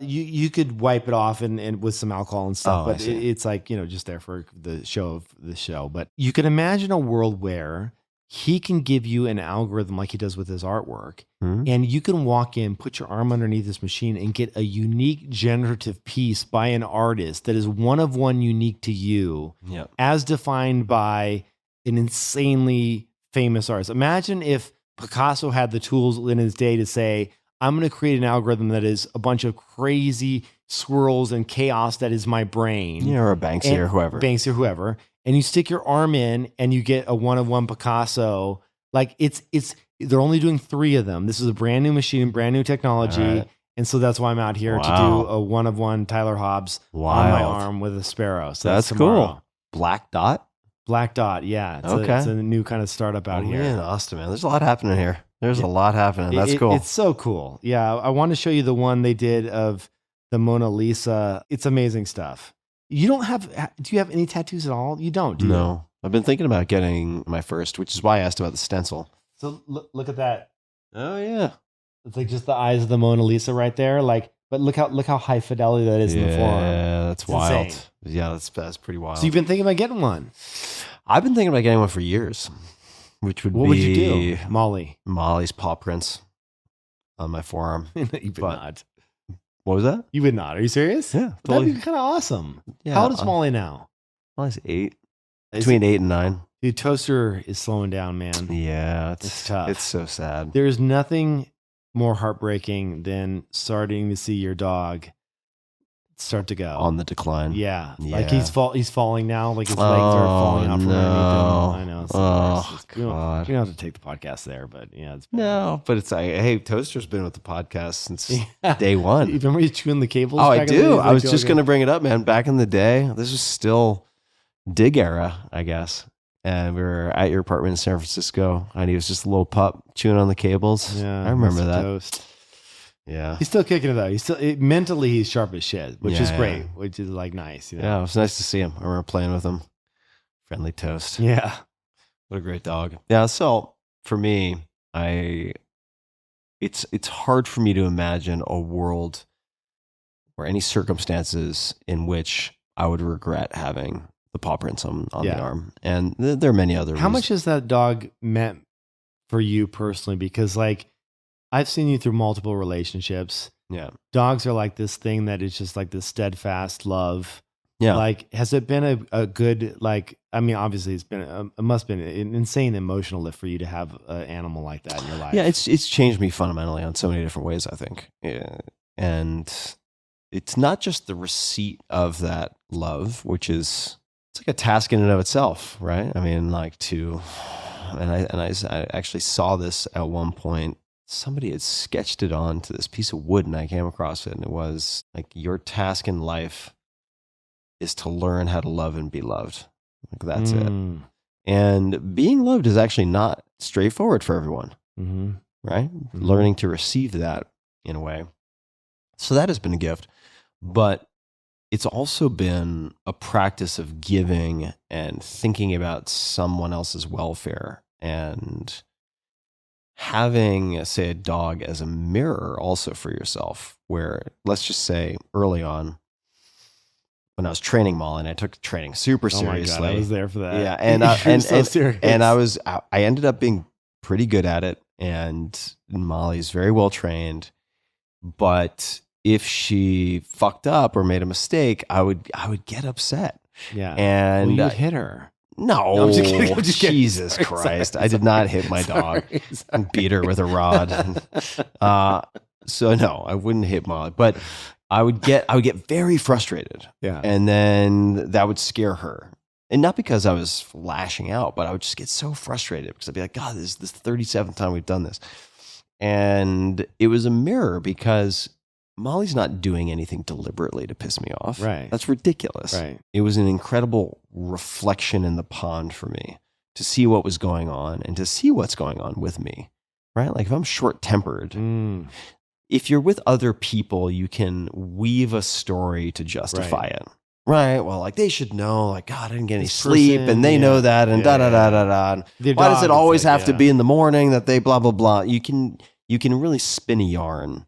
you could wipe it off and with some alcohol and stuff, Oh, I but see. it's like, just there for the show of the show. But you can imagine a world where he can give you an algorithm like he does with his artwork, and you can walk in, put your arm underneath this machine, and get a unique generative piece by an artist that is one of one, unique to you, Yep. as defined by an insanely famous artist. Imagine if Picasso had the tools in his day to say, I'm going to create an algorithm that is a bunch of crazy swirls and chaos that is my brain. Yeah, or a Banksy or whoever. Banksy or whoever. And you stick your arm in and you get a one-of-one Picasso. Like they're only doing 3 of them. This is a brand new machine, brand new technology. Right. And so that's why I'm out here to do a one-of-one Tyler Hobbs on my arm with a sparrow. So that's cool. Black Dot? Black Dot, yeah. It's a new kind of startup out here. Yeah, in Austin, man. There's a lot happening here. There's a lot happening. That's cool. It's so cool. Yeah, I want to show you the one they did of the Mona Lisa. It's amazing stuff. Do you have any tattoos at all? You don't, do you? No. I've been thinking about getting my first, which is why I asked about the stencil. So look at that. Oh, yeah. It's like just the eyes of the Mona Lisa right there. Like, but look how high fidelity that is in the forearm. Yeah, that's It's wild. insane. Yeah, that's pretty wild. So you've been thinking about getting one. I've been thinking about getting one for years, which would What be would you do, Molly? Molly's paw prints on my forearm. You would not. What was that? You would not. Are you serious? Yeah, That'd totally. be kind of awesome. Yeah, How old is Molly now? Molly's 8. Between 8 and 9. Dude, Toaster is slowing down, man. Yeah, It's tough. It's so sad. There is nothing more heartbreaking than starting to see your dog start to go On the decline. Yeah, Yeah. like he's falling now. Like his legs are falling out from underneath him. I know. It's the worst. God. You don't have to take the podcast there, but yeah, it's bad. No, but it's like, hey, Toaster's been with the podcast since day one. You remember you chewing the cables? Oh, I back in the do. days? I was Like, just going to bring it up, man. Back in the day, this was still dig era, I guess. And we were at your apartment in San Francisco, and he was just a little pup chewing on the cables. Yeah, I remember Mr. that. Toast. Yeah. He's still kicking it though. Mentally he's sharp as shit, which Yeah, is great, yeah. which is like nice. You know? Yeah, it was nice to see him. I remember playing with him. Friendly Toast. Yeah. What a great dog. Yeah, so for me, it's hard for me to imagine a world or any circumstances in which I would regret having the paw prints on the arm. And there are many other How much has that dog meant for you personally? Because like I've seen you through multiple relationships. Yeah. Dogs are like this thing that is just like this steadfast love. Yeah. Like, has it been a good, like, I mean, obviously it must have been an insane emotional lift for you to have an animal like that in your life. Yeah, it's changed me fundamentally on so many different ways, I think. Yeah. And it's not just the receipt of that love, which is, it's like a task in and of itself, right? I mean, like I actually saw this at one point. Somebody had sketched it onto this piece of wood and I came across it, and it was like, your task in life is to learn how to love and be loved. Like, that's it. And being loved is actually not straightforward for everyone, right? Mm-hmm. Learning to receive that in a way. So that has been a gift, but it's also been a practice of giving and thinking about someone else's welfare, and having, say, a dog as a mirror also for yourself, where, let's just say early on, when I was training Molly, and I took training super seriously. Oh my God, I was there for that. Yeah, and so serious. And I ended up being pretty good at it, and Molly's very well trained. But if she fucked up or made a mistake, I would get upset. Yeah, and you'd hit her. No, I'm just kidding. I'm just kidding. Jesus Christ. I did not hit my dog and beat her with a rod. So no, I wouldn't hit Molly, but I would get very frustrated. Yeah. And then that would scare her. And not because I was lashing out, but I would just get so frustrated because I'd be like, God, this is the 37th time we've done this. And it was a mirror because Molly's not doing anything deliberately to piss me off. Right. That's ridiculous. Right. It was an incredible reflection in the pond for me to see what was going on and to see what's going on with me, right? Like if I'm short-tempered, if you're with other people, you can weave a story to justify it, Right. Well, like they should know, like, God, I didn't get any This sleep person, and they know that and da da da da da. And Their why does dog, it it's always like, have to be in the morning that they blah, blah, blah. You can really spin a yarn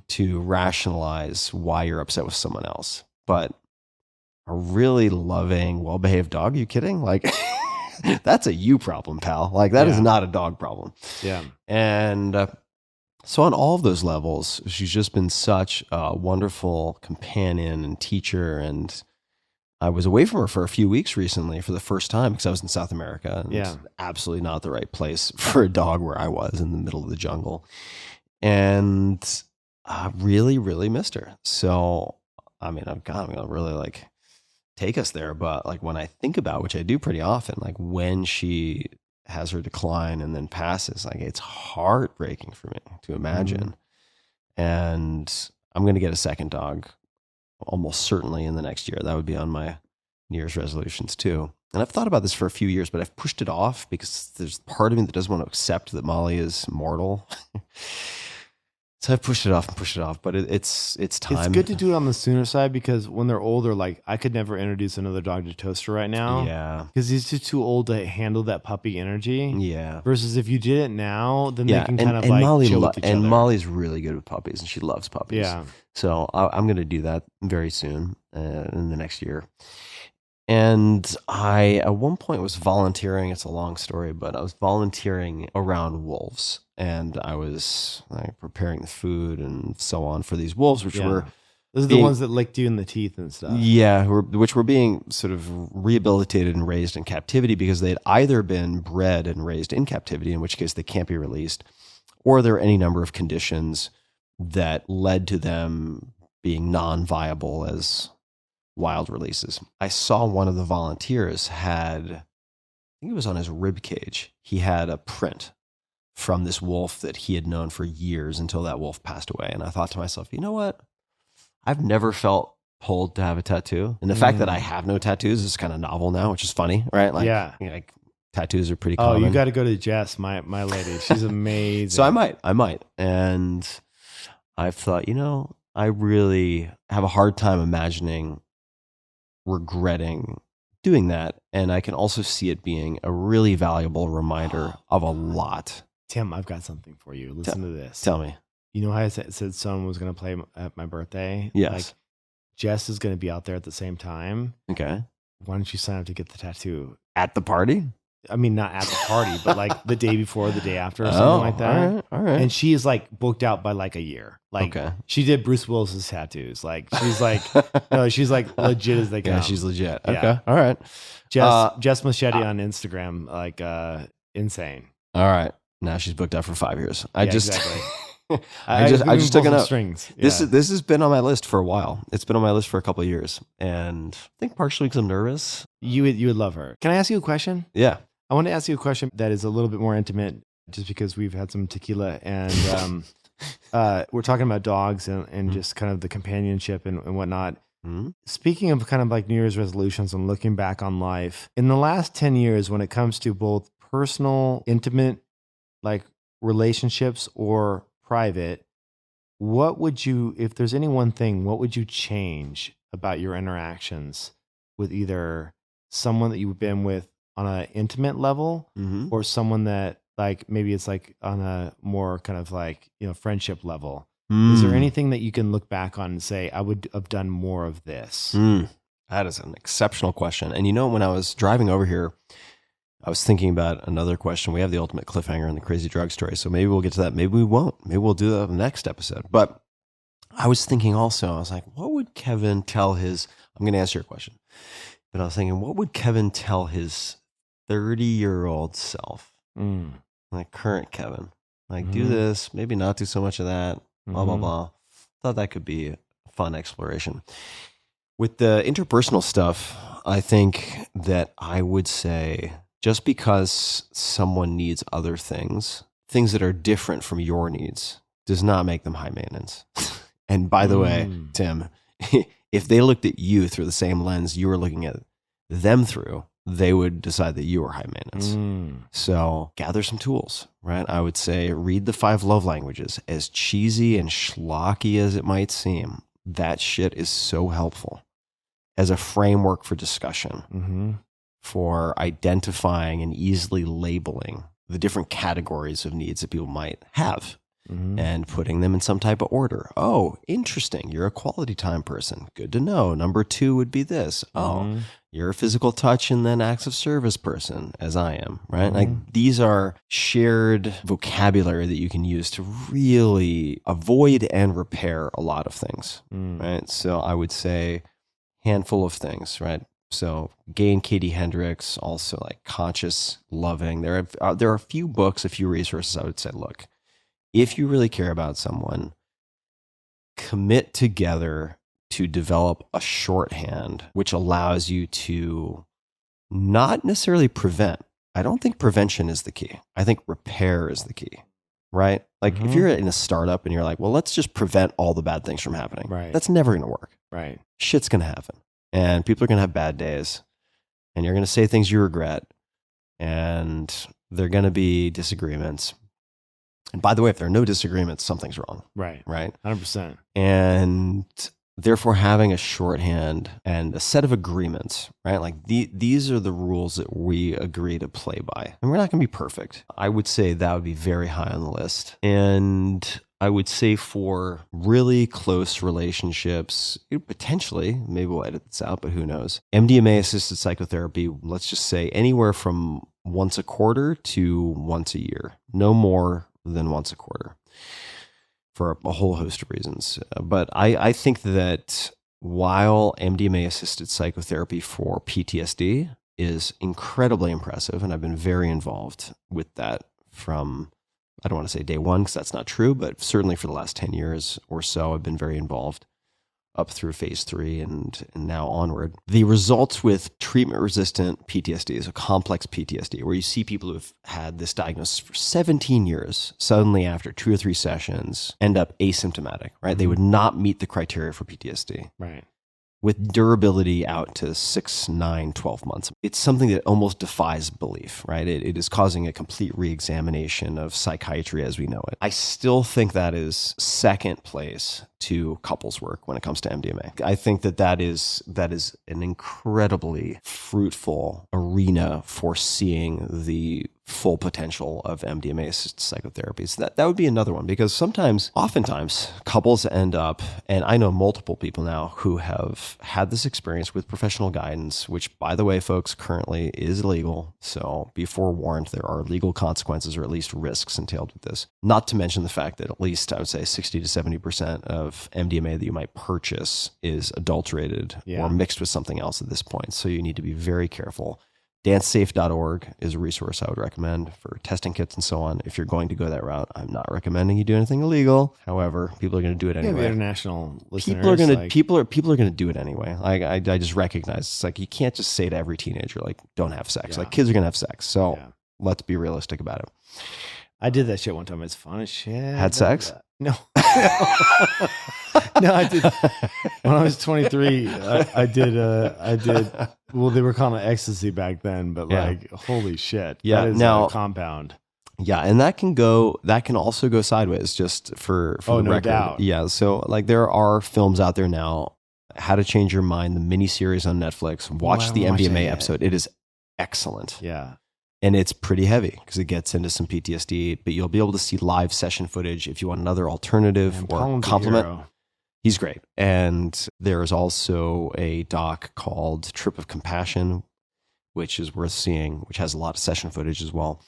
to rationalize why you're upset with someone else. But a really loving, well-behaved dog, are you kidding? Like, that's a you problem, pal. Like, that is not a dog problem. Yeah. And so on all of those levels, she's just been such a wonderful companion and teacher. And I was away from her for a few weeks recently for the first time because I was in South America. And it's absolutely not the right place for a dog where I was in the middle of the jungle. And I really, really missed her. So, I mean, I'm going to really like take us there. But like when I think about, which I do pretty often, like when she has her decline and then passes, like it's heartbreaking for me to imagine. And I'm going to get a second dog almost certainly in the next year. That would be on my New Year's resolutions too. And I've thought about this for a few years, but I've pushed it off because there's part of me that doesn't want to accept that Molly is mortal. So I've pushed it off, but it's time. It's good to do it on the sooner side because when they're older, like I could never introduce another dog to Toaster right now. Yeah. Because he's just too old to handle that puppy energy. Yeah. Versus if you did it now, then they can kind of and like Molly chill with each other. Molly's really good with puppies and she loves puppies. Yeah. So I'm going to do that very soon in the next year. And I, at one point, was volunteering. It's a long story, but I was volunteering around wolves. And I was like preparing the food and so on for these wolves, which were... Those are the ones that licked you in the teeth and stuff. Yeah, which were being sort of rehabilitated and raised in captivity because they'd either been bred and raised in captivity, in which case they can't be released, or there are any number of conditions that led to them being non-viable as wild releases. I saw one of the volunteers had, I think it was on his rib cage, he had a print from this wolf that he had known for years until that wolf passed away. And I thought to myself, you know what? I've never felt pulled to have a tattoo. And the fact that I have no tattoos is kind of novel now, which is funny, right? Like, you know, like tattoos are pretty common. Oh, you got to go to Jess, my lady. She's amazing. So I might. And I've thought, you know, I really have a hard time imagining regretting doing that. And I can also see it being a really valuable reminder of a lot. Tim, I've got something for you. Listen to this. Tell me. You know how I said someone was going to play at my birthday? Yes. Like, Jess is going to be out there at the same time. Okay. Why don't you sign up to get the tattoo? At the party? I mean, not at the party, but like the day before, the day after, or something like that. All right. And she is like booked out by like a year. Like she did Bruce Willis's tattoos. Like she's like, no, she's like legit as they come. Yeah, she's legit. Okay. Yeah. All right. Jess Machete on Instagram, like insane. All right. Now she's booked out for 5 years. Exactly. I just took a note. Strings. Yeah. This has been on my list for a while. It's been on my list for a couple of years, and I think partially because I'm nervous. You would love her. Can I ask you a question? Yeah. I want to ask you a question that is a little bit more intimate, just because we've had some tequila and we're talking about dogs and just kind of the companionship and whatnot. Mm-hmm. Speaking of kind of like New Year's resolutions and looking back on life, in the last 10 years, when it comes to both personal, intimate, like relationships or private, what would you, if there's any one thing, what would you change about your interactions with either someone that you've been with on an intimate level or someone that like maybe it's like on a more kind of like, you know, friendship level? Is there anything that you can look back on and say, I would have done more of this? That is an exceptional question. And you know, when I was driving over here, I was thinking about another question. We have the ultimate cliffhanger in the crazy drug story. So maybe we'll get to that. Maybe we won't. Maybe we'll do that in the next episode. But I was thinking also, I was like, what would Kevin tell his, I'm going to answer your question, but I was thinking, what would Kevin tell his 30-year-old self? Like current Kevin, like do this, maybe not do so much of that, blah, blah, blah. Thought that could be a fun exploration. With the interpersonal stuff, I think that I would say, just because someone needs other things that are different from your needs, does not make them high maintenance. And by the way, Tim, if they looked at you through the same lens you were looking at them through, they would decide that you are high maintenance. So gather some tools, right? I would say read the 5 love languages. As cheesy and schlocky as it might seem, that shit is so helpful. as a framework for discussion, for identifying and easily labeling the different categories of needs that people might have. And putting them in some type of order. Oh, interesting. You're a quality time person. Good to know. Number 2 would be this. Oh, you're a physical touch and then acts of service person, as I am, right? Like these are shared vocabulary that you can use to really avoid and repair a lot of things, right? So I would say handful of things, right? So Gay and Katie Hendricks, also like conscious loving. There are a few books, a few resources I would say, look, if you really care about someone, commit together to develop a shorthand which allows you to not necessarily prevent. I don't think prevention is the key. I think repair is the key, right? Like if you're in a startup and you're like, well, let's just prevent all the bad things from happening. Right. That's never going to work. Right. Shit's going to happen. And people are going to have bad days. And you're going to say things you regret. And there are going to be disagreements. And by the way, if there are no disagreements, something's wrong. Right. Right. 100%. And therefore having a shorthand and a set of agreements, right? Like these are the rules that we agree to play by. And we're not going to be perfect. I would say that would be very high on the list. And I would say for really close relationships, potentially, maybe we'll edit this out, but who knows? MDMA-assisted psychotherapy, let's just say anywhere from once a quarter to once a year. No more than once a quarter for a whole host of reasons. But I think that while MDMA-assisted psychotherapy for PTSD is incredibly impressive, and I've been very involved with that from, I don't want to say day one because that's not true, but certainly for the last 10 years or so, I've been very involved up through phase 3 and now onward. The results with treatment-resistant PTSD, so complex PTSD, where you see people who have had this diagnosis for 17 years, suddenly after 2 or 3 sessions, end up asymptomatic, right? They would not meet the criteria for PTSD. Right. With durability out to 6, 9, 12 months. It's something that almost defies belief, right? It is causing a complete reexamination of psychiatry as we know it. I still think that is second place to couples work when it comes to MDMA. I think that is an incredibly fruitful arena for seeing the full potential of MDMA-assisted psychotherapies. That would be another one because oftentimes, couples end up, and I know multiple people now who have had this experience with professional guidance, which, by the way, folks, currently is illegal. So be forewarned, there are legal consequences or at least risks entailed with this. Not to mention the fact that at least, I would say, 60 to 70% of MDMA that you might purchase is adulterated or mixed with something else at this point. So you need to be very careful. DanceSafe.org is a resource I would recommend for testing kits and so on. If you're going to go that route, I'm not recommending you do anything illegal. However, people are going to do it anyway. International listeners. People are going to do it anyway. I just recognize it's like you can't just say to every teenager like don't have sex. Like kids are going to have sex. So let's be realistic about it. I did that shit one time. It's fun as shit. Had sex? No. No, I did. When I was 23, I did. Well, they were calling it ecstasy back then, but like, holy shit. Yeah. That is now, a compound. Yeah. And that can also go sideways just for the no record. doubt. Yeah. So like there are films out there now, How to Change Your Mind, the miniseries on Netflix. Watch the MDMA episode. It is excellent. Yeah. And it's pretty heavy because it gets into some PTSD, but you'll be able to see live session footage if you want another alternative or complement. He's great. And there's also a doc called Trip of Compassion, which is worth seeing, which has a lot of session footage as well.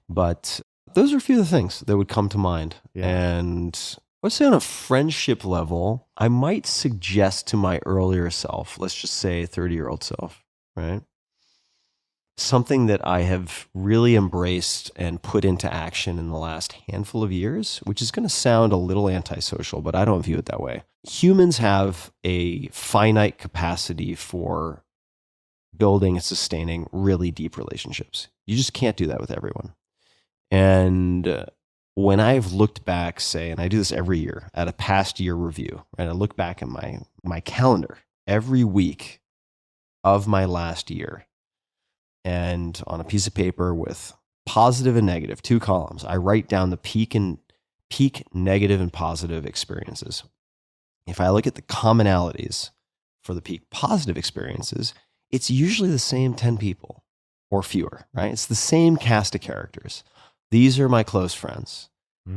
But those are a few of the things that would come to mind. Yeah. And let's say on a friendship level, I might suggest to my earlier self, let's just say 30-year-old self, right? Something that I have really embraced and put into action in the last handful of years, which is going to sound a little antisocial, but I don't view it that way. Humans have a finite capacity for building and sustaining really deep relationships. You just can't do that with everyone. And when I've looked back, say, and I do this every year at a past year review, right? I look back at my calendar every week of my last year. And on a piece of paper with positive and negative, 2 columns, I write down the peak, negative, and positive experiences. If I look at the commonalities for the peak positive experiences, it's usually the same 10 people or fewer, right? It's the same cast of characters. These are my close friends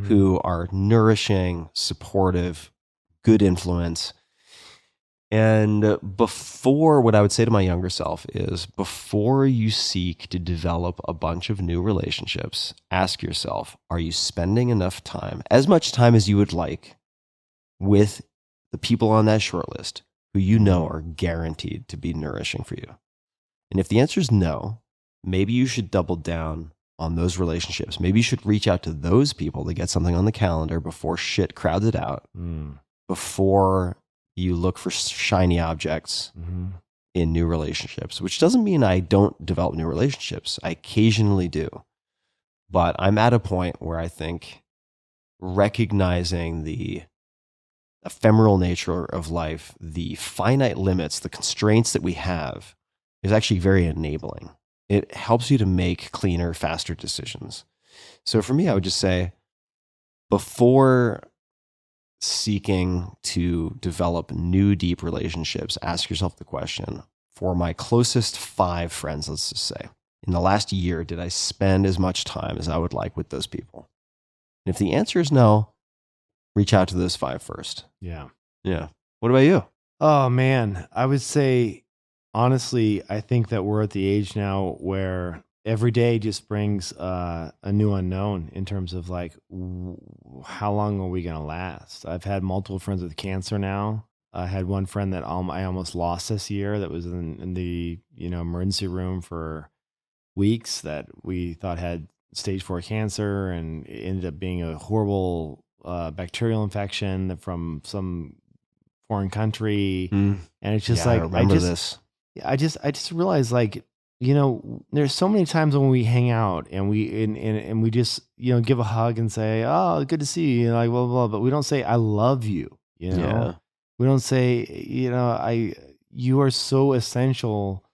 who are nourishing, supportive, good influence. And before, what I would say to my younger self is, before you seek to develop a bunch of new relationships, ask yourself, are you spending enough time, as much time as you would like, with the people on that short list who you know are guaranteed to be nourishing for you? And if the answer is no, maybe you should double down on those relationships. Maybe you should reach out to those people to get something on the calendar before shit crowds it out, before you look for shiny objects in new relationships, which doesn't mean I don't develop new relationships. I occasionally do. But I'm at a point where I think recognizing the ephemeral nature of life, the finite limits, the constraints that we have is actually very enabling. It helps you to make cleaner, faster decisions. So for me, I would just say, before seeking to develop new deep relationships, ask yourself the question, for my closest 5 friends, let's just say, in the last year, did I spend as much time as I would like with those people? And if the answer is no, reach out to those 5 first. Yeah. What about you? Oh man, I would say, honestly, I think that we're at the age now where every day just brings a new unknown in terms of like, how long are we going to last? I've had multiple friends with cancer now. I had one friend that I almost lost this year that was in the emergency room for weeks, that we thought had stage 4 cancer, and it ended up being a horrible bacterial infection from some foreign country. And it's just I remember this. I just realized, like, there's so many times when we hang out and we just, give a hug and say, oh, good to see you, like, blah, blah, blah, but we don't say, I love you, Yeah. We don't say, you are so essential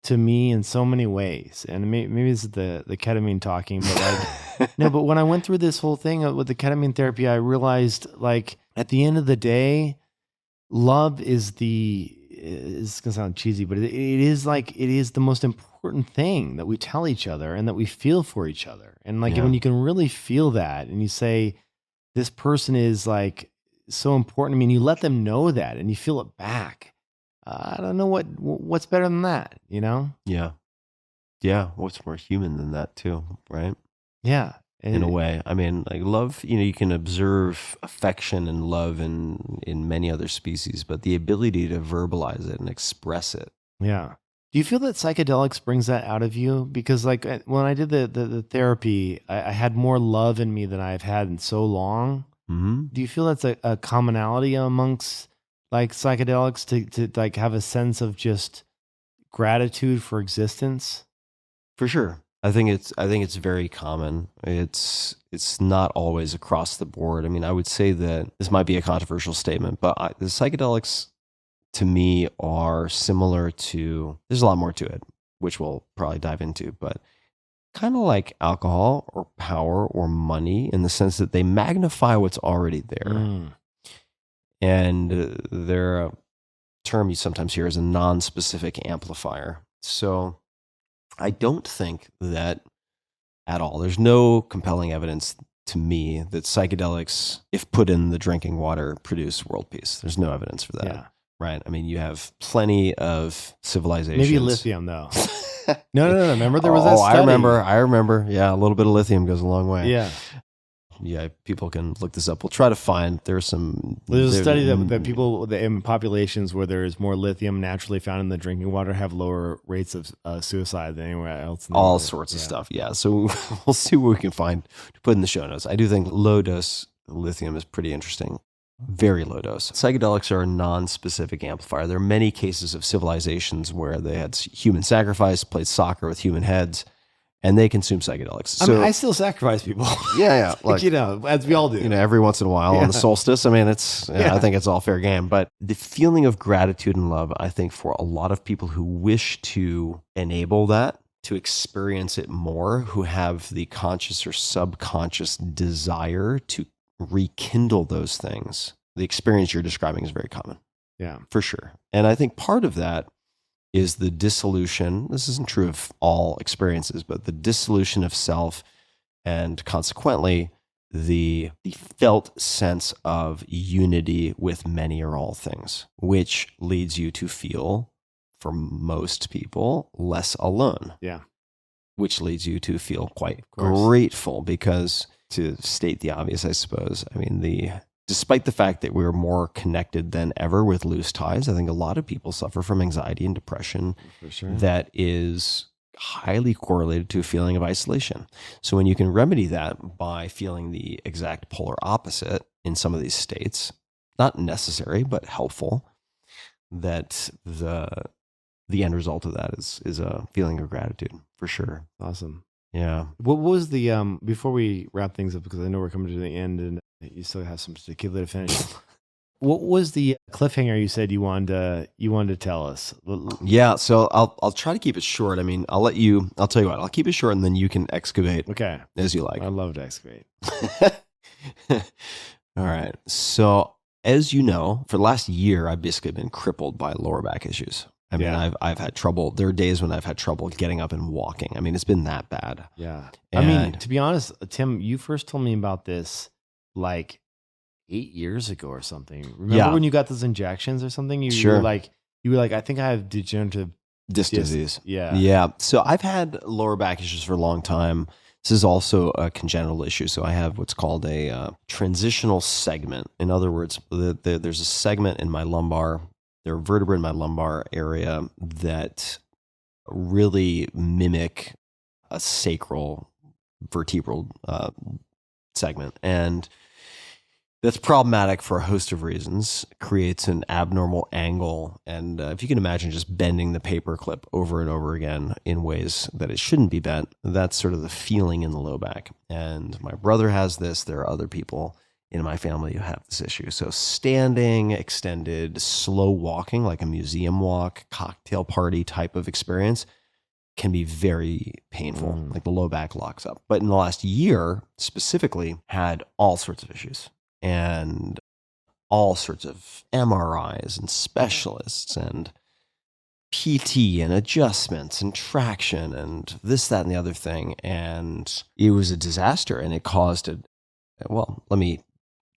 to me in so many ways. And maybe this is the ketamine talking, but like, no, but when I went through this whole thing with the ketamine therapy, I realized, like, at the end of the day, love is it's gonna sound cheesy, but it is the most important thing that we tell each other and that we feel for each other. And like, when you can really feel that and you say, this person is like so important to me, and you let them know that and you feel it back. I don't know what's better than that, Yeah. What's more human than that too, right? Yeah. In a way. I mean, like, love, you can observe affection and love in many other species, but the ability to verbalize it and express it. Yeah. Do you feel that psychedelics brings that out of you? Because like, when I did the therapy, I had more love in me than I've had in so long. Do you feel that's a commonality amongst like psychedelics to like have a sense of just gratitude for existence? For sure. I think it's very common. It's not always across the board. I mean, I would say that this might be a controversial statement, but the psychedelics to me are similar to, there's a lot more to it, which we'll probably dive into, but kind of like alcohol or power or money, in the sense that they magnify what's already there. And they're a term you sometimes hear as a non-specific amplifier. So I don't think that at all, there's no compelling evidence to me that psychedelics, if put in the drinking water, produce world peace. There's no evidence for that. Yeah. Right. I mean, you have plenty of civilizations. Maybe lithium though. No. Remember there was that study. I remember. Yeah. A little bit of lithium goes a long way. Yeah. Yeah. People can look this up. We'll try to find, there's a study that people in populations where there is more lithium naturally found in the drinking water have lower rates of suicide than anywhere else. All sorts of stuff. Yeah. So we'll see what we can find to put in the show notes. I do think low dose lithium is pretty interesting. Very low dose. Psychedelics are a non-specific amplifier. There are many cases of civilizations where they had human sacrifice, played soccer with human heads, and they consume psychedelics. So, I still sacrifice people. Yeah. Like, as we all do. Every once in a while on the solstice. I mean, I think it's all fair game. But the feeling of gratitude and love, I think, for a lot of people who wish to enable that, to experience it more, who have the conscious or subconscious desire to rekindle those things, the experience you're describing is very common. Yeah. For sure. And I think part of that is the dissolution. This isn't true of all experiences, but the dissolution of self, and consequently the felt sense of unity with many or all things, which leads you to feel, for most people, less alone. Yeah. Which leads you to feel quite grateful, because, to state the obvious, I suppose, I mean, despite the fact that we're more connected than ever with loose ties, I think a lot of people suffer from anxiety and depression that is highly correlated to a feeling of isolation. So when you can remedy that by feeling the exact polar opposite in some of these states, not necessary, but helpful, that the end result of that is a feeling of gratitude, for sure. Awesome. Yeah. What was the, before we wrap things up, because I know we're coming to the end and you still have some tequila to finish. What was the cliffhanger you said you wanted to tell us? Yeah, so I'll try to keep it short. I mean, I'll tell you what, I'll keep it short and then you can excavate as you like. I love to excavate. All right. So as you know, for the last year, I've basically been crippled by lower back issues. I mean, I've had trouble. There are days when I've had trouble getting up and walking. I mean, it's been that bad. Yeah. I mean, to be honest, Tim, you first told me about this like 8 years ago or something. Remember when you got those injections or something? You were like, I think I have degenerative disc disease. Yeah. Yeah. So I've had lower back issues for a long time. This is also a congenital issue. So I have what's called a transitional segment. In other words, there's a segment in my lumbar. There are vertebrae in my lumbar area that really mimic a sacral vertebral segment. And that's problematic for a host of reasons. It creates an abnormal angle. And if you can imagine just bending the paper clip over and over again in ways that it shouldn't be bent, that's sort of the feeling in the low back. And my brother has this. There are other people in my family who have this issue. So standing, extended, slow walking, like a museum walk, cocktail party type of experience can be very painful. Like the low back locks up. But in the last year, specifically, had all sorts of issues and all sorts of MRIs and specialists and PT and adjustments and traction and this, that, and the other thing. And it was a disaster, and it caused let me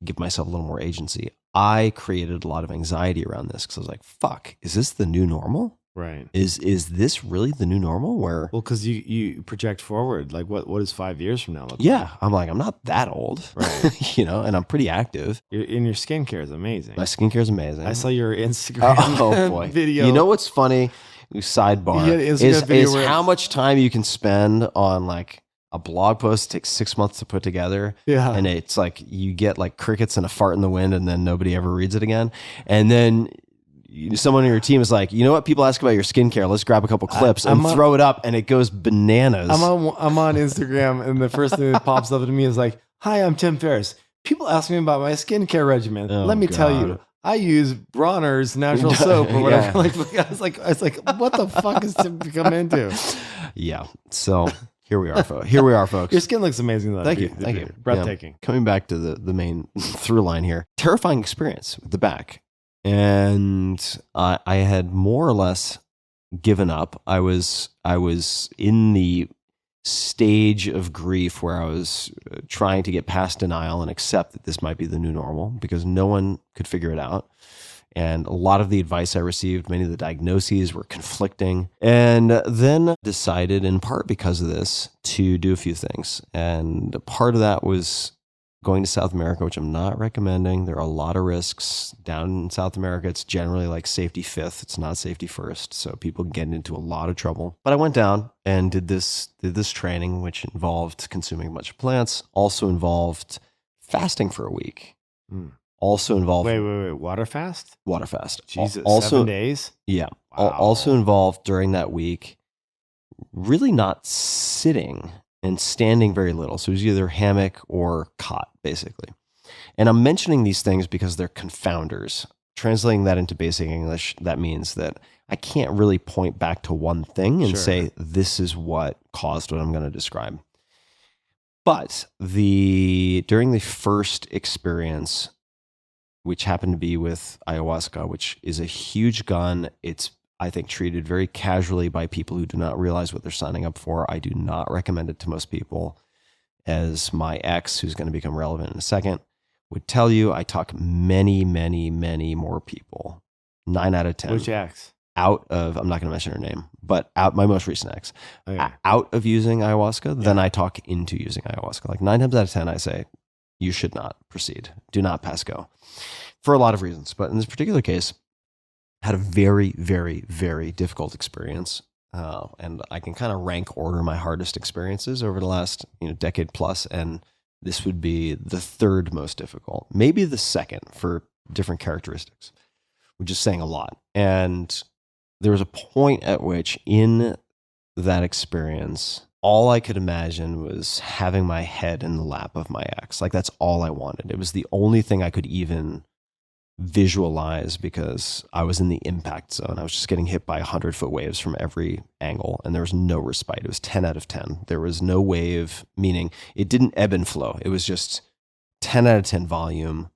give myself a little more agency. I created a lot of anxiety around this because I was like, fuck, is this the new normal? Right. Is this really the new normal? Well, because you project forward, like what is 5 years from now look like? I'm like, I'm not that old, right? And I'm pretty active. Your skincare is amazing. My skincare is amazing. I saw your Instagram video. You know what's funny? Sidebar is how much time you can spend on like a blog post takes 6 months to put together. Yeah. And it's like you get like crickets and a fart in the wind and then nobody ever reads it again. And then someone on your team is like, you know what? People ask about your skincare. Let's grab a couple clips and throw it up, and it goes bananas. I'm on Instagram, and the first thing that pops up to me is like, "Hi, I'm Tim Ferriss. People ask me about my skincare regimen. Let me tell you, I use Bronner's natural soap or whatever." I was like, what the fuck is Tim come into? Yeah. So here we are, folks. Your skin looks amazing, though. Thank you. Breathtaking. Yeah. Coming back to the main through line here, terrifying experience with the back. And I had more or less given up. I was in the stage of grief where I was trying to get past denial and accept that this might be the new normal, because no one could figure it out. And a lot of the advice I received, many of the diagnoses were conflicting. And then decided, in part because of this, to do a few things. And part of that was going to South America, which I'm not recommending. There are a lot of risks down in South America. It's generally like safety fifth. It's not safety first. So people get into a lot of trouble. But I went down and did this training, which involved consuming a bunch of plants, also involved fasting for a week. Also involved... Wait. Water fast? Water fast. Jesus, also, 7 days? Yeah. Wow. Also involved during that week, really not sitting and standing very little. So it was either hammock or cot, basically. And I'm mentioning these things because they're confounders. Translating that into basic English, that means that I can't really point back to one thing and say, this is what caused what I'm going to describe. But during the first experience, which happened to be with ayahuasca, which is a huge gun. It's, I think, treated very casually by people who do not realize what they're signing up for. I do not recommend it to most people. As my ex, who's going to become relevant in a second, would tell you, I talk many, many, many more people. 9 out of 10. Which ex? Out of, I'm not going to mention her name, but out, my most recent ex, Okay. out of using ayahuasca, then I talk into using ayahuasca. Like 9 times out of 10, I say, you should not proceed. Do not pass go, for a lot of reasons. But in this particular case, had a very, very, very difficult experience. And I can kind of rank order my hardest experiences over the last decade plus. And this would be the third most difficult, maybe the second for different characteristics, which is saying a lot. And there was a point at which in that experience, all I could imagine was having my head in the lap of my ex. Like that's all I wanted. It was the only thing I could even visualize because I was in the impact zone. I was just getting hit by 100-foot waves from every angle and there was no respite. It was 10 out of 10. There was no wave, meaning it didn't ebb and flow. It was just 10 out of 10 volume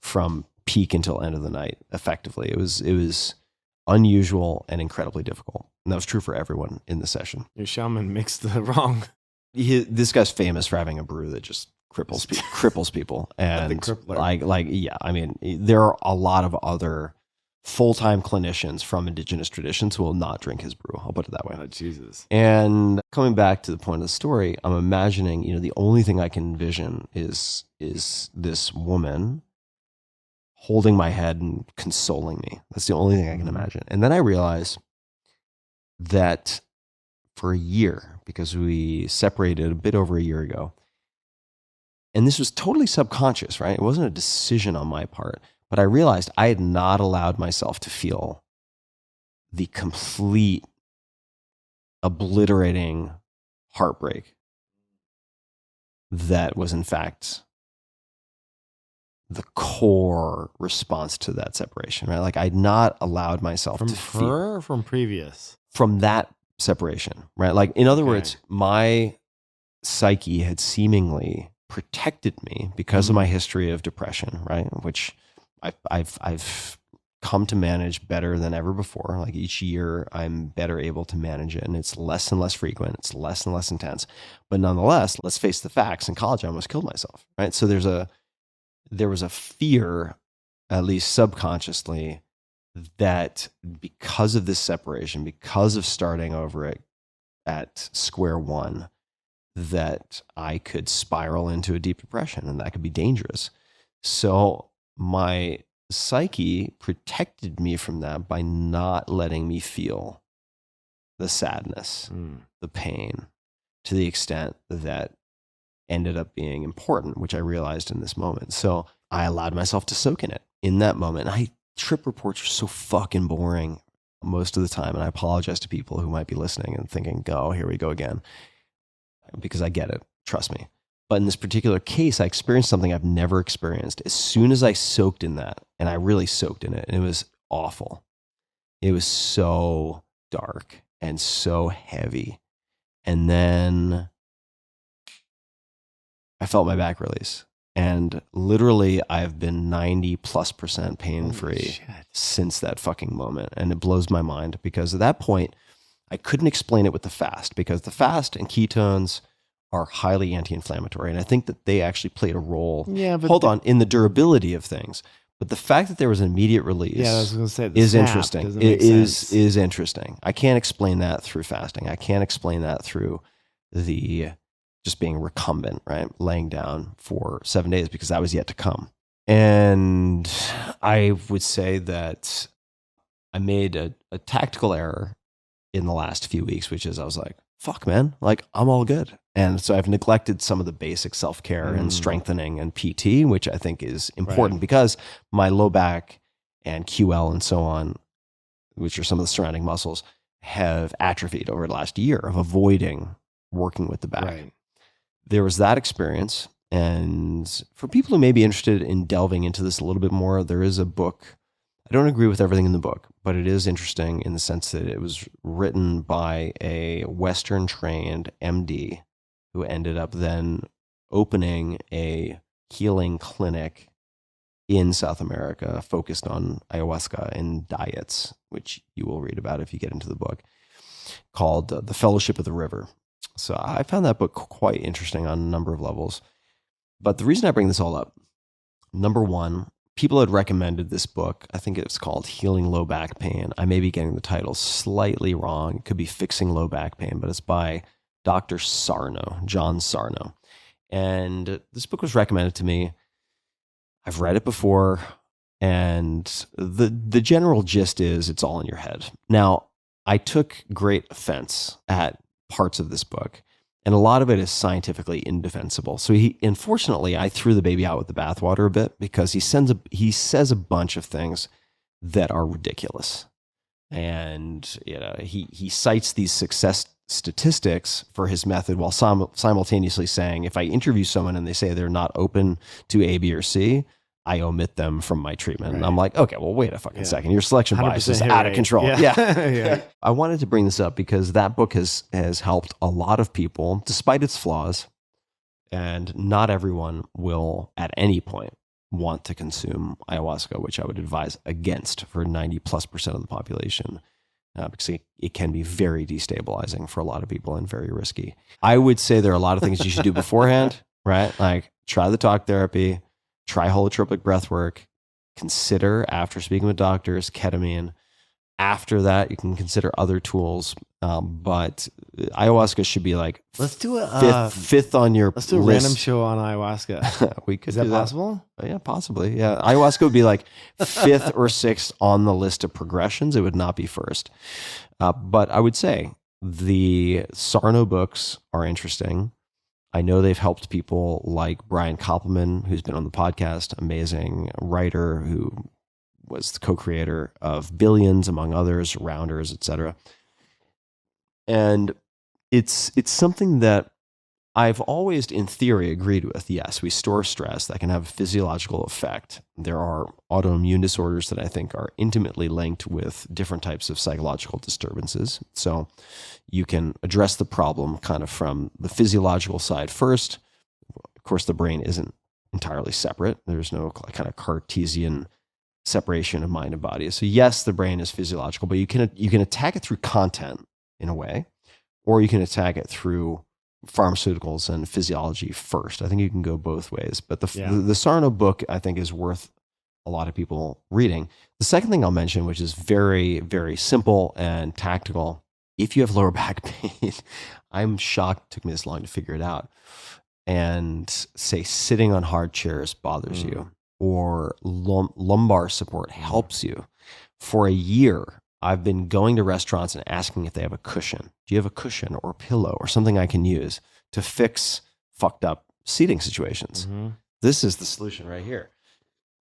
from peak until end of the night, effectively. It was unusual and incredibly difficult. And that was true for everyone in the session. Your shaman mixed the wrong. This guy's famous for having a brew that just cripples people. And yeah, I mean, there are a lot of other full-time clinicians from indigenous traditions who will not drink his brew. I'll put it that way. Oh, Jesus. And coming back to the point of the story, I'm imagining, the only thing I can envision is this woman holding my head and consoling me. That's the only thing I can imagine. And then I realize that for a year, because we separated a bit over a year ago, and this was totally subconscious, right? It wasn't a decision on my part, but I realized I had not allowed myself to feel the complete obliterating heartbreak that was in fact the core response to that separation, right? Like I'd not allowed myself from to her feel or from previous, from that separation, right? Like in other words, my psyche had seemingly protected me because of my history of depression, right? Which I've come to manage better than ever before. Like each year I'm better able to manage it and it's less and less frequent. It's less and less intense, but nonetheless, let's face the facts. In college, I almost killed myself, right? So there was a fear, at least subconsciously, that because of this separation, because of starting over at square one, that I could spiral into a deep depression and that could be dangerous. So my psyche protected me from that by not letting me feel the sadness, the pain, to the extent that ended up being important, which I realized in this moment. So I allowed myself to soak in it in that moment. And trip reports are so fucking boring most of the time. And I apologize to people who might be listening and thinking, oh, here we go again. Because I get it, trust me. But in this particular case, I experienced something I've never experienced. As soon as I soaked in that, and I really soaked in it, and it was awful. It was so dark and so heavy. And then I felt my back release. And literally, I've been 90+% pain-free since that fucking moment. And it blows my mind because at that point, I couldn't explain it with the fast because the fast and ketones are highly anti-inflammatory. And I think that they actually played a role, in the durability of things. But the fact that there was an immediate release is interesting. It is interesting. I can't explain that through fasting. I can't explain that through the just being recumbent, right? Laying down for 7 days because that was yet to come. And I would say that I made a tactical error in the last few weeks, which is I was like, fuck, man, like I'm all good. And so I've neglected some of the basic self-care and strengthening and PT, which I think is important because my low back and QL and so on, which are some of the surrounding muscles, have atrophied over the last year of avoiding working with the back. Right. There was that experience. And for people who may be interested in delving into this a little bit more, there is a book. I don't agree with everything in the book, but it is interesting in the sense that it was written by a Western trained MD who ended up then opening a healing clinic in South America focused on ayahuasca and diets, which you will read about if you get into the book, called The Fellowship of the River. So I found that book quite interesting on a number of levels. But the reason I bring this all up, number one, people had recommended this book. I think it's called Healing Low Back Pain. I may be getting the title slightly wrong. It could be Fixing Low Back Pain, but it's by Dr. Sarno, John Sarno. And this book was recommended to me. I've read it before, and the general gist is it's all in your head. Now, I took great offense at parts of this book, and a lot of it is scientifically indefensible. So unfortunately, I threw the baby out with the bathwater a bit because he says a bunch of things that are ridiculous. And he cites these success statistics for his method while simultaneously saying, if I interview someone and they say they're not open to A, B, or C, I omit them from my treatment. Right. And I'm like, okay, well, wait a fucking second. Your selection bias is out of control. Yeah. Yeah. I wanted to bring this up because that book has helped a lot of people, despite its flaws. And not everyone will, at any point, want to consume ayahuasca, which I would advise against for 90+% of the population. Because it can be very destabilizing for a lot of people and very risky. I would say there are a lot of things you should do beforehand, right? Like try the talk therapy, try holotropic breath work, consider, after speaking with doctors, ketamine. After that, you can consider other tools. But ayahuasca should be like let's do a fifth on your let's do a list. Random show on ayahuasca. We could Is that do possible? Yeah, possibly. Yeah. Ayahuasca would be like 5th or 6th on the list of progressions. It would not be first. But I would say the Sarno books are interesting. I know they've helped people like Brian Koppelman, who's been on the podcast, amazing writer who was the co-creator of Billions, among others, Rounders, etc. And it's something that I've always, in theory, agreed with. Yes, we store stress that can have a physiological effect. There are autoimmune disorders that I think are intimately linked with different types of psychological disturbances. So you can address the problem kind of from the physiological side first. Of course, the brain isn't entirely separate. There's no kind of Cartesian separation of mind and body. So yes, the brain is physiological, but you can attack it through content in a way, or you can attack it through pharmaceuticals and physiology first. I think you can go both ways. But the Sarno book, I think, is worth a lot of people reading. The second thing I'll mention, which is very, very simple and tactical, if you have lower back pain, I'm shocked it took me this long to figure it out, and say sitting on hard chairs bothers you, or lumbar support helps you. For a year, I've been going to restaurants and asking if they have a cushion. Do you have a cushion or a pillow or something I can use to fix fucked up seating situations? Mm-hmm. This is the solution right here.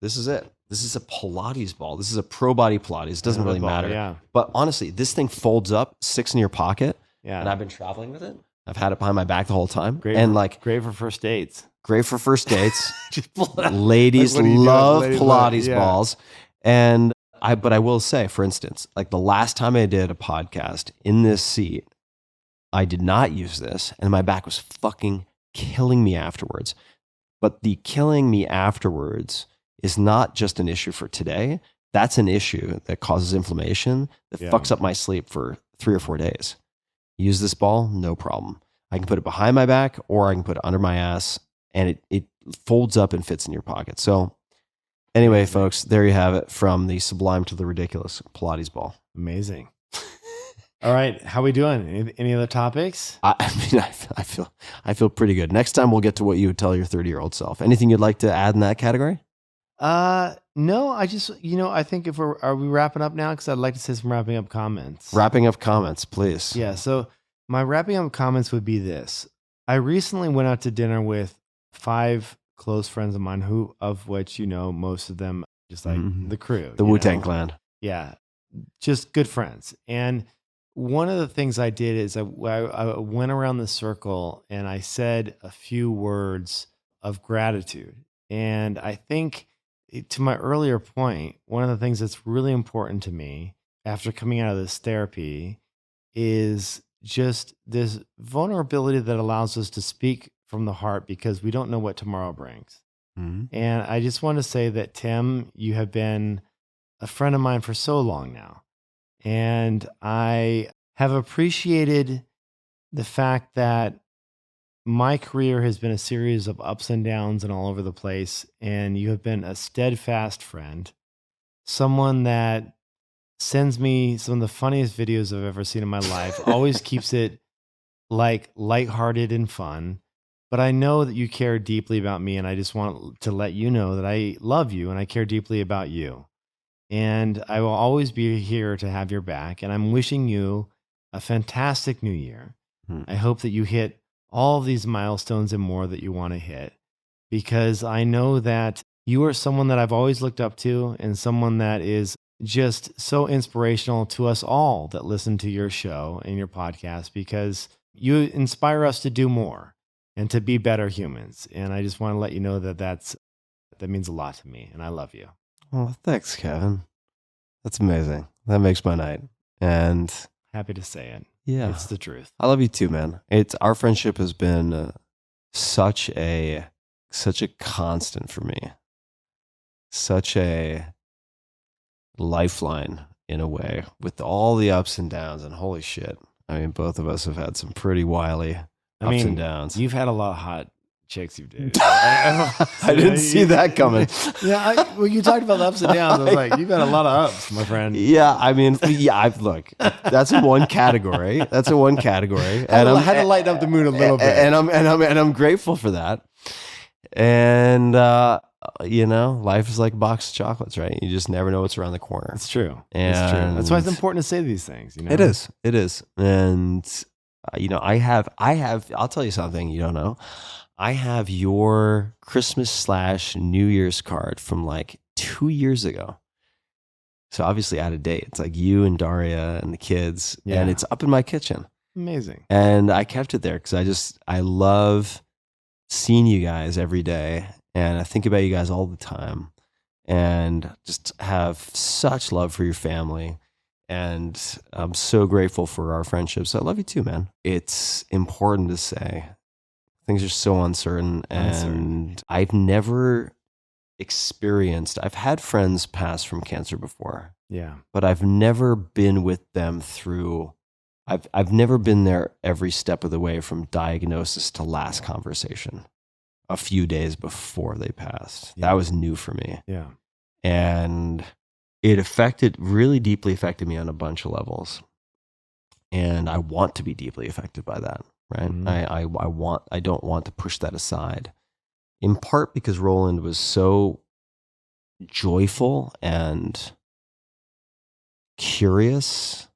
This is it. This is a Pilates ball. This is a pro body Pilates. It doesn't really matter. Yeah. But honestly, this thing folds up, 6 in your pocket. Yeah. And I've been traveling with it. I've had it behind my back the whole time. Great for first dates. Great for first dates. Ladies love Pilates balls. And but I will say, for instance, like the last time I did a podcast in this seat, I did not use this, and my back was fucking killing me afterwards. But the killing me afterwards is not just an issue for today. That's an issue that causes inflammation that fucks up my sleep for 3 or 4 days. Use this ball, no problem. I can put it behind my back, or I can put it under my ass, and it folds up and fits in your pocket. So anyway, folks, there you have it, from the sublime to the ridiculous Pilates ball. Amazing. All right, how we doing? Any other topics? I feel pretty good. Next time we'll get to what you would tell your 30-year-old self. Anything you'd like to add in that category? No, I just, I think are we wrapping up now? Because I'd like to say some wrapping up comments. Wrapping up comments, please. Yeah, so my wrapping up comments would be this. I recently went out to dinner with 5 close friends of mine, of which, most of them just like the crew. The Wu-Tang Clan. Yeah, just good friends. And one of the things I did is I went around the circle and I said a few words of gratitude. And I think, to my earlier point, one of the things that's really important to me after coming out of this therapy is just this vulnerability that allows us to speak from the heart, because we don't know what tomorrow brings. And I just want to say that, Tim, you have been a friend of mine for so long now. And I have appreciated the fact that my career has been a series of ups and downs and all over the place. And you have been a steadfast friend, someone that sends me some of the funniest videos I've ever seen in my life, always keeps it like lighthearted and fun. But I know that you care deeply about me, and I just want to let you know that I love you and I care deeply about you. And I will always be here to have your back. And I'm wishing you a fantastic new year. I hope that you hit all of these milestones and more that you want to hit, because I know that you are someone that I've always looked up to, and someone that is just so inspirational to us all that listen to your show and your podcast, because you inspire us to do more and to be better humans. And I just want to let you know that that means a lot to me, and I love you. Well, thanks, Kevin. That's amazing. That makes my night. And happy to say it. Yeah, it's the truth. I love you too, man. Our friendship has been such a constant for me, such a lifeline in a way, with all the ups and downs. And holy shit, I mean, both of us have had some pretty wily ups and downs. You've had a lot of hot chicks you've dated. I didn't see that coming. Yeah, when you talked about the ups and downs, I was like, you've had a lot of ups, my friend. Yeah, I mean, look, that's in one category. That's in one category. And I had to lighten up the mood a little bit. And I'm grateful for that. And life is like a box of chocolates, right? You just never know what's around the corner. It's true. And it's true. That's why it's important to say these things. It is. And I'll tell you something you don't know. I have your Christmas/New Year's card from like 2 years ago. So obviously out of date. It's like you and Daria and the kids, and it's up in my kitchen. Amazing. And I kept it there because I love seeing you guys every day, and I think about you guys all the time, and just have such love for your family. And I'm so grateful for our friendship. So I love you too, man. It's important to say things are so uncertain. And I've never experienced, I've had friends pass from cancer before. Yeah. But I've never been with them through, I've never been there every step of the way from diagnosis to last conversation a few days before they passed. Yeah. That was new for me. Yeah. And it really deeply affected me on a bunch of levels. And I want to be deeply affected by that, right? Mm-hmm. I don't want to push that aside. In part because Roland was so joyful and curious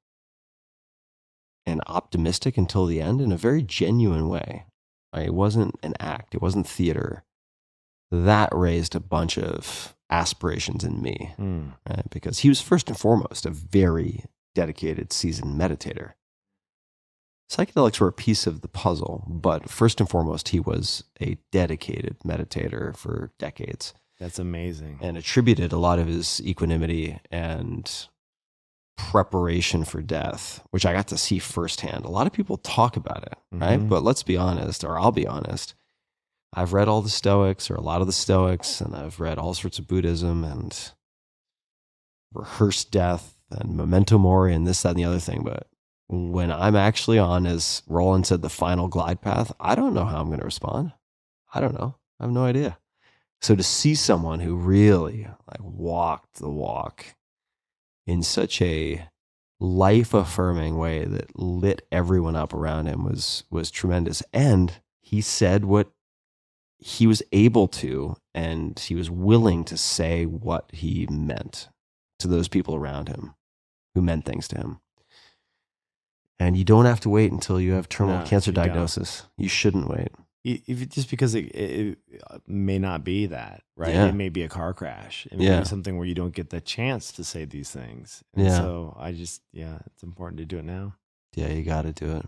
and optimistic until the end in a very genuine way. It wasn't an act. It wasn't theater. That raised a bunch of aspirations in me, right? Because he was first and foremost a very dedicated, seasoned meditator. Psychedelics were a piece of the puzzle, but first and foremost, he was a dedicated meditator for decades. That's amazing. And attributed a lot of his equanimity and preparation for death, which I got to see firsthand. A lot of people talk about it, right? But let's be honest, or I'll be honest. I've read all the Stoics, or a lot of the Stoics, and I've read all sorts of Buddhism and rehearsed death and memento mori and this, that, and the other thing. But when I'm actually on, as Roland said, the final glide path, I don't know how I'm going to respond. I don't know. I have no idea. So to see someone who really walked the walk in such a life-affirming way that lit everyone up around him was tremendous. And he said what he was able to, and he was willing to say what he meant to those people around him who meant things to him. And you don't have to wait until you have terminal cancer diagnosis. You shouldn't wait. Just because it may not be that, right? Yeah. It may be a car crash. It may be something where you don't get the chance to say these things. And so it's important to do it now. Yeah, you got to do it.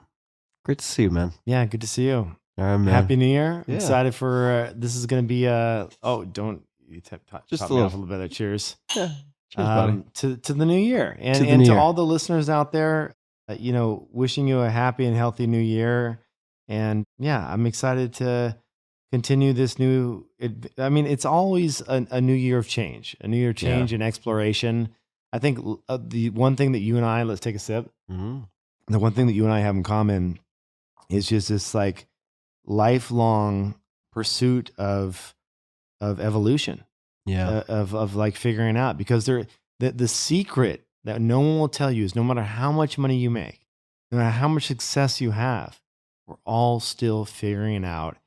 Great to see you, man. Yeah, good to see you. All right, man. Happy New Year. Yeah. Excited for, this is going to be, don't you just top a me little. off a little bit. Cheers. Yeah. Cheers, buddy. To the new year. And To the and new to year. all the listeners out there, wishing you a happy and healthy new year. And yeah, I'm excited to continue this new. I mean, it's always a new year of change, a new year of change and exploration. I think the one thing that you and I, let's take a sip. The one thing that you and I have in common is just this like lifelong pursuit of evolution. Of like figuring out, because the secret that no one will tell you is no matter how much money you make, no matter how much success you have, we're all still figuring out.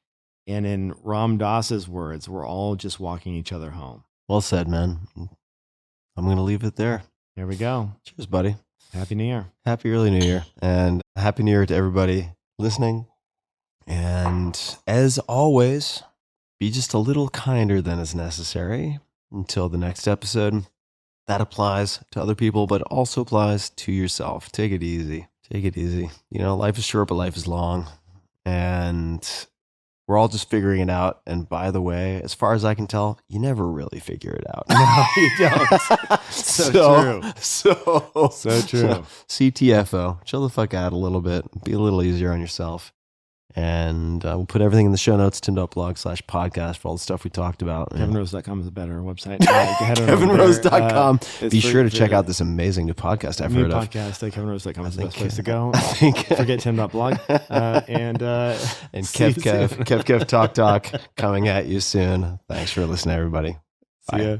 And in Ram Dass's words, we're all just walking each other home. Well said, man. I'm going to leave it there. There we go. Cheers, buddy. Happy New Year. Happy early New Year. And Happy New Year to everybody listening. And as always, be just a little kinder than is necessary until the next episode. That applies to other people, but also applies to yourself. Take it easy. Take it easy. You know, life is short, but life is long. And we're all just figuring it out. And by the way, as far as I can tell, you never really figure it out. No, you don't. So true. So true. CTFO. Chill the fuck out a little bit. Be a little easier on yourself. And we'll put everything in the show notes, tim.blog/podcast for all the stuff we talked about. KevinRose.com is a better website. KevinRose.com. Be sure to check out this amazing new podcast I've heard of. Podcast at KevinRose.com is the best place to go. Forget tim.blog. And Kev Talk coming at you soon. Thanks for listening, everybody. See ya.